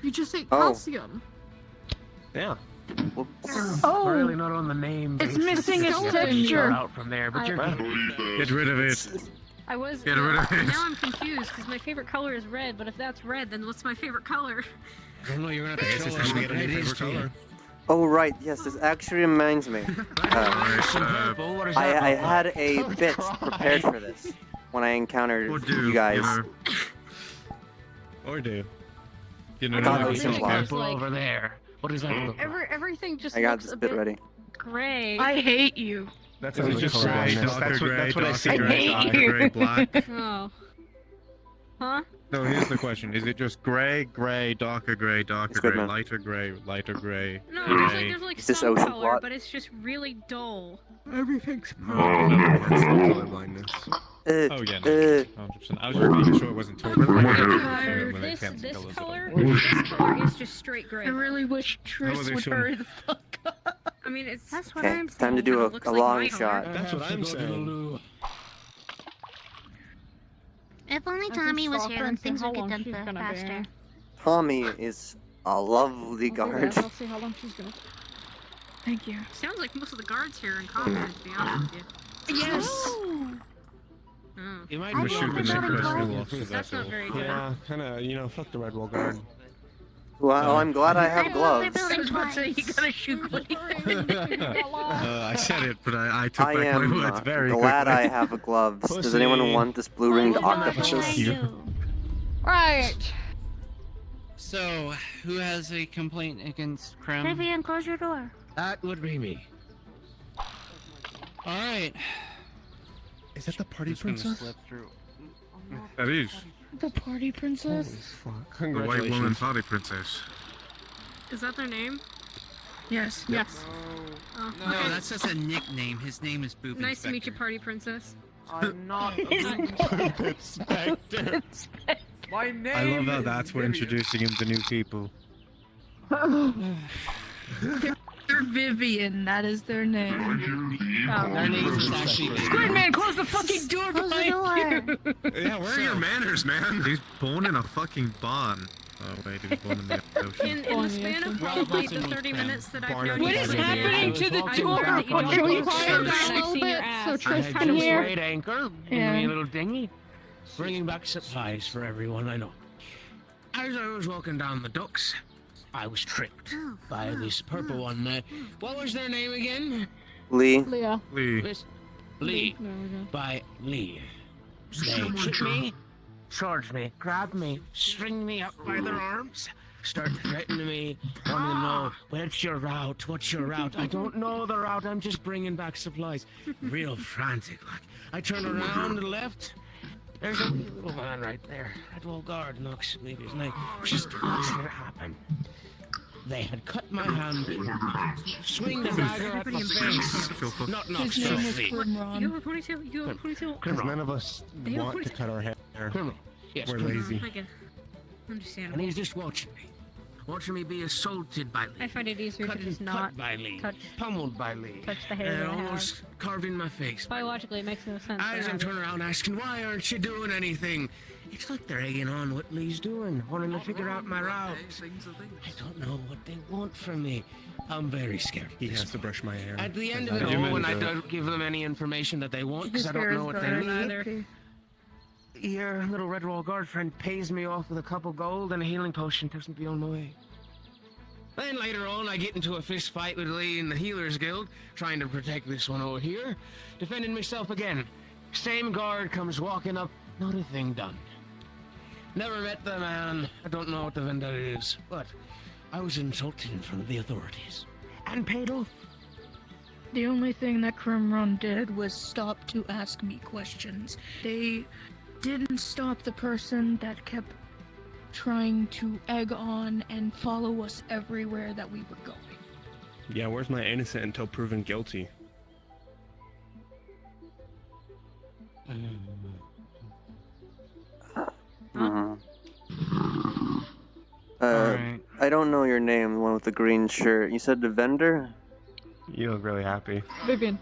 [SPEAKER 10] You just ate
[SPEAKER 13] Oh.
[SPEAKER 10] calcium.
[SPEAKER 16] Yeah.
[SPEAKER 3] Oh,
[SPEAKER 8] We're really not on the name.
[SPEAKER 3] it's
[SPEAKER 8] basis.
[SPEAKER 3] missing
[SPEAKER 8] Just
[SPEAKER 3] a
[SPEAKER 8] get the
[SPEAKER 3] texture.
[SPEAKER 8] shot out from there, but you're
[SPEAKER 17] Get rid of it.
[SPEAKER 12] I was.
[SPEAKER 17] Get rid of it.
[SPEAKER 12] Now I'm confused because my favorite color is red, but if that's red, then what's my favorite color?
[SPEAKER 8] I don't know. You're gonna
[SPEAKER 16] I
[SPEAKER 8] have
[SPEAKER 16] guess
[SPEAKER 8] to
[SPEAKER 16] it's
[SPEAKER 8] show
[SPEAKER 16] time
[SPEAKER 8] us
[SPEAKER 16] to
[SPEAKER 8] what
[SPEAKER 16] get a new
[SPEAKER 8] red is
[SPEAKER 16] favorite
[SPEAKER 8] to you.
[SPEAKER 16] color.
[SPEAKER 13] Oh right, yes, this actually reminds me.
[SPEAKER 8] Some purple. What is that
[SPEAKER 13] I
[SPEAKER 8] look
[SPEAKER 13] had
[SPEAKER 8] like?
[SPEAKER 13] a
[SPEAKER 8] Don't
[SPEAKER 13] bit
[SPEAKER 8] cry.
[SPEAKER 13] prepared for this when I encountered you guys.
[SPEAKER 16] Or do.
[SPEAKER 17] You
[SPEAKER 13] I thought it was some
[SPEAKER 12] Everything
[SPEAKER 13] blood.
[SPEAKER 12] is like-
[SPEAKER 8] over there. What does that look like?
[SPEAKER 12] Everything just
[SPEAKER 13] I got
[SPEAKER 12] looks
[SPEAKER 13] this
[SPEAKER 12] a
[SPEAKER 13] bit
[SPEAKER 12] bit
[SPEAKER 13] ready.
[SPEAKER 12] gray.
[SPEAKER 3] I hate you.
[SPEAKER 16] That's
[SPEAKER 17] Is it just gray, darker gray,
[SPEAKER 16] that's what I
[SPEAKER 17] darker
[SPEAKER 16] see.
[SPEAKER 17] gray, darker gray, black?
[SPEAKER 12] Oh. Huh?
[SPEAKER 17] No, here's the question. Is it just gray, gray, darker gray,
[SPEAKER 13] It's good,
[SPEAKER 17] gray,
[SPEAKER 13] man.
[SPEAKER 17] lighter gray,
[SPEAKER 12] No,
[SPEAKER 17] gray?
[SPEAKER 12] there's like
[SPEAKER 13] Is this
[SPEAKER 12] some
[SPEAKER 13] ocean
[SPEAKER 12] color,
[SPEAKER 13] plot?
[SPEAKER 12] but it's just really dull.
[SPEAKER 10] Everything's
[SPEAKER 16] That's colorblindness.
[SPEAKER 17] Oh yeah, no, 100%. I was just making sure it wasn't totally
[SPEAKER 12] This color is just straight gray.
[SPEAKER 3] I really wish Trish would hurry the fuck up.
[SPEAKER 12] I mean, it's.
[SPEAKER 3] That's what
[SPEAKER 13] Okay,
[SPEAKER 3] I'm
[SPEAKER 13] it's time to
[SPEAKER 3] saying.
[SPEAKER 13] do
[SPEAKER 12] Looks
[SPEAKER 13] a
[SPEAKER 12] like
[SPEAKER 13] long
[SPEAKER 12] my
[SPEAKER 13] shot.
[SPEAKER 12] heart.
[SPEAKER 16] That's what I'm saying.
[SPEAKER 18] If only
[SPEAKER 10] can
[SPEAKER 18] Tommy was
[SPEAKER 10] stop
[SPEAKER 18] here,
[SPEAKER 10] her
[SPEAKER 18] then
[SPEAKER 10] and see
[SPEAKER 18] things
[SPEAKER 10] how
[SPEAKER 18] would get
[SPEAKER 10] long
[SPEAKER 18] done
[SPEAKER 10] she's gonna be
[SPEAKER 18] faster.
[SPEAKER 10] here.
[SPEAKER 13] Tommy is a lovely guard.
[SPEAKER 10] I'll see how long she's gonna.
[SPEAKER 3] Thank you.
[SPEAKER 12] Sounds like most of the guards here are in combat, to be honest with you.
[SPEAKER 3] Yes.
[SPEAKER 12] Oh.
[SPEAKER 8] You might
[SPEAKER 18] I
[SPEAKER 8] be
[SPEAKER 18] think
[SPEAKER 8] shooting
[SPEAKER 18] the
[SPEAKER 8] the
[SPEAKER 18] building
[SPEAKER 8] next
[SPEAKER 18] was-
[SPEAKER 12] That's not very good.
[SPEAKER 16] Yeah, kind of, fuck the red wall guard.
[SPEAKER 13] Well, I'm glad I have
[SPEAKER 18] I love the
[SPEAKER 13] gloves.
[SPEAKER 18] building
[SPEAKER 3] I was about to say, you
[SPEAKER 18] twice.
[SPEAKER 3] gotta shoot quick.
[SPEAKER 17] I said it, but I took
[SPEAKER 13] I
[SPEAKER 17] back my
[SPEAKER 13] am
[SPEAKER 17] words very
[SPEAKER 13] glad
[SPEAKER 17] quickly.
[SPEAKER 13] I have gloves. Does
[SPEAKER 16] Pussy.
[SPEAKER 13] anyone want this blue ringed octopus?
[SPEAKER 10] Right.
[SPEAKER 5] So, who has a complaint against Krem?
[SPEAKER 18] Vivian, close your door.
[SPEAKER 8] That would be me.
[SPEAKER 5] Alright.
[SPEAKER 16] Is that the party
[SPEAKER 5] Just gonna
[SPEAKER 16] princess?
[SPEAKER 5] slip through.
[SPEAKER 17] That is
[SPEAKER 3] The party princess?
[SPEAKER 16] Holy fuck.
[SPEAKER 17] the white woman
[SPEAKER 16] Congratulations.
[SPEAKER 17] party princess.
[SPEAKER 12] Is that their name?
[SPEAKER 3] Yes.
[SPEAKER 10] Yes.
[SPEAKER 12] Oh,
[SPEAKER 5] No,
[SPEAKER 12] okay.
[SPEAKER 5] that's just a nickname. His name is Boop
[SPEAKER 12] Nice to meet you,
[SPEAKER 5] Inspector.
[SPEAKER 12] party princess.
[SPEAKER 2] I'm not.
[SPEAKER 16] Inspector.
[SPEAKER 2] My name.
[SPEAKER 17] I love how
[SPEAKER 2] is
[SPEAKER 17] that's we're
[SPEAKER 2] Vivian.
[SPEAKER 17] introducing him to new people.
[SPEAKER 3] They're Vivian, that is their name.
[SPEAKER 5] Their name is actually
[SPEAKER 3] Squidman, close the fucking door
[SPEAKER 18] Close the
[SPEAKER 3] behind
[SPEAKER 18] door.
[SPEAKER 3] you!
[SPEAKER 17] Yeah, where are your manners, man? He's born in a fucking barn. Oh wait, he was born in the ocean.
[SPEAKER 12] In the span of probably the 30 minutes that I've known you,
[SPEAKER 3] What is happening to the
[SPEAKER 12] I've
[SPEAKER 3] door?
[SPEAKER 12] learned that you don't
[SPEAKER 10] Can we
[SPEAKER 12] look
[SPEAKER 10] quiet
[SPEAKER 12] so
[SPEAKER 10] down
[SPEAKER 12] bad.
[SPEAKER 10] a
[SPEAKER 12] I've
[SPEAKER 10] little
[SPEAKER 12] seen your
[SPEAKER 10] bit
[SPEAKER 12] ass.
[SPEAKER 10] so
[SPEAKER 8] I
[SPEAKER 10] Trish
[SPEAKER 8] had
[SPEAKER 10] can
[SPEAKER 8] just
[SPEAKER 10] hear?
[SPEAKER 8] weighed anchor,
[SPEAKER 3] Yeah.
[SPEAKER 8] me a little dinghy, bringing back supplies for everyone I know. As I was walking down the docks, I was tricked by this purple one. What was their name again?
[SPEAKER 13] Lee.
[SPEAKER 10] Leah.
[SPEAKER 17] Lee.
[SPEAKER 8] Lee.
[SPEAKER 10] There we go.
[SPEAKER 8] By Lee. They tricked me, charged me, grabbed me, string me up by their arms, start threatening me, wanting to know, what's your route, what's your route? I don't know the route, I'm just bringing back supplies. Real frantic, like. I turn around to the left, there's a little man right there. That wall guard knocks, maybe his name. Just watching it happen. They had cut my hand, swing the dagger at my face. Not
[SPEAKER 3] His name is
[SPEAKER 8] softly.
[SPEAKER 12] You
[SPEAKER 3] Grimron.
[SPEAKER 12] have a ponytail? You have a ponytail?
[SPEAKER 16] Because none of us
[SPEAKER 12] They have
[SPEAKER 16] want to cut our hair.
[SPEAKER 8] Criminal. Yes,
[SPEAKER 16] We're
[SPEAKER 8] criminal.
[SPEAKER 16] lazy.
[SPEAKER 12] I get it.
[SPEAKER 8] And
[SPEAKER 12] Understandable.
[SPEAKER 8] he's just watching me. Watching me be assaulted by Lee.
[SPEAKER 12] I find it easier to
[SPEAKER 8] Cut,
[SPEAKER 12] just
[SPEAKER 8] cut
[SPEAKER 12] not
[SPEAKER 8] by Lee.
[SPEAKER 12] touch
[SPEAKER 8] Pummeled by Lee.
[SPEAKER 12] the hair
[SPEAKER 8] And
[SPEAKER 12] that I have.
[SPEAKER 8] almost carving my face.
[SPEAKER 12] Biologically, it makes no sense.
[SPEAKER 8] As
[SPEAKER 12] but
[SPEAKER 8] I'm turning around asking, why aren't you doing anything? It's like they're egging on what Lee's doing, wanting to figure out my route. I don't know what they want from me. I'm very scared.
[SPEAKER 16] He has to brush my hair.
[SPEAKER 8] At the end of
[SPEAKER 16] I
[SPEAKER 8] it
[SPEAKER 16] don't
[SPEAKER 8] all, when I
[SPEAKER 16] do it.
[SPEAKER 8] don't give them any information that they want,
[SPEAKER 3] His
[SPEAKER 8] because I don't
[SPEAKER 3] hair
[SPEAKER 8] know
[SPEAKER 3] is
[SPEAKER 8] what they
[SPEAKER 3] dark.
[SPEAKER 8] need,
[SPEAKER 12] Neither.
[SPEAKER 8] your little red wall guard friend pays me off with a couple gold and a healing potion, takes me beyond my way. Then later on, I get into a fist fight with Lee in the Healers Guild, trying to protect this one over here, defending myself again. Same guard comes walking up, not a thing done. Never met the man, I don't know what the vendetta is, but I was insulted in front of the authorities. And paid off.
[SPEAKER 3] The only thing that Grimron did was stop to ask me questions. They didn't stop the person that kept trying to egg on and follow us everywhere that we were going.
[SPEAKER 16] Yeah, where's my innocent until proven guilty?
[SPEAKER 8] Alright.
[SPEAKER 13] I don't know your name, the one with the green shirt. You said the vendor?
[SPEAKER 16] You look really happy.
[SPEAKER 10] Vivian.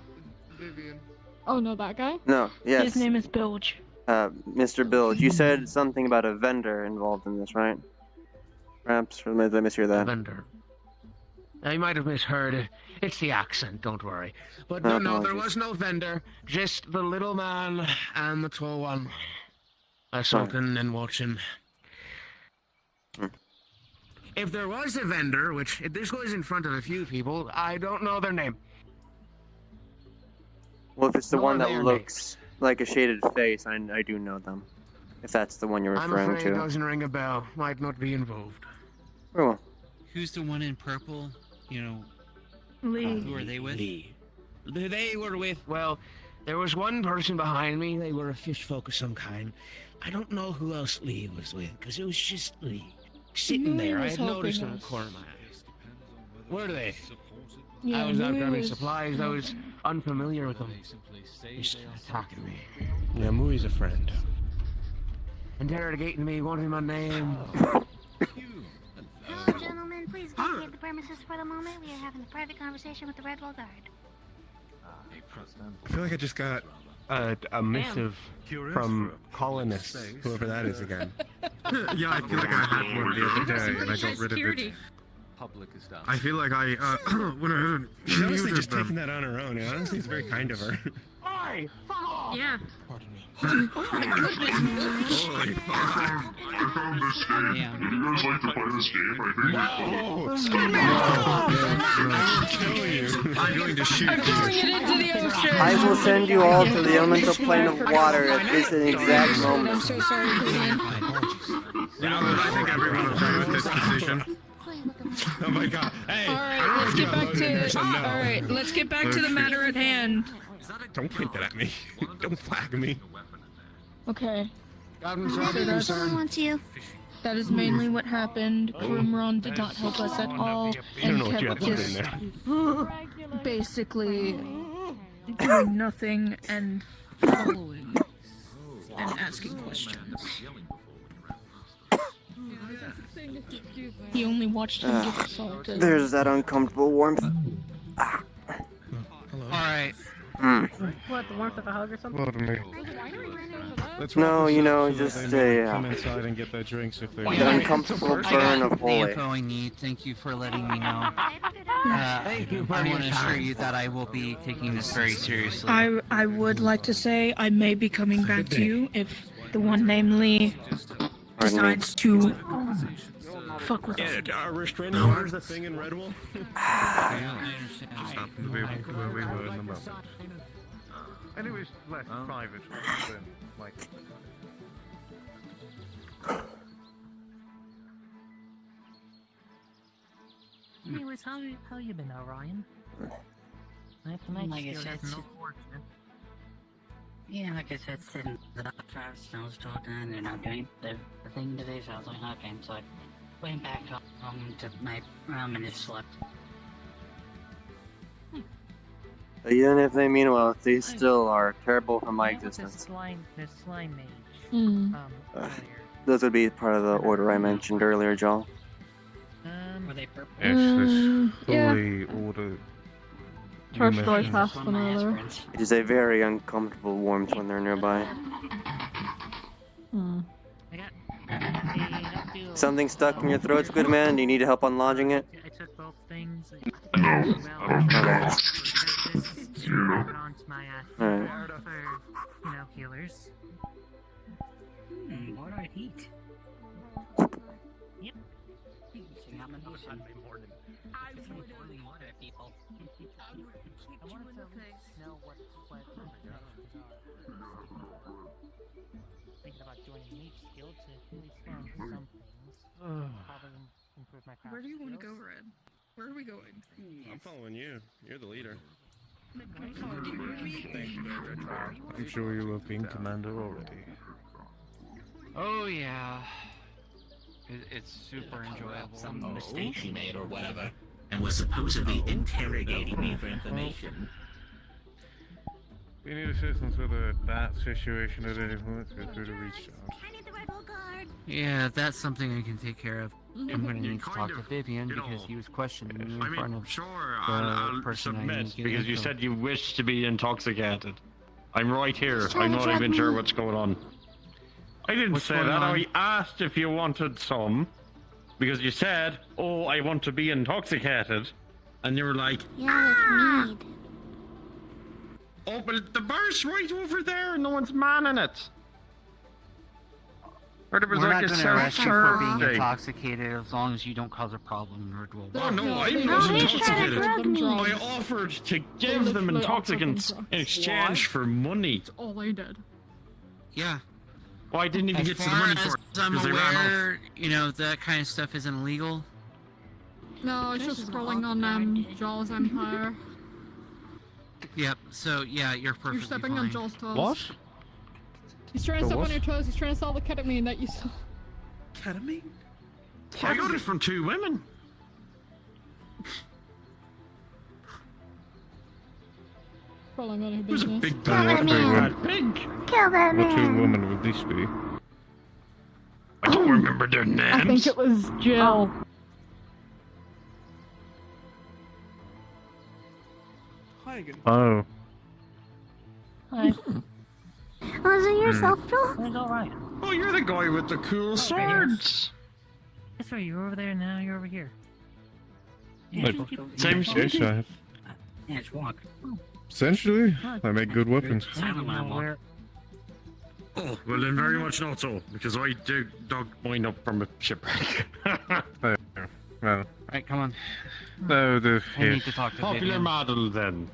[SPEAKER 2] Vivian.
[SPEAKER 10] Oh no, that guy?
[SPEAKER 13] No, yes.
[SPEAKER 3] His name is Bilge.
[SPEAKER 13] Mr. Bilge, you said something about a vendor involved in this, right? Perhaps, or did I mishear that?
[SPEAKER 8] A vendor. I might have misheard. It's the accent, don't worry. But no, there
[SPEAKER 13] apologies.
[SPEAKER 8] was no vendor. Just the little man and the tall one. Sulking and watching. If there was a vendor, which this was in front of a few people, I don't know their name.
[SPEAKER 13] Well, if it's the
[SPEAKER 8] Nor
[SPEAKER 13] one that
[SPEAKER 8] their
[SPEAKER 13] looks like a shaded face, I do know them. If that's the one you're
[SPEAKER 8] I'm
[SPEAKER 13] referring
[SPEAKER 8] afraid it
[SPEAKER 13] to.
[SPEAKER 8] doesn't ring a bell. Might not be involved.
[SPEAKER 13] Very well.
[SPEAKER 7] Who's the one in purple? You know,
[SPEAKER 3] Lee.
[SPEAKER 7] who are they with?
[SPEAKER 8] Lee. They were with, well, there was one person behind me. They were a fish folk of some kind. I don't know who else Lee was with, because it was just Lee. Sitting
[SPEAKER 3] Lee
[SPEAKER 8] there, I
[SPEAKER 3] was
[SPEAKER 8] had noticed in
[SPEAKER 3] helping
[SPEAKER 8] the
[SPEAKER 3] us.
[SPEAKER 8] corner of my eye. Where are they?
[SPEAKER 3] Yeah,
[SPEAKER 8] I was out
[SPEAKER 3] Louis
[SPEAKER 8] grabbing
[SPEAKER 3] was-
[SPEAKER 8] supplies. I was unfamiliar with them. Just attacking me.
[SPEAKER 16] Yeah, Mooey's a friend.
[SPEAKER 8] Interrogating me, wanting my name.
[SPEAKER 18] Hello, gentlemen. Please vacate the premises for the moment. We are having a private conversation with the Red Wall Guard.
[SPEAKER 16] I feel like I just got a missive from colonists, whoever that is again.
[SPEAKER 4] Yeah, I feel like I had one the other day and I got rid of it. I feel like I went ahead and
[SPEAKER 16] She's honestly
[SPEAKER 4] muted
[SPEAKER 16] just
[SPEAKER 4] them.
[SPEAKER 16] taking that on her own. And honestly, it's very kind of her.
[SPEAKER 8] Oi! Fuck off!
[SPEAKER 10] Yeah.
[SPEAKER 4] Holy fuck.
[SPEAKER 22] I found this game.
[SPEAKER 7] Yeah.
[SPEAKER 22] Would you guys like to play this game? I think it's fun.
[SPEAKER 4] I'm going to shoot
[SPEAKER 3] I'm throwing it into the ocean.
[SPEAKER 13] I will send you all to the elemental plane of water at this exact
[SPEAKER 3] I'm
[SPEAKER 13] moment.
[SPEAKER 3] so sorry, Vivian.
[SPEAKER 4] You know what? I think everyone will agree with this decision.
[SPEAKER 16] Oh my god. Hey!
[SPEAKER 3] Alright, let's get back to Alright, let's get back to the matter at hand.
[SPEAKER 16] Don't point that at me. Don't flag me.
[SPEAKER 3] Okay.
[SPEAKER 18] Someone wants you.
[SPEAKER 3] That is mainly what happened. Krimron did not help us at all
[SPEAKER 16] I don't
[SPEAKER 3] and
[SPEAKER 16] know what you
[SPEAKER 3] kept
[SPEAKER 16] had to put in
[SPEAKER 3] just
[SPEAKER 16] there.
[SPEAKER 3] basically doing nothing and following and asking questions. He only watched him get assaulted.
[SPEAKER 13] There's that uncomfortable warmth.
[SPEAKER 7] Alright.
[SPEAKER 10] What, the warmth of a hug or something?
[SPEAKER 4] Pardon me.
[SPEAKER 16] Let's
[SPEAKER 13] No,
[SPEAKER 16] wrap this
[SPEAKER 13] you
[SPEAKER 16] up
[SPEAKER 13] know,
[SPEAKER 16] so
[SPEAKER 13] just
[SPEAKER 16] that they
[SPEAKER 13] a
[SPEAKER 16] come inside and get their drinks if they
[SPEAKER 13] the
[SPEAKER 16] want.
[SPEAKER 13] uncomfortable
[SPEAKER 7] I
[SPEAKER 13] burn
[SPEAKER 7] got
[SPEAKER 13] of
[SPEAKER 7] the
[SPEAKER 13] holy.
[SPEAKER 7] info I need. Thank you for letting me know.
[SPEAKER 8] Thank you for
[SPEAKER 7] I
[SPEAKER 8] your
[SPEAKER 7] want to assure
[SPEAKER 8] time.
[SPEAKER 7] you that I will be taking this very seriously.
[SPEAKER 3] I would like to say I may be coming back to you if the one named Lee decides to fuck with us.
[SPEAKER 16] Yeah, restraining orders a thing in Redwall?
[SPEAKER 4] Stop where we were in the moment. And it was less private than, like...
[SPEAKER 11] Anyways, how you been, Orion?
[SPEAKER 18] Like I said, yeah, like I said, sitting the snow's still done, and I'm doing the thing today, so I was like, okay, so I went back home to my room and just slept.
[SPEAKER 13] Even if they mean well, they still are terrible for my existence.
[SPEAKER 11] The slime mage.
[SPEAKER 13] Uh, those would be part of the order I mentioned earlier, Joel.
[SPEAKER 18] Were they purple?
[SPEAKER 17] Yes, this
[SPEAKER 10] yeah.
[SPEAKER 17] fully ordered.
[SPEAKER 10] First story past another.
[SPEAKER 13] It is a very uncomfortable warmth when they're nearby. Something stuck in your throat, good man? Do you need help on lodging it?
[SPEAKER 11] I took both things.
[SPEAKER 13] Okay.
[SPEAKER 11] Onto my
[SPEAKER 13] Alright.
[SPEAKER 11] for, healers. What do I eat? Yep. I wanted to know what thinking about joining Mage Guild to at least learn some things. Probably improve my craft.
[SPEAKER 3] Where do you want to go,
[SPEAKER 11] skills.
[SPEAKER 3] Red? Where are we going?
[SPEAKER 16] I'm following you. You're the leader.
[SPEAKER 17] I'm sure you have been commander already.
[SPEAKER 5] Oh yeah. It's super enjoyable.
[SPEAKER 9] Some mistake she made or whatever, and was supposedly interrogating me for information.
[SPEAKER 17] If you need assistance with that situation at any point, feel free to reach out.
[SPEAKER 18] I need the Red Wall Guard.
[SPEAKER 7] Yeah, that's something I can take care of.
[SPEAKER 5] I'm gonna need to talk to Vivian because he was questioning me in front of
[SPEAKER 14] I'll
[SPEAKER 5] person I
[SPEAKER 14] submit
[SPEAKER 5] need to get
[SPEAKER 14] because you
[SPEAKER 5] info.
[SPEAKER 14] said you wish to be intoxicated. I'm right here.
[SPEAKER 5] He's trying
[SPEAKER 14] I'm
[SPEAKER 5] to
[SPEAKER 14] not
[SPEAKER 5] drug
[SPEAKER 14] even
[SPEAKER 5] me.
[SPEAKER 14] sure what's going on. I didn't
[SPEAKER 5] What's
[SPEAKER 14] say
[SPEAKER 5] going
[SPEAKER 14] that.
[SPEAKER 5] on?
[SPEAKER 14] I asked if you wanted some because you said, "Oh, I want to be intoxicated," and you were like,
[SPEAKER 21] Yeah, like mead.
[SPEAKER 14] "Oh, but the bar's right over there, and no one's manning it." Or there was
[SPEAKER 5] We're
[SPEAKER 14] like
[SPEAKER 5] not
[SPEAKER 14] a
[SPEAKER 5] gonna arrest you for being
[SPEAKER 14] thing.
[SPEAKER 5] intoxicated as long as you don't cause a problem or dwell.
[SPEAKER 14] Oh no, I
[SPEAKER 21] No,
[SPEAKER 14] wasn't
[SPEAKER 21] he's trying to
[SPEAKER 14] intoxicated.
[SPEAKER 21] drug me.
[SPEAKER 14] I offered to give them
[SPEAKER 10] literally offered them
[SPEAKER 14] intoxicants
[SPEAKER 10] drugs.
[SPEAKER 14] in exchange for money.
[SPEAKER 10] That's all I did.
[SPEAKER 7] Yeah.
[SPEAKER 14] Well, I didn't even
[SPEAKER 7] As
[SPEAKER 14] get to the
[SPEAKER 7] far
[SPEAKER 14] money
[SPEAKER 7] as
[SPEAKER 14] for it
[SPEAKER 7] I'm
[SPEAKER 14] because they ran off.
[SPEAKER 7] aware, you know, that kind of stuff isn't illegal.
[SPEAKER 10] No, it's just scrolling on Jaws Empire.
[SPEAKER 7] Yep, so yeah, you're perfectly
[SPEAKER 10] You're stepping
[SPEAKER 7] fine.
[SPEAKER 10] on Jaws' toes.
[SPEAKER 14] What?
[SPEAKER 10] He's trying to
[SPEAKER 14] The
[SPEAKER 10] step
[SPEAKER 14] what?
[SPEAKER 10] on your toes. He's trying to sell the ketamine that you saw.
[SPEAKER 2] Ketamine?
[SPEAKER 14] I got it from 2 women.
[SPEAKER 10] Scrolling on your
[SPEAKER 14] It was a
[SPEAKER 10] business.
[SPEAKER 14] big
[SPEAKER 21] Kill that man.
[SPEAKER 14] pig.
[SPEAKER 21] Kill that
[SPEAKER 17] What 2
[SPEAKER 21] man.
[SPEAKER 17] women would these be?
[SPEAKER 14] I don't remember their names.
[SPEAKER 10] I think it was Jill.
[SPEAKER 2] Hi again.
[SPEAKER 17] Oh.
[SPEAKER 21] Hi. Was it yourself, Joel?
[SPEAKER 23] It's alright.
[SPEAKER 14] Oh, you're the guy with the cool swords.
[SPEAKER 23] That's right, you're over there now, you're over here.
[SPEAKER 17] Like,
[SPEAKER 14] same
[SPEAKER 17] fish, I have.
[SPEAKER 18] Yeah, just walk.
[SPEAKER 17] Essentially, I make good weapons.
[SPEAKER 18] Silent when I walk.
[SPEAKER 14] Oh, well then very much not so, because I dug mine up from a shipwreck.
[SPEAKER 17] Well,
[SPEAKER 5] Alright, come on.
[SPEAKER 17] no,
[SPEAKER 5] I need to talk to
[SPEAKER 14] Popular
[SPEAKER 5] Vivian.
[SPEAKER 14] model then.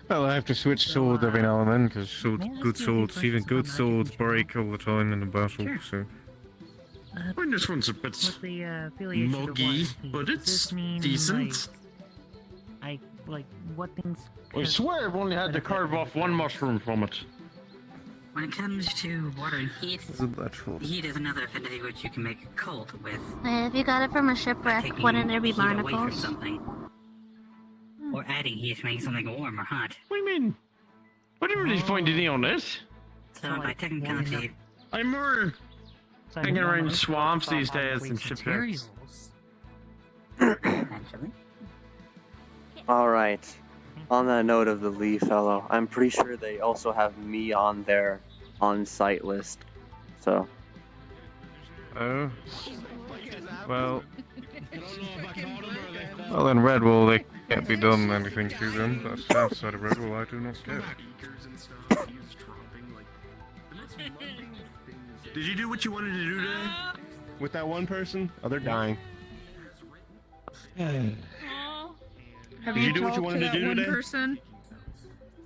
[SPEAKER 17] well, I have to switch swords every now and then because good swords, even good swords, break all the time in the battle. So.
[SPEAKER 14] I mean, this one's a bit
[SPEAKER 23] What the affiliation of
[SPEAKER 14] muggy,
[SPEAKER 23] what?
[SPEAKER 14] but
[SPEAKER 23] Does
[SPEAKER 14] it's
[SPEAKER 23] this mean,
[SPEAKER 14] decent.
[SPEAKER 23] like what things?
[SPEAKER 14] I swear I've only had to carve off one mushroom from it.
[SPEAKER 18] When it comes to water and heat,
[SPEAKER 17] Isn't that true?
[SPEAKER 18] heat is another affinity which you can make a cult with.
[SPEAKER 21] If you got it from a shipwreck,
[SPEAKER 18] Taking
[SPEAKER 21] wouldn't there be
[SPEAKER 18] heat away from
[SPEAKER 21] barnacles?
[SPEAKER 18] something. Or adding heat to make something warm or hot.
[SPEAKER 14] What do you mean? I didn't really find any on it.
[SPEAKER 18] So by technicality,
[SPEAKER 14] I'm more hanging around swamps these days than shipwrecks.
[SPEAKER 18] actually.
[SPEAKER 13] Alright. On that note of the Lee fellow, I'm pretty sure they also have me on their on-site list. So.
[SPEAKER 17] Oh. Well. Well, then Redwall, they can't be done anything to them. That's outside of Redwall, I do not care.
[SPEAKER 16] Did you do what you wanted to do today? With that one person? Oh, they're dying.
[SPEAKER 3] Have
[SPEAKER 16] Did you do what you
[SPEAKER 3] talked
[SPEAKER 16] wanted to
[SPEAKER 3] that
[SPEAKER 16] do
[SPEAKER 3] one
[SPEAKER 16] today?
[SPEAKER 3] person?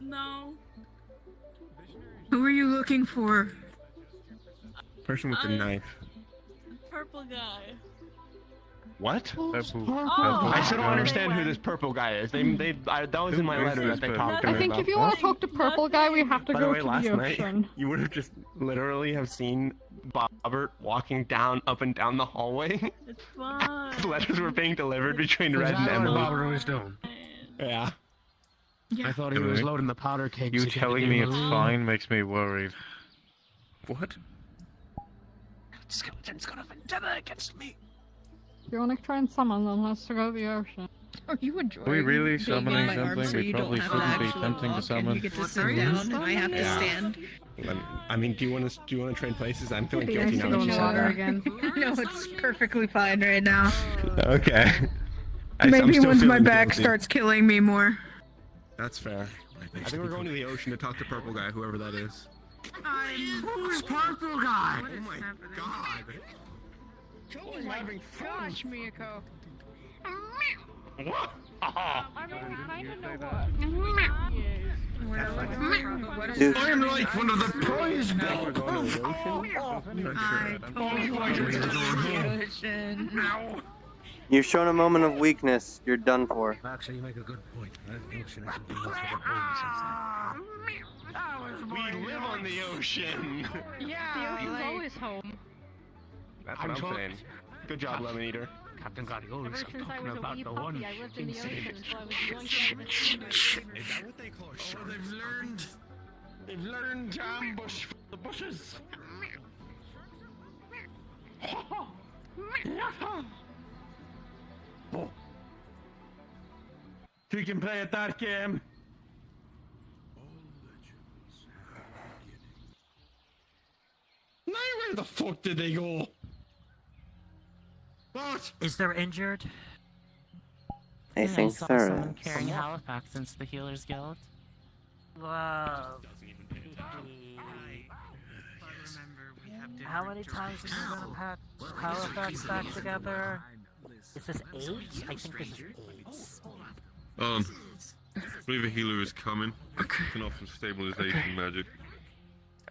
[SPEAKER 12] No.
[SPEAKER 3] Who are you looking for?
[SPEAKER 16] Person with the knife.
[SPEAKER 12] Purple guy.
[SPEAKER 16] What?
[SPEAKER 12] Oh.
[SPEAKER 16] I still don't understand who this purple guy is. That was in my letter that they talked to me
[SPEAKER 10] I think
[SPEAKER 16] about.
[SPEAKER 10] if you want to talk to Purple Guy, we have to
[SPEAKER 16] By the
[SPEAKER 10] go
[SPEAKER 16] way,
[SPEAKER 10] to
[SPEAKER 16] last
[SPEAKER 10] the
[SPEAKER 16] night,
[SPEAKER 10] ocean.
[SPEAKER 16] you would have just literally have seen Bobbert walking up and down the hallway.
[SPEAKER 12] It's fine.
[SPEAKER 16] Letters were being delivered between Red and Emily.
[SPEAKER 8] Bobbert was doing.
[SPEAKER 16] Yeah.
[SPEAKER 3] Yeah.
[SPEAKER 8] I thought he was
[SPEAKER 17] Emily?
[SPEAKER 8] loading the powder kegs.
[SPEAKER 17] You
[SPEAKER 8] again.
[SPEAKER 17] telling me it's fine makes me worried.
[SPEAKER 16] What?
[SPEAKER 8] Skeleton's got a vendetta against me.
[SPEAKER 10] If you want to try and summon them, let's go to the ocean.
[SPEAKER 3] Are you enjoying
[SPEAKER 17] Are we really
[SPEAKER 3] being
[SPEAKER 17] summoning
[SPEAKER 3] in my arms
[SPEAKER 17] something
[SPEAKER 3] so
[SPEAKER 17] we
[SPEAKER 3] you
[SPEAKER 17] probably
[SPEAKER 3] don't have to
[SPEAKER 17] shouldn't be
[SPEAKER 3] actually
[SPEAKER 17] tempting to
[SPEAKER 3] walk
[SPEAKER 17] summon?
[SPEAKER 3] and you get to sit down and I have to
[SPEAKER 16] Yeah.
[SPEAKER 3] stand?
[SPEAKER 16] I mean, do you want to trade places? I'm feeling
[SPEAKER 10] Be
[SPEAKER 16] guilty
[SPEAKER 10] nice
[SPEAKER 16] now
[SPEAKER 10] to
[SPEAKER 16] that
[SPEAKER 10] go in
[SPEAKER 16] you
[SPEAKER 10] the
[SPEAKER 16] said
[SPEAKER 10] water
[SPEAKER 16] that.
[SPEAKER 10] again.
[SPEAKER 3] No, it's perfectly fine right now.
[SPEAKER 16] Okay. I'm
[SPEAKER 3] Maybe
[SPEAKER 16] still
[SPEAKER 3] once my
[SPEAKER 16] feeling
[SPEAKER 3] back
[SPEAKER 16] guilty.
[SPEAKER 3] starts killing me more.
[SPEAKER 16] That's fair. I think we're going to the ocean to talk to Purple Guy, whoever that is.
[SPEAKER 3] Who's Purple Guy?
[SPEAKER 16] Oh my god.
[SPEAKER 3] Oh my gosh, Miyako.
[SPEAKER 16] What?
[SPEAKER 10] I mean, we kind of know what.
[SPEAKER 13] Dude.
[SPEAKER 14] I'm like one of the prize
[SPEAKER 16] We're going to the ocean?
[SPEAKER 3] I totally want to go to the ocean.
[SPEAKER 13] You've shown a moment of weakness. You're done for.
[SPEAKER 8] Actually, you make a good point. The ocean hasn't been much of a home
[SPEAKER 16] We live on the ocean.
[SPEAKER 10] Yeah, the ocean's always home.
[SPEAKER 16] That's what I'm saying. Good job, Lemon Eater.
[SPEAKER 8] Captain Guardiola
[SPEAKER 10] Ever
[SPEAKER 8] is
[SPEAKER 10] since I
[SPEAKER 8] talking
[SPEAKER 10] was a
[SPEAKER 8] about
[SPEAKER 10] wee
[SPEAKER 8] the
[SPEAKER 10] puppy,
[SPEAKER 8] one.
[SPEAKER 10] I lived in the ocean, so I was young to
[SPEAKER 16] Is that what they call sharks?
[SPEAKER 14] They've learned to ambush the bushes.
[SPEAKER 16] Oh. We can play at that game. Now where the fuck did they go? What?
[SPEAKER 23] Is there injured?
[SPEAKER 13] I think
[SPEAKER 23] saw
[SPEAKER 13] there
[SPEAKER 23] someone
[SPEAKER 13] is.
[SPEAKER 23] carrying Halifax into the Healers Guild. Whoa. How many times are we gonna pack Halifax back together? Is this 8? I think this is 8.
[SPEAKER 15] I believe a healer is coming. Can offer stabilization magic.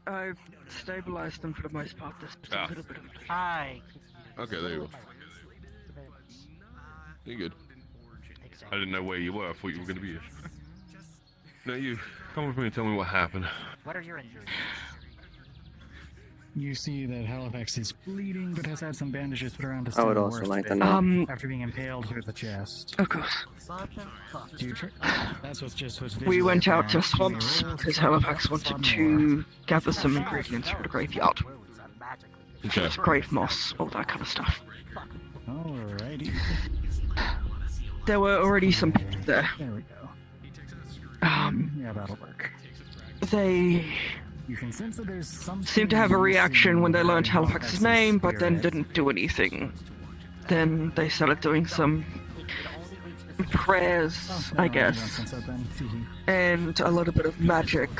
[SPEAKER 3] I've stabilized them for the most part. There's just a little bit of...
[SPEAKER 23] Hi.
[SPEAKER 15] Okay, there you go. You're good. I didn't know where you were. I thought you were going to be here. No, you come with me and tell me what happened.
[SPEAKER 23] What are your injuries?
[SPEAKER 19] You see that Halifax is bleeding, but has had some bandages put around his
[SPEAKER 13] I would
[SPEAKER 19] stomach
[SPEAKER 13] also
[SPEAKER 19] worth
[SPEAKER 13] like
[SPEAKER 19] it
[SPEAKER 13] to know.
[SPEAKER 19] after being impaled through the chest.
[SPEAKER 3] Of course.
[SPEAKER 19] That's what's just what's
[SPEAKER 3] We went out
[SPEAKER 19] visual
[SPEAKER 3] just once because Halifax wanted to gather some ingredients for the graveyard.
[SPEAKER 15] Okay.
[SPEAKER 3] Grave moss, all that kind of stuff.
[SPEAKER 19] Alrighty.
[SPEAKER 3] There were already some people there.
[SPEAKER 19] There we go. Yeah, that'll work.
[SPEAKER 3] They
[SPEAKER 19] You can sense that there's something
[SPEAKER 3] seemed to have a reaction when they learned
[SPEAKER 19] regarding
[SPEAKER 3] Halifax's name, but then
[SPEAKER 19] spirit.
[SPEAKER 3] didn't do anything. Then they started doing some prayers, I guess, and a little bit of magic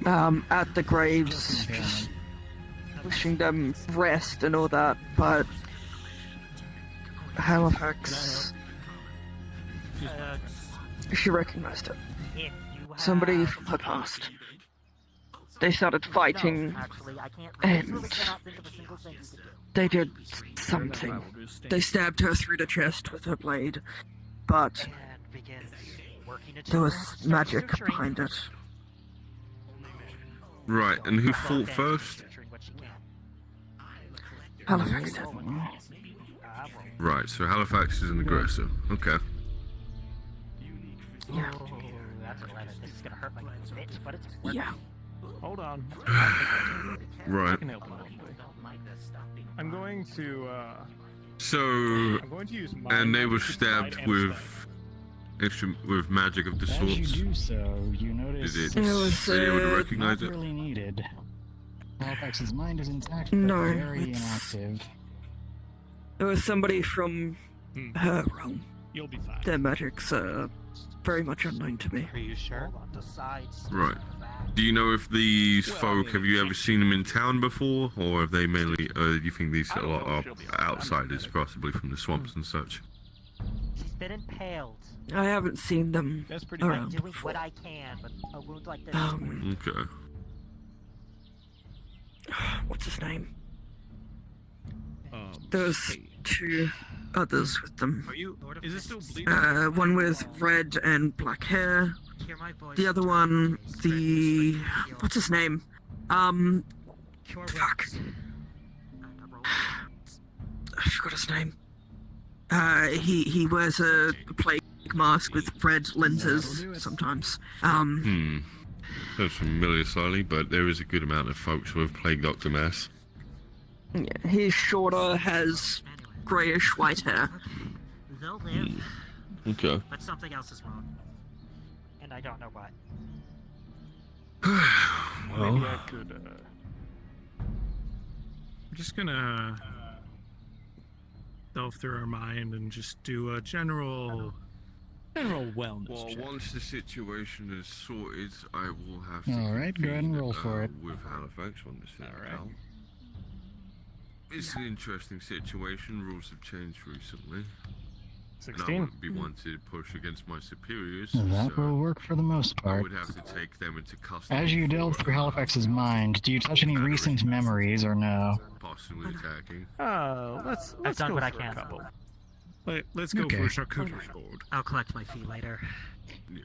[SPEAKER 3] at the graves, just wishing them rest and all that, but Halifax, she recognized it. Somebody from her past. They started fighting, and they did something. They stabbed her through the chest with her blade, but there was magic behind it.
[SPEAKER 15] Right, and who fought first?
[SPEAKER 3] Halifax did.
[SPEAKER 15] Right, so Halifax is an aggressor. Okay.
[SPEAKER 3] Yeah.
[SPEAKER 23] This is gonna hurt like a bitch, but it's
[SPEAKER 3] Yeah.
[SPEAKER 16] Hold on.
[SPEAKER 15] Right.
[SPEAKER 16] I can help him out. I'm going to,
[SPEAKER 15] So,
[SPEAKER 16] I'm going to use my
[SPEAKER 15] and they were
[SPEAKER 16] magic to
[SPEAKER 15] stabbed
[SPEAKER 16] provide
[SPEAKER 15] with magic of the
[SPEAKER 19] As
[SPEAKER 15] sorts.
[SPEAKER 19] you do so, you notice
[SPEAKER 15] Is it
[SPEAKER 19] it's
[SPEAKER 15] able to recognize
[SPEAKER 19] not
[SPEAKER 15] it?
[SPEAKER 19] really needed. Halifax's mind is intact, but
[SPEAKER 3] No,
[SPEAKER 19] very
[SPEAKER 3] it's-
[SPEAKER 19] inactive.
[SPEAKER 3] It was somebody from her realm.
[SPEAKER 16] You'll be fine.
[SPEAKER 3] Their magic's very much unknown to me.
[SPEAKER 23] Are you sure?
[SPEAKER 15] Right. Do you know if these folk, have you ever seen them in town before, or have they mainly, do you think these are outsiders, possibly from the swamps and such?
[SPEAKER 23] She's been impaled.
[SPEAKER 3] I haven't seen them
[SPEAKER 23] I'm
[SPEAKER 3] around.
[SPEAKER 23] doing what I can, but a wound like this.
[SPEAKER 15] Okay.
[SPEAKER 3] What's his name? There's two others with them.
[SPEAKER 16] Is it still bleeding?
[SPEAKER 3] One with red and black hair. The other one, what's his name? Fuck. I forgot his name. He wears a plague mask with red lenses sometimes.
[SPEAKER 15] That's familiar slightly, but there is a good amount of folks who have plague Dr. Mass.
[SPEAKER 3] Yeah, he's shorter, has greyish white hair.
[SPEAKER 23] They'll live,
[SPEAKER 15] Okay.
[SPEAKER 23] but something else is wrong. And I don't know what.
[SPEAKER 15] Well,
[SPEAKER 16] Maybe I could, I'm just gonna delve through our mind and just do a general wellness
[SPEAKER 15] well,
[SPEAKER 16] check.
[SPEAKER 15] once the situation is sorted, I will have to.
[SPEAKER 19] Alright, go ahead and roll for it.
[SPEAKER 15] With Halifax on this thing now. It's an interesting situation. Rules have changed recently.
[SPEAKER 16] 16.
[SPEAKER 15] And I wouldn't be one to push against my superiors.
[SPEAKER 19] That
[SPEAKER 15] so
[SPEAKER 19] will work for the most
[SPEAKER 15] I
[SPEAKER 19] part.
[SPEAKER 15] would have to take them into custody.
[SPEAKER 19] As you delve through Halifax's mind, do you touch any recent memories or no?
[SPEAKER 15] Possibly attacking.
[SPEAKER 16] Let's
[SPEAKER 23] I've done
[SPEAKER 16] go
[SPEAKER 23] what I
[SPEAKER 16] for a
[SPEAKER 23] can.
[SPEAKER 16] couple. Let's go
[SPEAKER 19] Okay.
[SPEAKER 16] for a charcuterie board.
[SPEAKER 23] I'll collect my fee later.
[SPEAKER 15] Yeah.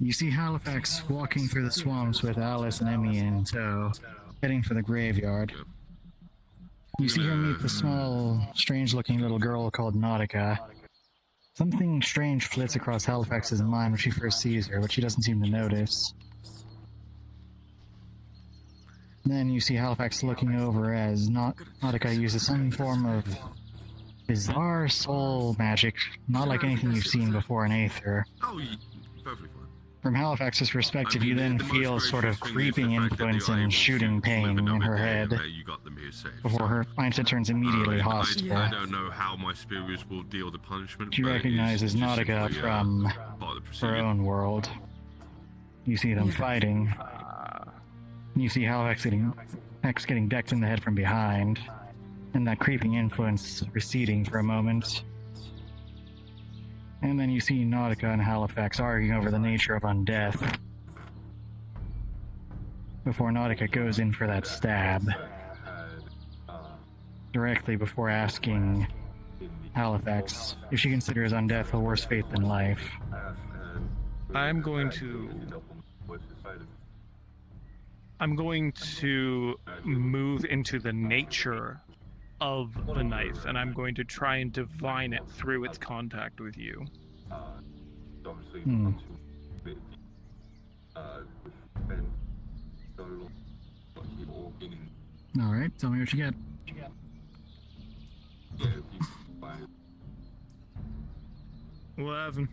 [SPEAKER 19] You see Halifax walking through the swamps with Alice and Emmy in tow, heading for the graveyard. You see her meet the small, strange-looking little girl called Nautica. Something strange flits across Halifax's mind when she first sees her, but she doesn't seem to notice. Then you see Halifax looking over as Nautica uses some form of bizarre soul magic, not like anything you've seen before in Aether.
[SPEAKER 15] Oh, perfectly fine.
[SPEAKER 19] From Halifax's perspective, you then feel a sort of creeping influence and shooting pain in her head before her mindset turns immediately hostile.
[SPEAKER 15] I don't know how my spirits will deal the punishment.
[SPEAKER 19] She recognizes Nautica from her own world. You see them fighting. You see Halifax getting decked in the head from behind, and that creeping influence receding for a moment. And then you see Nautica and Halifax arguing over the nature of undeath, before Nautica goes in for that stab, directly before asking Halifax if she considers undeath a worse fate than life.
[SPEAKER 14] I'm going to move into the nature of the knife, and I'm going to try and divine it through its contact with you.
[SPEAKER 19] Alright, tell me what you get.
[SPEAKER 14] 11.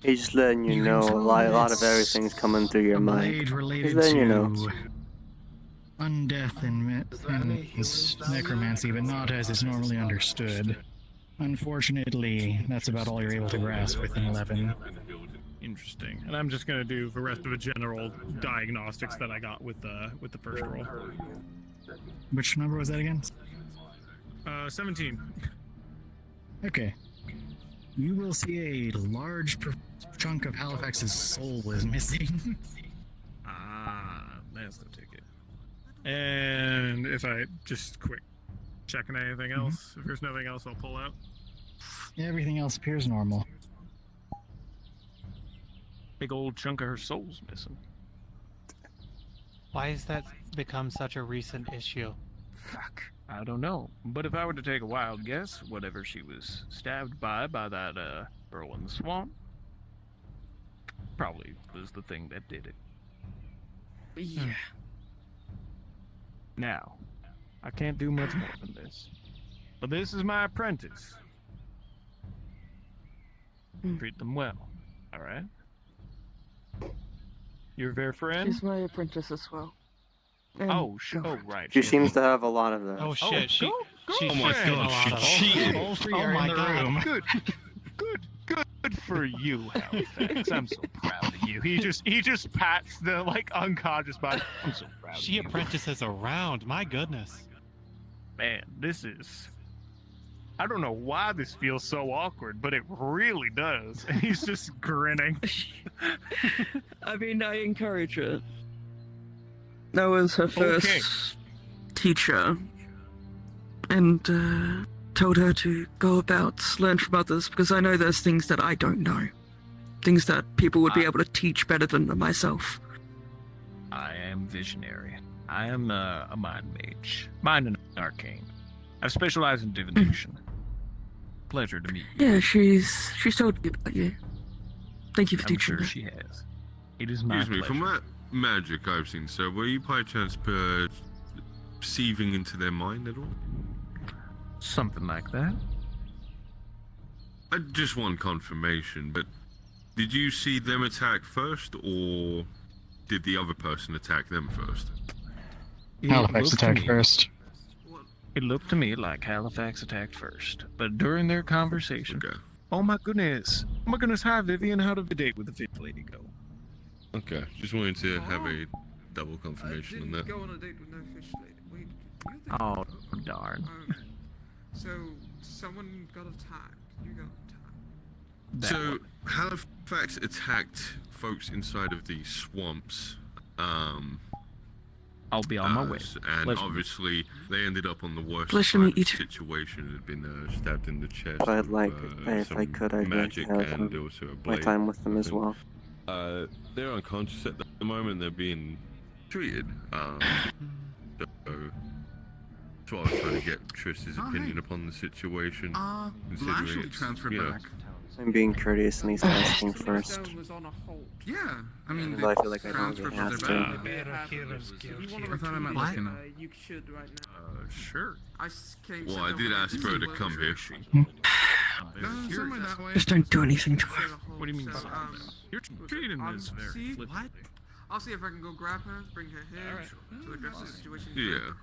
[SPEAKER 13] He's just letting you know a lot of everything's coming through your mind. He's letting you know.
[SPEAKER 19] Undeath and necromancy, but not as is normally understood. Unfortunately, that's about all you're able to grasp with an 11.
[SPEAKER 14] Interesting. And I'm just going to do the rest of the general diagnostics that I got with the first roll.
[SPEAKER 19] Which number was that again?
[SPEAKER 14] 17.
[SPEAKER 19] Okay. You will see a large chunk of Halifax's soul is missing.
[SPEAKER 14] That's the ticket. And if I just quick checking anything else, if there's nothing else I'll pull out.
[SPEAKER 19] Everything else appears normal.
[SPEAKER 14] Big old chunk of her soul's missing.
[SPEAKER 23] Why has that become such a recent issue?
[SPEAKER 14] Fuck. I don't know. But if I were to take a wild guess, whatever she was stabbed by that girl in the swamp, probably was the thing that did it.
[SPEAKER 23] Yeah.
[SPEAKER 14] Now, I can't do much more than this. But this is my apprentice. Treat them well, alright? You're their friend?
[SPEAKER 1] She's my apprentice as well. And
[SPEAKER 14] right.
[SPEAKER 13] She seems to have a lot of that.
[SPEAKER 23] Oh shit, she's
[SPEAKER 14] oh my god,
[SPEAKER 23] she cheated.
[SPEAKER 19] All three are in the room.
[SPEAKER 14] Good for you, Halifax. I'm so proud of you. He just pats the unconscious body. I'm so proud of you.
[SPEAKER 23] She apprentices around, my goodness.
[SPEAKER 14] Man, this is... I don't know why this feels so awkward, but it really does. And he's just grinning.
[SPEAKER 1] I mean, I encourage her. That was her first teacher. And told her to go about, learn from others, because I know there's things that I don't know. Things that people would be able to teach better than myself.
[SPEAKER 14] I am visionary. I am a mind mage. Mind and arcane. I specialize in divination. Pleasure to meet you.
[SPEAKER 1] Yeah, she's told me about you. Thank you for teaching
[SPEAKER 14] sure
[SPEAKER 1] me.
[SPEAKER 14] She has. It is my
[SPEAKER 15] Excuse me,
[SPEAKER 14] pleasure.
[SPEAKER 15] from that magic I've seen, sir, were you by chance perceiving into their mind at all?
[SPEAKER 14] Something like that.
[SPEAKER 15] I just want confirmation, but did you see them attack first, or did the other person attack them first?
[SPEAKER 19] Halifax attacked first.
[SPEAKER 14] It looked to me like Halifax attacked first, but during their conversation...
[SPEAKER 15] Okay.
[SPEAKER 14] Oh my goodness, hi Vivian, how did the date with the fish lady go?
[SPEAKER 15] Okay, just wanted to have a double confirmation on that.
[SPEAKER 2] Go on a date with no fish lady. Wait,
[SPEAKER 14] Oh, darn.
[SPEAKER 2] So, someone got attacked. You got attacked.
[SPEAKER 15] So, Halifax attacked folks inside of the swamps.
[SPEAKER 14] I'll be on my way.
[SPEAKER 15] And
[SPEAKER 14] Pleasure.
[SPEAKER 15] obviously, they ended up on the worst
[SPEAKER 1] Pleasure
[SPEAKER 15] side
[SPEAKER 1] to
[SPEAKER 15] of the
[SPEAKER 1] meet you.
[SPEAKER 15] situation. Had been stabbed in the chest.
[SPEAKER 13] But I'd like, if
[SPEAKER 15] some
[SPEAKER 13] I could, I'd like
[SPEAKER 15] magic
[SPEAKER 13] to have
[SPEAKER 15] and also a
[SPEAKER 13] my
[SPEAKER 15] blade.
[SPEAKER 13] time with them as well.
[SPEAKER 15] They're unconscious at the moment. They're being treated. So that's why I was trying to get Trish's opinion upon the situation.
[SPEAKER 4] Lash will
[SPEAKER 15] Considering
[SPEAKER 4] be
[SPEAKER 15] it's,
[SPEAKER 4] transferred
[SPEAKER 15] you know,
[SPEAKER 4] back.
[SPEAKER 13] I'm being courteous and he's asking first.
[SPEAKER 2] Stone was on a halt.
[SPEAKER 1] Yeah, I mean,
[SPEAKER 13] Even though I feel like I don't
[SPEAKER 1] transfer
[SPEAKER 13] really
[SPEAKER 1] from
[SPEAKER 13] have
[SPEAKER 1] their
[SPEAKER 13] to.
[SPEAKER 1] back.
[SPEAKER 2] Maybe it happens. If you want to
[SPEAKER 1] I thought I might
[SPEAKER 2] recruit
[SPEAKER 1] look
[SPEAKER 2] it,
[SPEAKER 1] in
[SPEAKER 2] you should right now.
[SPEAKER 15] Sure.
[SPEAKER 2] I came
[SPEAKER 15] Well, I did ask for her to come here.
[SPEAKER 1] No, somewhere that way.
[SPEAKER 13] Just don't do anything to her.
[SPEAKER 15] What do you mean?
[SPEAKER 14] You're treating this very
[SPEAKER 2] see,
[SPEAKER 14] flippant.
[SPEAKER 2] I'll see if I can go grab her, bring her here to address the situation.
[SPEAKER 15] Yeah.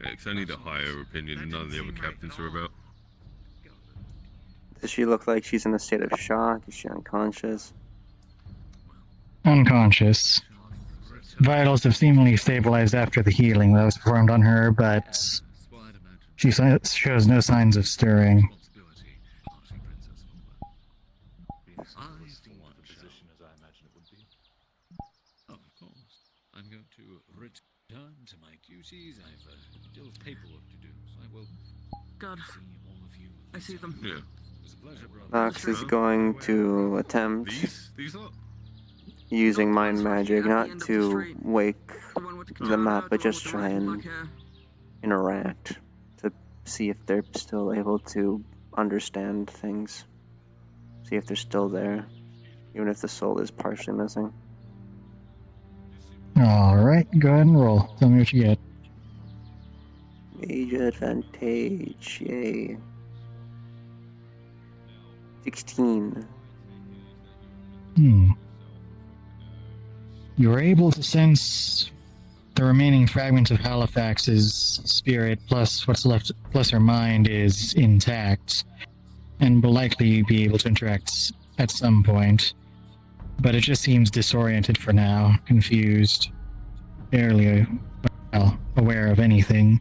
[SPEAKER 15] Yeah, 'cause I need a higher opinion than none of the other captains are about.
[SPEAKER 13] Does she look like she's in a state of shock? Is she unconscious?
[SPEAKER 19] Unconscious. Vitals have seemingly stabilized after the healing that was performed on her, but she shows no signs of stirring.
[SPEAKER 6] Oh, of course. I'm going to return to my duties. I've still paperwork to do, so I will
[SPEAKER 1] God,
[SPEAKER 6] see all of you.
[SPEAKER 1] I see them.
[SPEAKER 15] Yeah.
[SPEAKER 6] It was a pleasure, brother.
[SPEAKER 13] Nox is going to attempt using mind magic, not to wake them up, but just try and interact to see if they're still able to understand things. See if they're still there, even if the soul is partially missing.
[SPEAKER 19] Alright, go ahead and roll. Tell me what you get.
[SPEAKER 13] Major advantage, yay. 16.
[SPEAKER 19] You're able to sense the remaining fragments of Halifax's spirit, plus what's left, plus her mind is intact, and will likely be able to interact at some point. But it just seems disoriented for now, confused, barely aware of anything.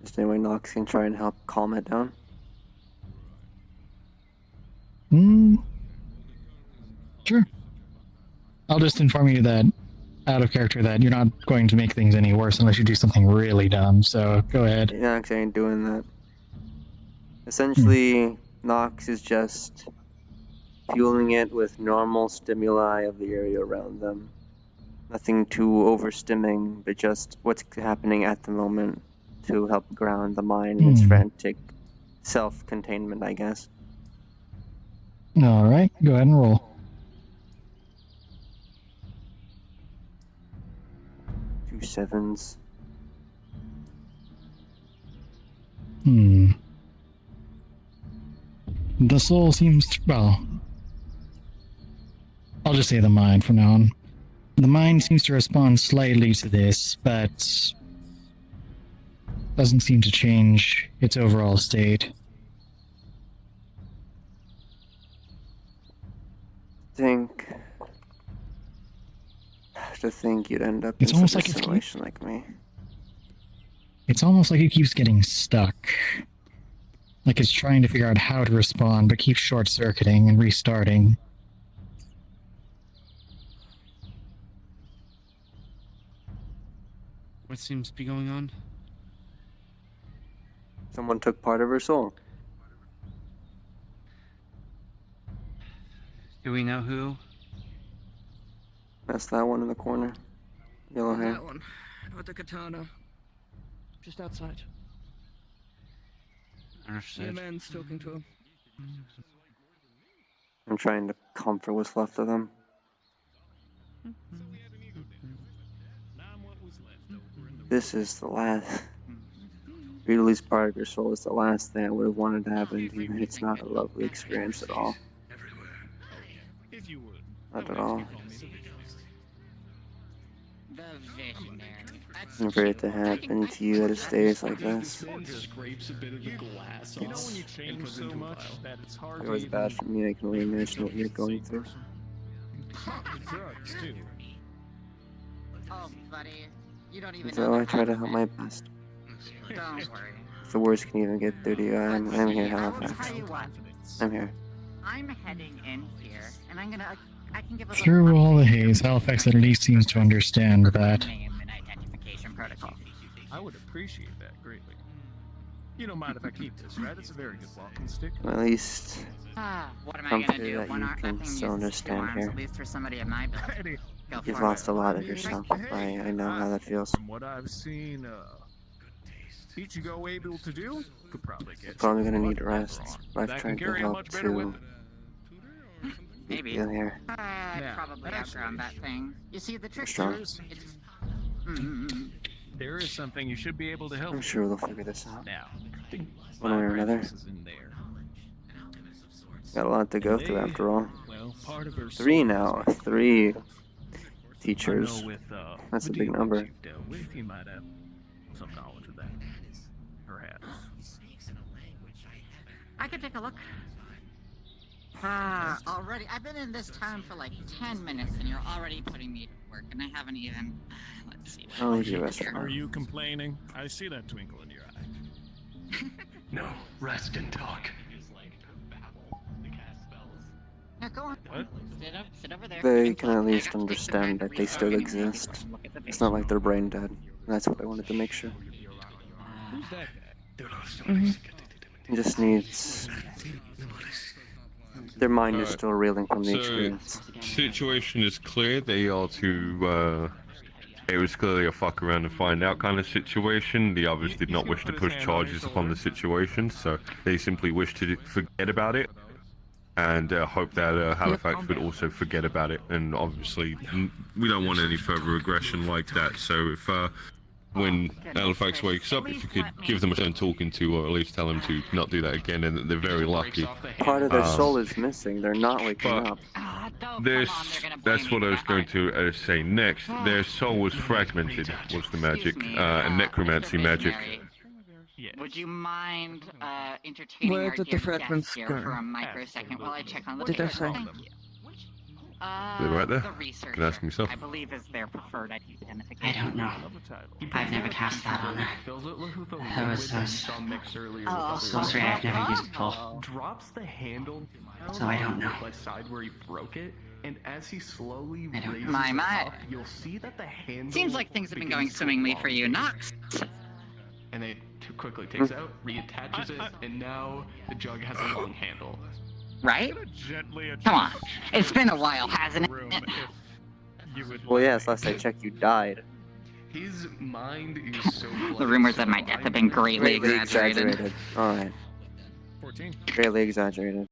[SPEAKER 13] Is there any way Nox can try and help calm it down?
[SPEAKER 19] Sure. I'll just inform you that, out of character, that you're not going to make things any worse unless you do something really dumb, so go ahead.
[SPEAKER 13] Nox ain't doing that. Essentially, Nox is just fueling it with normal stimuli of the area around them. Nothing too overstimming, but just what's happening at the moment to help ground the mind in its frantic self-containment, I guess.
[SPEAKER 19] Alright, go ahead and roll.
[SPEAKER 13] 2 7s.
[SPEAKER 19] The soul seems, well, I'll just say the mind from now on. The mind seems to respond slightly to this, but doesn't seem to change its overall state.
[SPEAKER 13] To think you'd end up
[SPEAKER 19] It's
[SPEAKER 13] in
[SPEAKER 19] almost
[SPEAKER 13] such
[SPEAKER 19] like
[SPEAKER 13] a
[SPEAKER 19] it's
[SPEAKER 13] situation like me.
[SPEAKER 19] It's almost like it keeps getting stuck. Like it's trying to figure out how to respond, but keeps short-circuiting and restarting.
[SPEAKER 5] What seems to be going on?
[SPEAKER 13] Someone took part of her soul.
[SPEAKER 5] Do we know who?
[SPEAKER 13] That's that one in the corner. Yellow hair.
[SPEAKER 1] That one, with the katana. Just outside.
[SPEAKER 5] Understood.
[SPEAKER 1] The man's talking to him.
[SPEAKER 13] I'm trying to comfort what's left of them. This is the last. You lose part of your soul is the last thing I would have wanted to happen to you. It's not a lovely experience at all. Not at all. And for it to happen to you at a stage like this. It was bad for me. I can only imagine what you're going through.
[SPEAKER 18] Oh, buddy. You don't even
[SPEAKER 13] So I try to help my best.
[SPEAKER 18] Don't worry.
[SPEAKER 13] If the worst can even get through to you, I'm here,
[SPEAKER 18] I'll
[SPEAKER 13] Halifax.
[SPEAKER 18] tell you what.
[SPEAKER 13] I'm here.
[SPEAKER 18] I'm heading in here, and I'm gonna. I can give a
[SPEAKER 19] Through all the haze, Halifax at least seems to understand that.
[SPEAKER 18] name and identification protocol.
[SPEAKER 14] I would appreciate that greatly. You don't mind if I keep this, right? It's a very good walking stick.
[SPEAKER 13] At least
[SPEAKER 18] What am I
[SPEAKER 13] comfort
[SPEAKER 18] gonna do?
[SPEAKER 13] that
[SPEAKER 18] One
[SPEAKER 13] you
[SPEAKER 18] arm,
[SPEAKER 13] can
[SPEAKER 18] that thing
[SPEAKER 13] still
[SPEAKER 18] uses two
[SPEAKER 13] understand
[SPEAKER 18] arms,
[SPEAKER 13] here.
[SPEAKER 18] at least for somebody of my build. Go
[SPEAKER 13] You've
[SPEAKER 18] for
[SPEAKER 13] lost
[SPEAKER 18] it.
[SPEAKER 13] a lot of yourself. I know how that feels.
[SPEAKER 14] From what I've seen, Ichigo able to do, could probably get.
[SPEAKER 13] Probably gonna need rest. I've
[SPEAKER 14] That
[SPEAKER 13] tried
[SPEAKER 14] can
[SPEAKER 13] to
[SPEAKER 14] carry a
[SPEAKER 13] help
[SPEAKER 14] much better
[SPEAKER 13] to
[SPEAKER 14] weapon.
[SPEAKER 7] Maybe.
[SPEAKER 13] deal here.
[SPEAKER 7] Probably outgrown that thing. You see, the trick
[SPEAKER 13] Strong.
[SPEAKER 7] is, it's...
[SPEAKER 14] There is something you should be able to help.
[SPEAKER 13] I'm sure they'll figure this out.
[SPEAKER 14] Now,
[SPEAKER 13] One way or another.
[SPEAKER 14] is in there.
[SPEAKER 13] Got a lot to go through after all.
[SPEAKER 14] Well, part of her
[SPEAKER 13] 3 now. 3
[SPEAKER 14] I
[SPEAKER 13] teachers.
[SPEAKER 14] know with
[SPEAKER 13] That's a
[SPEAKER 14] the
[SPEAKER 13] big
[SPEAKER 14] deal
[SPEAKER 13] number.
[SPEAKER 14] you've dealt with, you might have some knowledge of that. Perhaps.
[SPEAKER 7] I could take a look. Already, I've been in this town for like 10 minutes and you're already putting me to work and I haven't even... Let's see what
[SPEAKER 13] I'll
[SPEAKER 7] I
[SPEAKER 13] leave you
[SPEAKER 7] can
[SPEAKER 13] rest
[SPEAKER 7] do
[SPEAKER 13] for
[SPEAKER 7] here.
[SPEAKER 14] Are you complaining? I see that twinkle in your eye.
[SPEAKER 16] No, rest and talk.
[SPEAKER 7] Now go on.
[SPEAKER 14] What?
[SPEAKER 7] Sit over there.
[SPEAKER 13] They can at least understand that they still exist. It's not like they're brain dead. That's what I wanted to make sure.
[SPEAKER 14] Who's that guy?
[SPEAKER 13] It just needs... Their mind is still reeling from the
[SPEAKER 15] So,
[SPEAKER 13] experience.
[SPEAKER 15] situation is clear. They are to, it was clearly a fuck around and find out kind of situation. The others did not wish to push charges upon the situation, so they simply wish to forget about it. And hope that Halifax would also forget about it. And obviously, we don't want any further aggression like that. So if, when Halifax wakes up, if you could give them a turn talking to, or at least tell them to not do that again, and they're very lucky.
[SPEAKER 13] Part of their soul is missing. They're not waking up.
[SPEAKER 15] That's what I was going to say next. Their soul was fragmented, was the magic, and necromancy magic.
[SPEAKER 7] Would you mind entertaining
[SPEAKER 1] Where
[SPEAKER 7] our
[SPEAKER 1] did the
[SPEAKER 7] dear
[SPEAKER 1] fragments
[SPEAKER 7] guest here
[SPEAKER 1] go?
[SPEAKER 7] for a microsecond while I check on the
[SPEAKER 1] Did I
[SPEAKER 7] picture?
[SPEAKER 1] say?
[SPEAKER 7] Thank you.
[SPEAKER 15] They're right there.
[SPEAKER 7] The researcher,
[SPEAKER 15] Can ask myself.
[SPEAKER 7] I believe is their preferred identification.
[SPEAKER 18] I don't know. I've never cast that on her. That was
[SPEAKER 7] Oh,
[SPEAKER 18] sorry, I've never used it before.
[SPEAKER 16] Drops the handle
[SPEAKER 18] So I don't know.
[SPEAKER 16] by side where he broke it, and as he slowly
[SPEAKER 18] I don't
[SPEAKER 16] raises
[SPEAKER 18] know.
[SPEAKER 7] My,
[SPEAKER 16] it
[SPEAKER 7] my.
[SPEAKER 16] up, you'll see that the handle
[SPEAKER 7] Seems like things have been going
[SPEAKER 16] begins to
[SPEAKER 7] swimmingly for you,
[SPEAKER 16] elongate.
[SPEAKER 7] Nox.
[SPEAKER 16] And then too quickly takes out, reattaches it, and now the jug has a long handle.
[SPEAKER 7] Right? Come on. It's been a while, hasn't it?
[SPEAKER 13] Well, yes, last I checked, you died.
[SPEAKER 16] His mind is so
[SPEAKER 7] The rumors of my death have been greatly exaggerated.
[SPEAKER 13] Alright.
[SPEAKER 14] 14.
[SPEAKER 13] Greatly exaggerated.